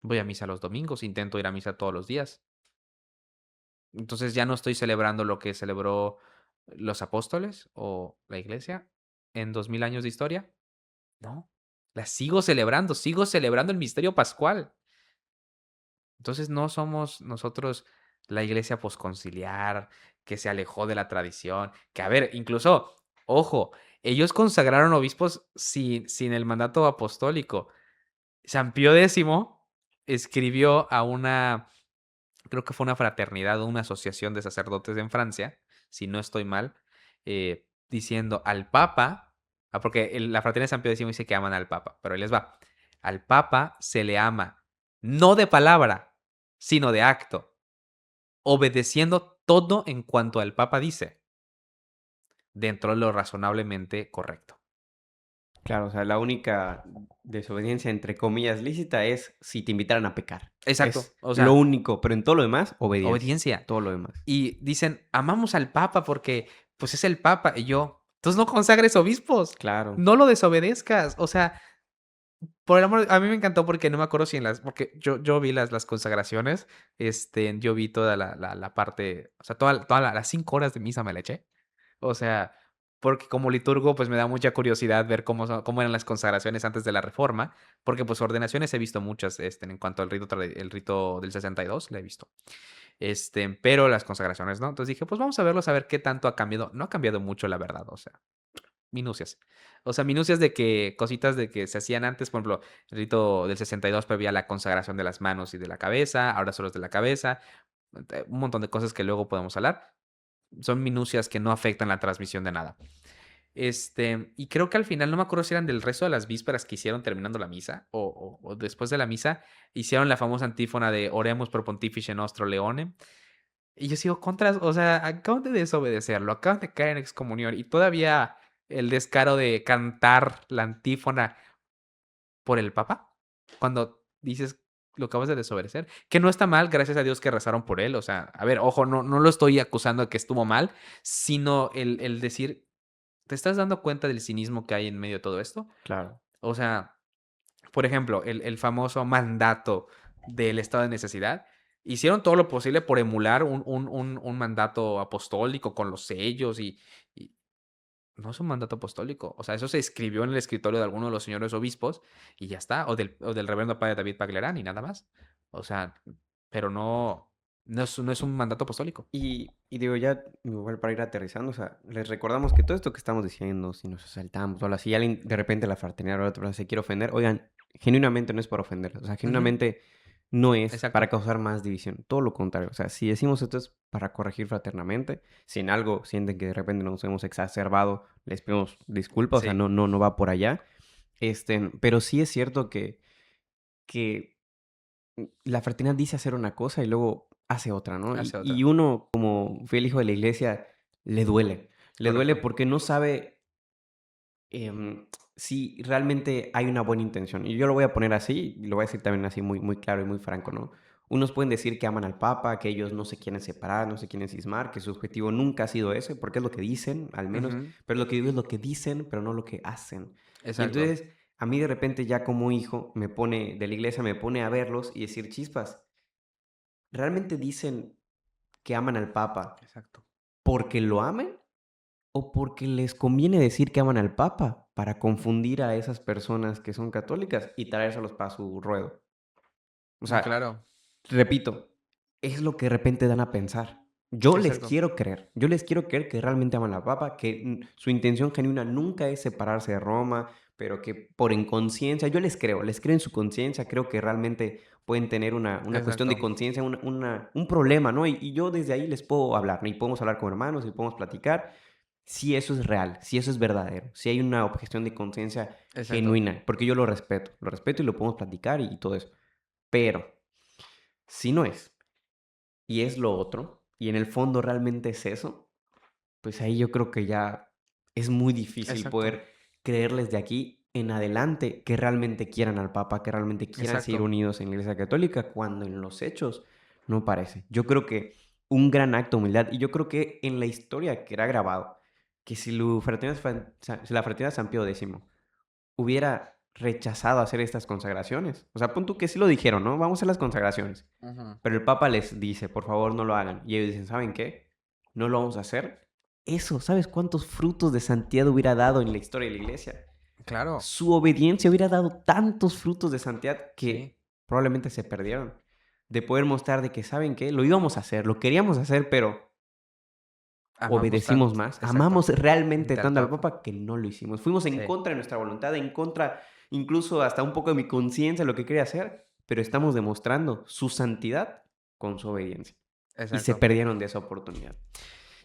Voy a misa los domingos, intento ir a misa todos los días. Entonces ya no estoy celebrando lo que celebró los apóstoles o la iglesia en 2000 años de historia. No, la sigo celebrando el misterio pascual. Entonces no somos nosotros la iglesia posconciliar que se alejó de la tradición, que a ver, incluso, ojo, ellos consagraron obispos sin el mandato apostólico. San Pío X escribió a una, creo que fue una fraternidad o una asociación de sacerdotes en Francia, si no estoy mal, diciendo al Papa, porque la fraternidad de San Pío X dice que aman al Papa, pero ahí les va. Al Papa se le ama, no de palabra, sino de acto, obedeciendo todo en cuanto al Papa dice, dentro de lo razonablemente correcto. Claro, o sea, la única desobediencia, entre comillas, lícita es si te invitaran a pecar. Exacto, Es o lo sea, único, pero en todo lo demás, obediencia. obediencia. Todo lo demás. Y dicen, amamos al Papa porque, pues, es el Papa. Y yo, entonces no consagres obispos, Claro. no lo desobedezcas. O sea, por el amor, a mí me encantó porque no me acuerdo si en las, porque yo vi las consagraciones, yo vi toda la parte, o sea, las 5 horas de misa me la eché. O sea, porque como liturgo, pues me da mucha curiosidad ver cómo eran las consagraciones antes de la reforma, porque pues ordenaciones he visto muchas, en cuanto al rito, el rito del 62, la he visto. Pero las consagraciones, ¿no? Entonces dije, pues vamos a verlos, a ver qué tanto ha cambiado. No ha cambiado mucho, la verdad, o sea, minucias. O sea, minucias de que, cositas de que se hacían antes, por ejemplo, el rito del 62 previa la consagración de las manos y de la cabeza, ahora solo es de la cabeza, un montón de cosas que luego podemos hablar. Son minucias que no afectan la transmisión de nada. Y creo que al final, no me acuerdo si eran del resto de las vísperas que hicieron terminando la misa o después de la misa, hicieron la famosa antífona de Oremus pro Pontifice Nostro Leone. Y yo sigo contras, o sea, acaban de desobedecerlo, acaban de caer en excomunión y todavía el descaro de cantar la antífona por el Papa, cuando dices lo acabas de desobedecer, que no está mal, gracias a Dios que rezaron por él, o sea, a ver, ojo, no lo estoy acusando de que estuvo mal, sino el decir, ¿te estás dando cuenta del cinismo que hay en medio de todo esto? Claro. O sea, por ejemplo, el famoso mandato del estado de necesidad. Hicieron todo lo posible por emular un mandato apostólico con los sellos y no es un mandato apostólico. O sea, eso se escribió en el escritorio de alguno de los señores obispos y ya está. O del reverendo padre David Paglerán y nada más. O sea, pero no es un mandato apostólico. Y digo, ya igual para ir aterrizando, o sea, les recordamos que todo esto que estamos diciendo, si nos saltamos o algo así, alguien de repente la fraternidad o la otra se quiere ofender, oigan, genuinamente no es por ofender, o sea, Ujú, genuinamente no es para exacto. causar más división, todo lo contrario, o sea, si decimos esto es para corregir fraternamente, si en algo sienten que de repente nos hemos exacerbado, les pedimos disculpas, o sea, Sí, no va por allá, pero sí es cierto que la fraternidad dice hacer una cosa y luego hace otra, ¿no? Y, hace y otra. uno, como fiel hijo de la iglesia, le duele. Le duele Correcto. porque no sabe si realmente hay una buena intención. Y yo lo voy a poner así, y lo voy a decir también así muy, muy claro y muy franco, ¿no? Unos pueden decir que aman al Papa, que ellos no se quieren separar, no se quieren cismar, que su objetivo nunca ha sido ese, porque es lo que dicen, al menos, Ujú, pero lo que digo es lo que dicen, pero no lo que hacen. Y exacto. entonces, a mí de repente ya como hijo de la iglesia, me pone a verlos y decir, chispas, ¿realmente dicen que aman al Papa Exacto. porque lo amen o porque les conviene decir que aman al Papa para confundir a esas personas que son católicas y traérselos para su ruedo? O sea, Claro. repito, es lo que de repente dan a pensar. Exacto. Yo les quiero creer que realmente aman al Papa, que su intención genuina nunca es separarse de Roma, pero que por inconsciencia, yo les creo en su conciencia, creo que realmente pueden tener una cuestión de Exacto, conciencia, un problema, ¿no? Y yo desde ahí les puedo hablar, ¿no? Y podemos hablar como hermanos y podemos platicar si eso es real, si eso es verdadero, si hay una objeción de conciencia exacto. genuina, porque yo lo respeto y lo podemos platicar y todo eso. Pero si no es, y es lo otro, y en el fondo realmente es eso, pues ahí yo creo que ya es muy difícil Exacto, poder creerles de aquí en adelante que realmente quieran al Papa, que realmente quieran seguir exacto. unidos en la Iglesia Católica, cuando en los hechos no parece. Yo creo que un gran acto de humildad, y yo creo que en la historia queda grabado, que si si la fraternidad San Pío X hubiera rechazado hacer estas consagraciones, o sea, pon tú que sí lo dijeron, ¿no? Vamos a hacer las consagraciones. Ujú. Pero el Papa les dice, por favor, no lo hagan. Y ellos dicen, ¿saben qué? No lo vamos a hacer. Eso, ¿sabes cuántos frutos de santidad hubiera dado en la historia de la iglesia? Claro, Su obediencia hubiera dado tantos frutos de santidad sí. que probablemente se perdieron. De poder mostrar de que, ¿saben qué? Lo íbamos a hacer, lo queríamos hacer, pero Amamos obedecimos tanto. más. Exacto. Amamos realmente tanto al Intertop. Papa que no lo hicimos. Fuimos en Sí, contra de nuestra voluntad, en contra incluso hasta un poco de mi conciencia, lo que quería hacer, pero estamos demostrando su santidad con su obediencia. Y se exacto. perdieron de esa oportunidad.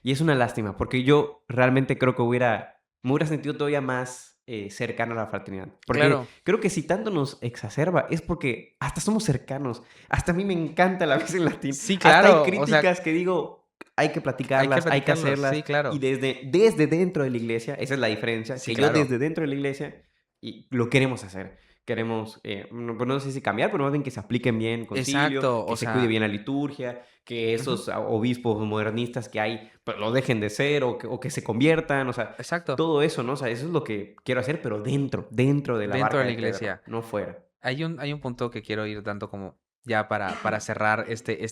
Y es una lástima, porque yo realmente creo que me hubiera sentido todavía más cercano a la fraternidad. Porque Claro. creo que si tanto nos exacerba es porque hasta somos cercanos. Hasta a mí me encanta la misa en latín. Sí, Hasta hay claro. O sea, críticas que digo, hay que hay que platicarlas, hay que platicarlos. hacerlas. Sí, Y claro. desde dentro de la iglesia, esa es la diferencia, Sí, que yo claro. desde dentro de la iglesia y lo queremos hacer. Queremos, no, pues no sé si cambiar, pero más bien que se apliquen bien el concilio, Exacto. que O se cuide sea, bien la liturgia, que ujú, esos obispos modernistas que hay, pues lo dejen de ser o que se conviertan, o sea, exacto. todo eso, ¿no? O sea, eso es lo que quiero hacer, pero dentro de la Dentro barca de de la Pedro, iglesia. no fuera. Hay un punto que quiero ir dando como ya para cerrar este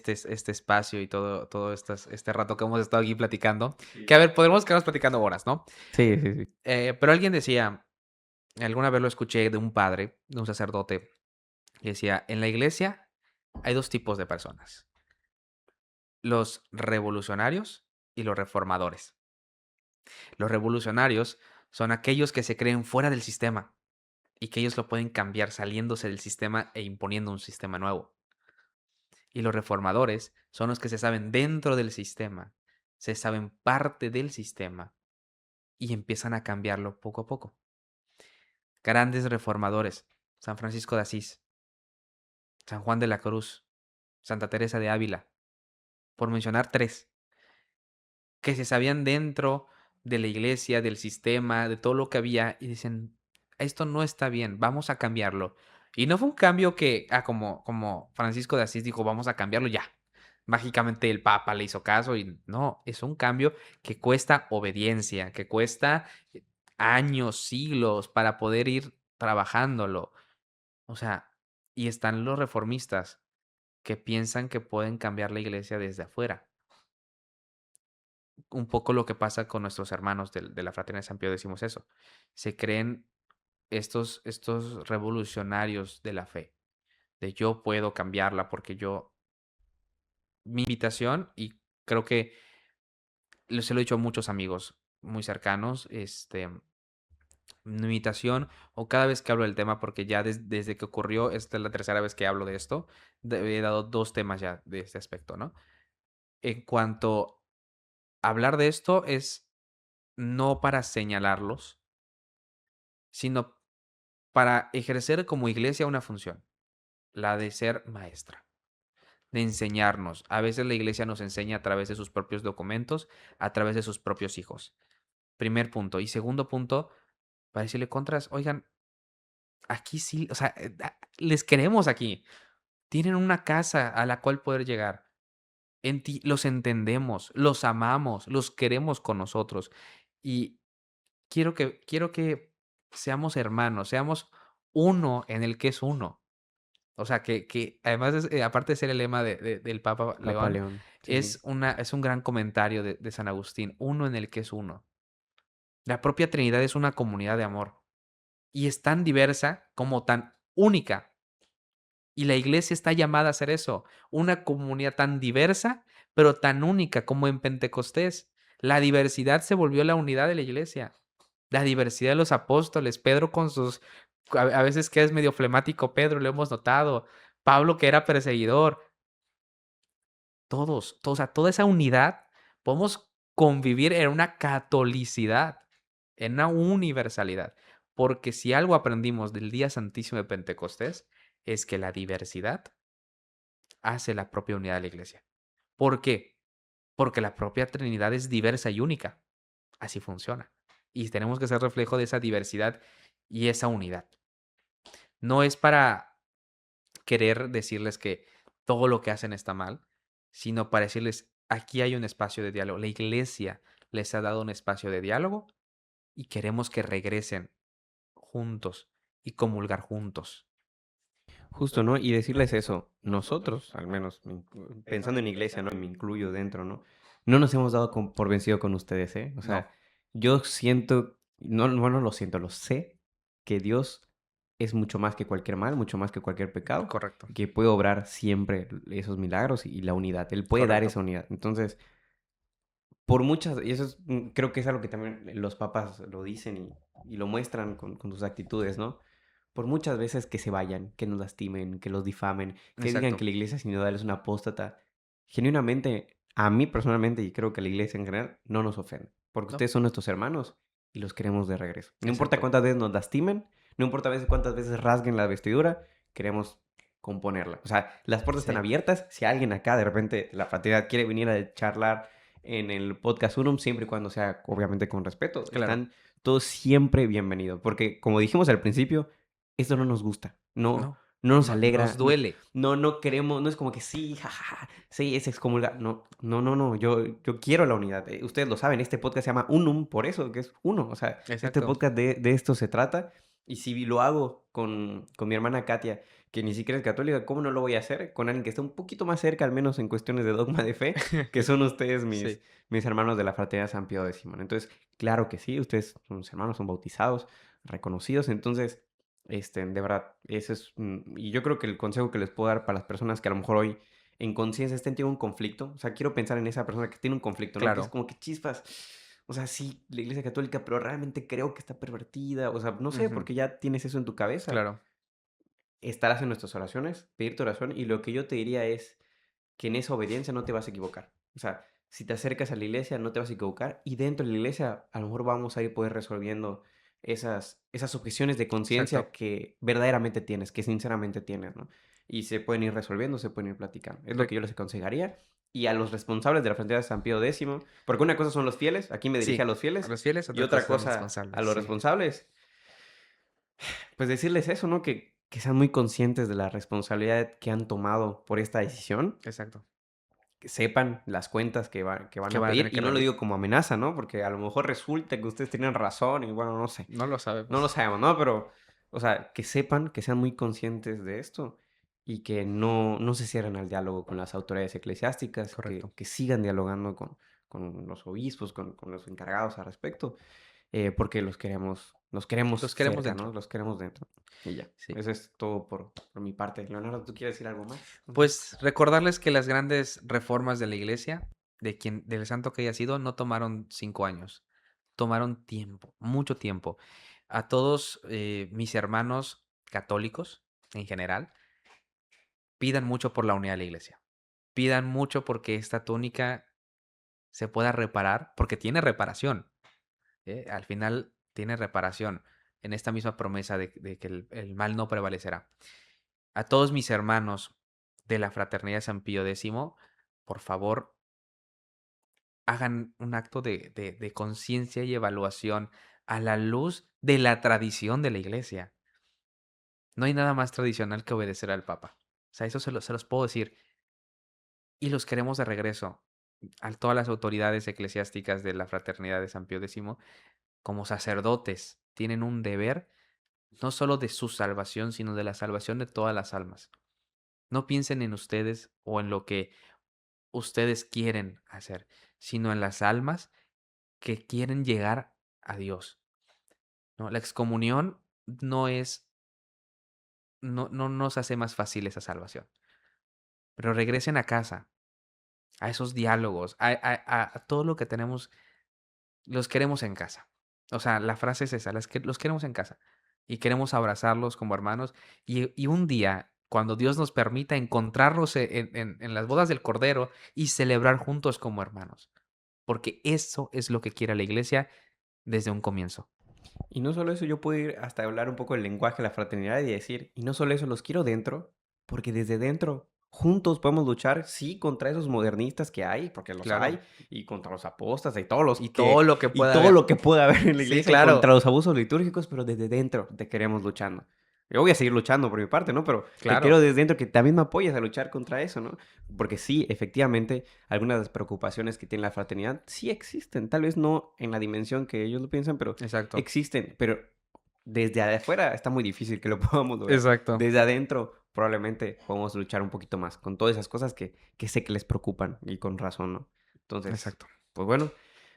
espacio y todo este rato que hemos estado aquí platicando. Que a ver, podremos quedarnos platicando horas, ¿no? Sí, sí, sí. Pero alguien decía, alguna vez lo escuché de un padre, de un sacerdote, que decía, en la iglesia hay dos tipos de personas, los revolucionarios y los reformadores. Los revolucionarios son aquellos que se creen fuera del sistema y que ellos lo pueden cambiar saliéndose del sistema e imponiendo un sistema nuevo. Y los reformadores son los que se saben dentro del sistema, se saben parte del sistema y empiezan a cambiarlo poco a poco. Grandes reformadores, San Francisco de Asís, San Juan de la Cruz, Santa Teresa de Ávila, por mencionar tres, que se sabían dentro de la iglesia, del sistema, de todo lo que había, y dicen, esto no está bien, vamos a cambiarlo. Y no fue un cambio que, como Francisco de Asís dijo, vamos a cambiarlo ya. Mágicamente el Papa le hizo caso y no, es un cambio que cuesta obediencia, que cuesta años, siglos para poder ir trabajándolo. O sea, y están los reformistas que piensan que pueden cambiar la iglesia desde afuera. Un poco lo que pasa con nuestros hermanos de la Fraternidad de San Pío decimos eso. Se creen estos revolucionarios de la fe, de yo puedo cambiarla porque yo, mi invitación, y creo que se lo he dicho a muchos amigos muy cercanos, mi invitación, o cada vez que hablo del tema, porque ya desde que ocurrió, esta es la tercera vez que hablo de esto, he dado dos temas ya de este aspecto, ¿no? En cuanto a hablar de esto es no para señalarlos, sino para ejercer como iglesia una función, la de ser maestra, de enseñarnos. A veces la iglesia nos enseña a través de sus propios documentos, a través de sus propios hijos. Primer punto. Y segundo punto, para decirle contras, oigan, aquí sí, o sea, les queremos aquí. Tienen una casa a la cual poder llegar. Los entendemos, los amamos, los queremos con nosotros. Y quiero que seamos hermanos, seamos uno en el que es uno. O sea, que además, aparte de ser el lema del Papa Papa León, León, sí, sí. es un gran comentario de San Agustín, uno en el que es uno. La propia Trinidad es una comunidad de amor y es tan diversa como tan única. Y la iglesia está llamada a ser eso, una comunidad tan diversa, pero tan única como en Pentecostés. La diversidad se volvió la unidad de la iglesia. La diversidad de los apóstoles, Pedro con sus a veces que es medio flemático Pedro, lo hemos notado. Pablo, que era perseguidor. O sea, toda esa unidad, podemos convivir en una catolicidad, en una universalidad. Porque si algo aprendimos del día santísimo de Pentecostés, es que la diversidad hace la propia unidad de la iglesia. ¿Por qué? Porque la propia Trinidad es diversa y única. Así funciona. Y tenemos que ser reflejo de esa diversidad y esa unidad. No es para querer decirles que todo lo que hacen está mal, sino para decirles, aquí hay un espacio de diálogo. La iglesia les ha dado un espacio de diálogo y queremos que regresen juntos y comulgar juntos. Justo, ¿no? Y decirles eso, nosotros, al menos pensando en iglesia, ¿no? Y me incluyo dentro, ¿no? No nos hemos dado por vencido con ustedes, ¿eh? O sea, No, yo siento, no, bueno, lo siento, lo sé, que Dios es mucho más que cualquier mal, mucho más que cualquier pecado, correcto, y que puede obrar siempre esos milagros y la unidad. Él puede dar correcto. esa unidad. Entonces, por muchas, y eso es, creo que es algo que también los papas lo dicen y lo muestran con sus actitudes, ¿no? Por muchas veces que se vayan, que nos lastimen, que los difamen, que digan que Exacto. la iglesia sinodal es una apóstata, genuinamente, a mí personalmente, y creo que a la iglesia en general, no nos ofende, porque No, ustedes son nuestros hermanos y los queremos de regreso. No importa exacto. cuántas veces nos lastimen, no importa cuántas veces rasguen la vestidura, queremos componerla. O sea, las puertas están Sí, abiertas. Si alguien acá de repente la fraternidad quiere venir a charlar en el podcast Unum, siempre y cuando sea obviamente con respeto, claro. están todos siempre bienvenidos, porque como dijimos al principio, esto no nos gusta, no, No, no nos no, nos alegra, no, duele. no, no queremos, no es como que sí, jajaja, sí, es excomulgar, no, no, no, no, yo quiero la unidad, ustedes lo saben, este podcast se llama Unum, por eso, que es uno, o sea, este Exacto. podcast de esto se trata, y si lo hago con mi hermana Katia, que ni siquiera es católica, ¿cómo no lo voy a hacer? Con alguien que está un poquito más cerca, al menos en cuestiones de dogma de fe, que son ustedes Sí, mis hermanos de la fraternidad San Pío X. Entonces, claro que sí, ustedes son mis hermanos, son bautizados, reconocidos, entonces de verdad, ese es, y yo creo que el consejo que les puedo dar para las personas que a lo mejor hoy en conciencia estén teniendo un conflicto, o sea, quiero pensar en esa persona que tiene un conflicto, ¿no? Que es claro. como que chispas, o sea, sí, la iglesia católica, pero realmente creo que está pervertida, o sea, no sé, Ujú, porque ya tienes eso en tu cabeza. claro. Estarás en nuestras oraciones, pedir tu oración, y lo que yo te diría es que en esa obediencia no te vas a equivocar. O sea, si te acercas a la iglesia, no te vas a equivocar. Y dentro de la iglesia, a lo mejor vamos a ir poder resolviendo esas objeciones de conciencia Exacto. que verdaderamente tienes, que sinceramente tienes, ¿no? Y se pueden ir resolviendo, se pueden ir platicando. Es lo Re que yo les aconsejaría. Y a los responsables de la fraternidad de San Pío X, porque una cosa son los fieles, aquí me dirige a sí, los a fieles, los fieles, y otra otra cosa son cosa a responsables, los sí. responsables, pues decirles eso, ¿no? Que sean muy conscientes de la responsabilidad que han tomado por esta decisión, Exacto. que sepan las cuentas que van Que a van a pedir, tener y que no lo rendir. digo como amenaza, ¿no? Porque a lo mejor resulta que ustedes tienen razón y bueno, no sé, No lo no lo sabemos. sabemos, ¿no? Pero, o sea, que sepan, que sean muy conscientes de esto y que no se cierren al diálogo con las autoridades eclesiásticas, Correcto. que sigan dialogando con los obispos, con los encargados al respecto, porque los queremos Los queremos cerca, ¿no? dentro. Los queremos dentro. Y ya, Sí. eso es todo por mi parte. Leonardo, ¿tú quieres decir algo más? Ujú. Pues recordarles que las grandes reformas de la iglesia, del santo que haya sido, no tomaron 5 años. Tomaron tiempo, mucho tiempo. A todos mis hermanos católicos en general, pidan mucho por la unidad de la iglesia. Pidan mucho porque esta túnica se pueda reparar, porque tiene reparación. Al final tiene reparación en esta misma promesa de que el mal no prevalecerá. A todos mis hermanos de la fraternidad de San Pío X, por favor, hagan un acto de conciencia y evaluación a la luz de la tradición de la iglesia. No hay nada más tradicional que obedecer al Papa. O sea, eso se los puedo decir. Y los queremos de regreso. A todas las autoridades eclesiásticas de la fraternidad de San Pío X, como sacerdotes, tienen un deber no solo de su salvación, sino de la salvación de todas las almas. No piensen en ustedes o en lo que ustedes quieren hacer, sino en las almas que quieren llegar a Dios, ¿no? La excomunión no es, no nos hace más fácil esa salvación, pero regresen a casa, a esos diálogos, a todo lo que tenemos, los queremos en casa. O sea, la frase es esa, los queremos en casa y queremos abrazarlos como hermanos. Y un día, cuando Dios nos permita encontrarlos en las bodas del Cordero y celebrar juntos como hermanos, porque eso es lo que quiere la iglesia desde un comienzo. Y no solo eso, yo puedo ir hasta hablar un poco del lenguaje de la fraternidad y decir, y no solo eso, los quiero dentro, porque desde dentro juntos podemos luchar, sí, contra esos modernistas que hay, porque los hay, Claro. y contra los apóstatas y todos los Y que, todo lo que y pueda todo haber. lo que pueda haber en la Sí, iglesia, y claro, contra los abusos litúrgicos, pero desde dentro te queremos luchando. Yo voy a seguir luchando por mi parte, ¿no? Pero te quiero claro. desde dentro que también me apoyes a luchar contra eso, ¿no? Porque sí, efectivamente, algunas de las preocupaciones que tiene la fraternidad sí existen, tal vez no en la dimensión que ellos lo piensan, pero Exacto. existen, pero desde afuera está muy difícil que lo podamos lograr. Exacto. Desde adentro probablemente podemos luchar un poquito más con todas esas cosas que sé que les preocupan y con razón, ¿no? Entonces, Exacto. pues bueno,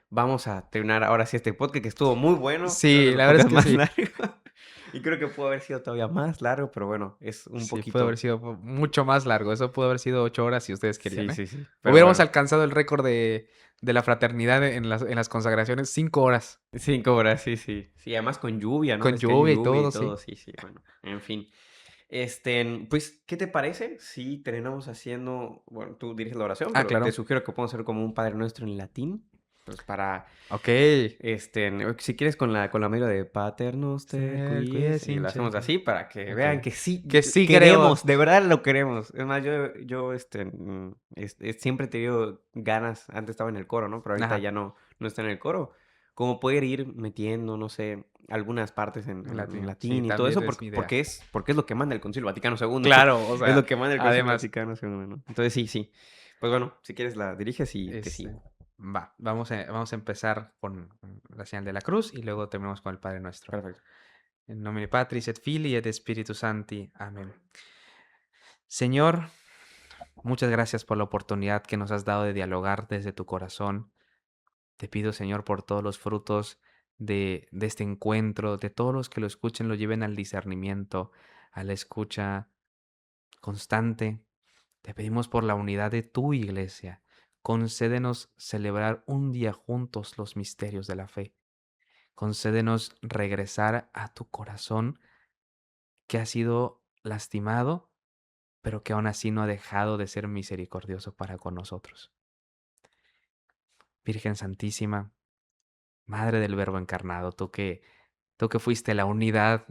vamos a terminar ahora sí este podcast que estuvo muy bueno. Creo que Sí, es el la verdad es podcast que más sí. largo. Y creo que pudo haber sido todavía más largo, pero bueno, es un Sí, puede haber poquito. sido mucho más largo. Eso pudo haber sido 8 horas si ustedes querían, Sí, ¿eh? sí, sí. Pero Hubiéramos bueno, alcanzado el récord de la fraternidad en las consagraciones, 5 horas, 5 horas, sí, sí. Sí, además con lluvia, ¿no? con Es que hay lluvia y lluvia y todo, sí. todo, sí, sí, bueno, en fin. Pues, ¿qué te parece si terminamos haciendo, bueno, tú diriges la oración, Ah, pero te claro. sugiero que podamos hacer como un Padre Nuestro en latín, pues para, Okey. si quieres con la melodía de Pater Noster, Ser quies, quies y lo hacemos incede. así para que vean Okey. que sí Que sí creo. queremos, de verdad lo queremos. Es más, siempre he tenido ganas, antes estaba en el coro, ¿no? Pero ahorita Ajá, ya no está en el coro, como poder ir metiendo, no sé, algunas partes en, en en latín. Sí, latín y todo también eso, es mi idea. porque es lo que manda el Concilio Vaticano II. Claro, o Es sea, lo que manda el Concilio además, Vaticano II, ¿no? Entonces sí, sí. Pues bueno, si quieres la diriges y te este, sigo. vamos a empezar con la señal de la cruz y luego terminamos con el Padre Nuestro. Perfecto. En nomine Patris et Filii et Spiritus Sancti. Amén. Señor, muchas gracias por la oportunidad que nos has dado de dialogar desde tu corazón. Te pido, Señor, por todos los frutos de este encuentro, de todos los que lo escuchen, lo lleven al discernimiento, a la escucha constante. Te pedimos por la unidad de tu iglesia. Concédenos celebrar un día juntos los misterios de la fe. Concédenos regresar a tu corazón que ha sido lastimado, pero que aún así no ha dejado de ser misericordioso para con nosotros. Virgen Santísima, Madre del Verbo encarnado, tú que fuiste la unidad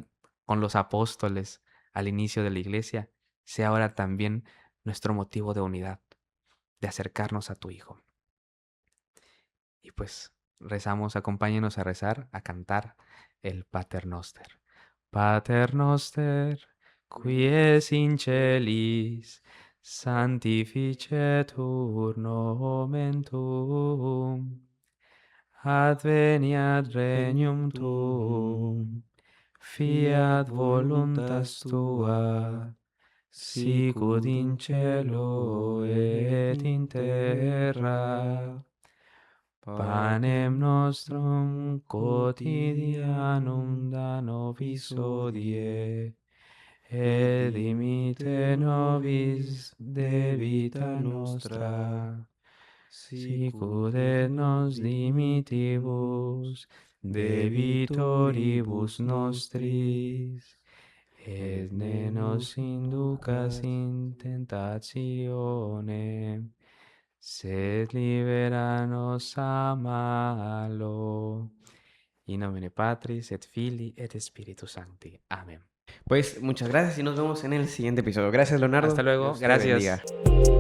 con los apóstoles al inicio de la iglesia, sea ahora también nuestro motivo de unidad, de acercarnos a tu Hijo. Y pues rezamos, acompáñenos a rezar, a cantar el Pater Noster. Pater Noster, qui es in celis, sanctificetur nomen tuum. Adveniat regnum tuum, fiat voluntas tua, sicut in cielo et in terra. Panem nostrum quotidianum da nobis hodie, et dimitte nobis debita nostra, sicut et nos dimittivus debitoribus nostris, et ne nos inducas in tentationem, sed libera nos a malo. In nomine Patris et Filii et Spiritus Sancti. Amén. Pues muchas gracias y nos vemos en el siguiente episodio. Gracias, Hasta Leonardo. luego. Dios te Gracias. bendiga.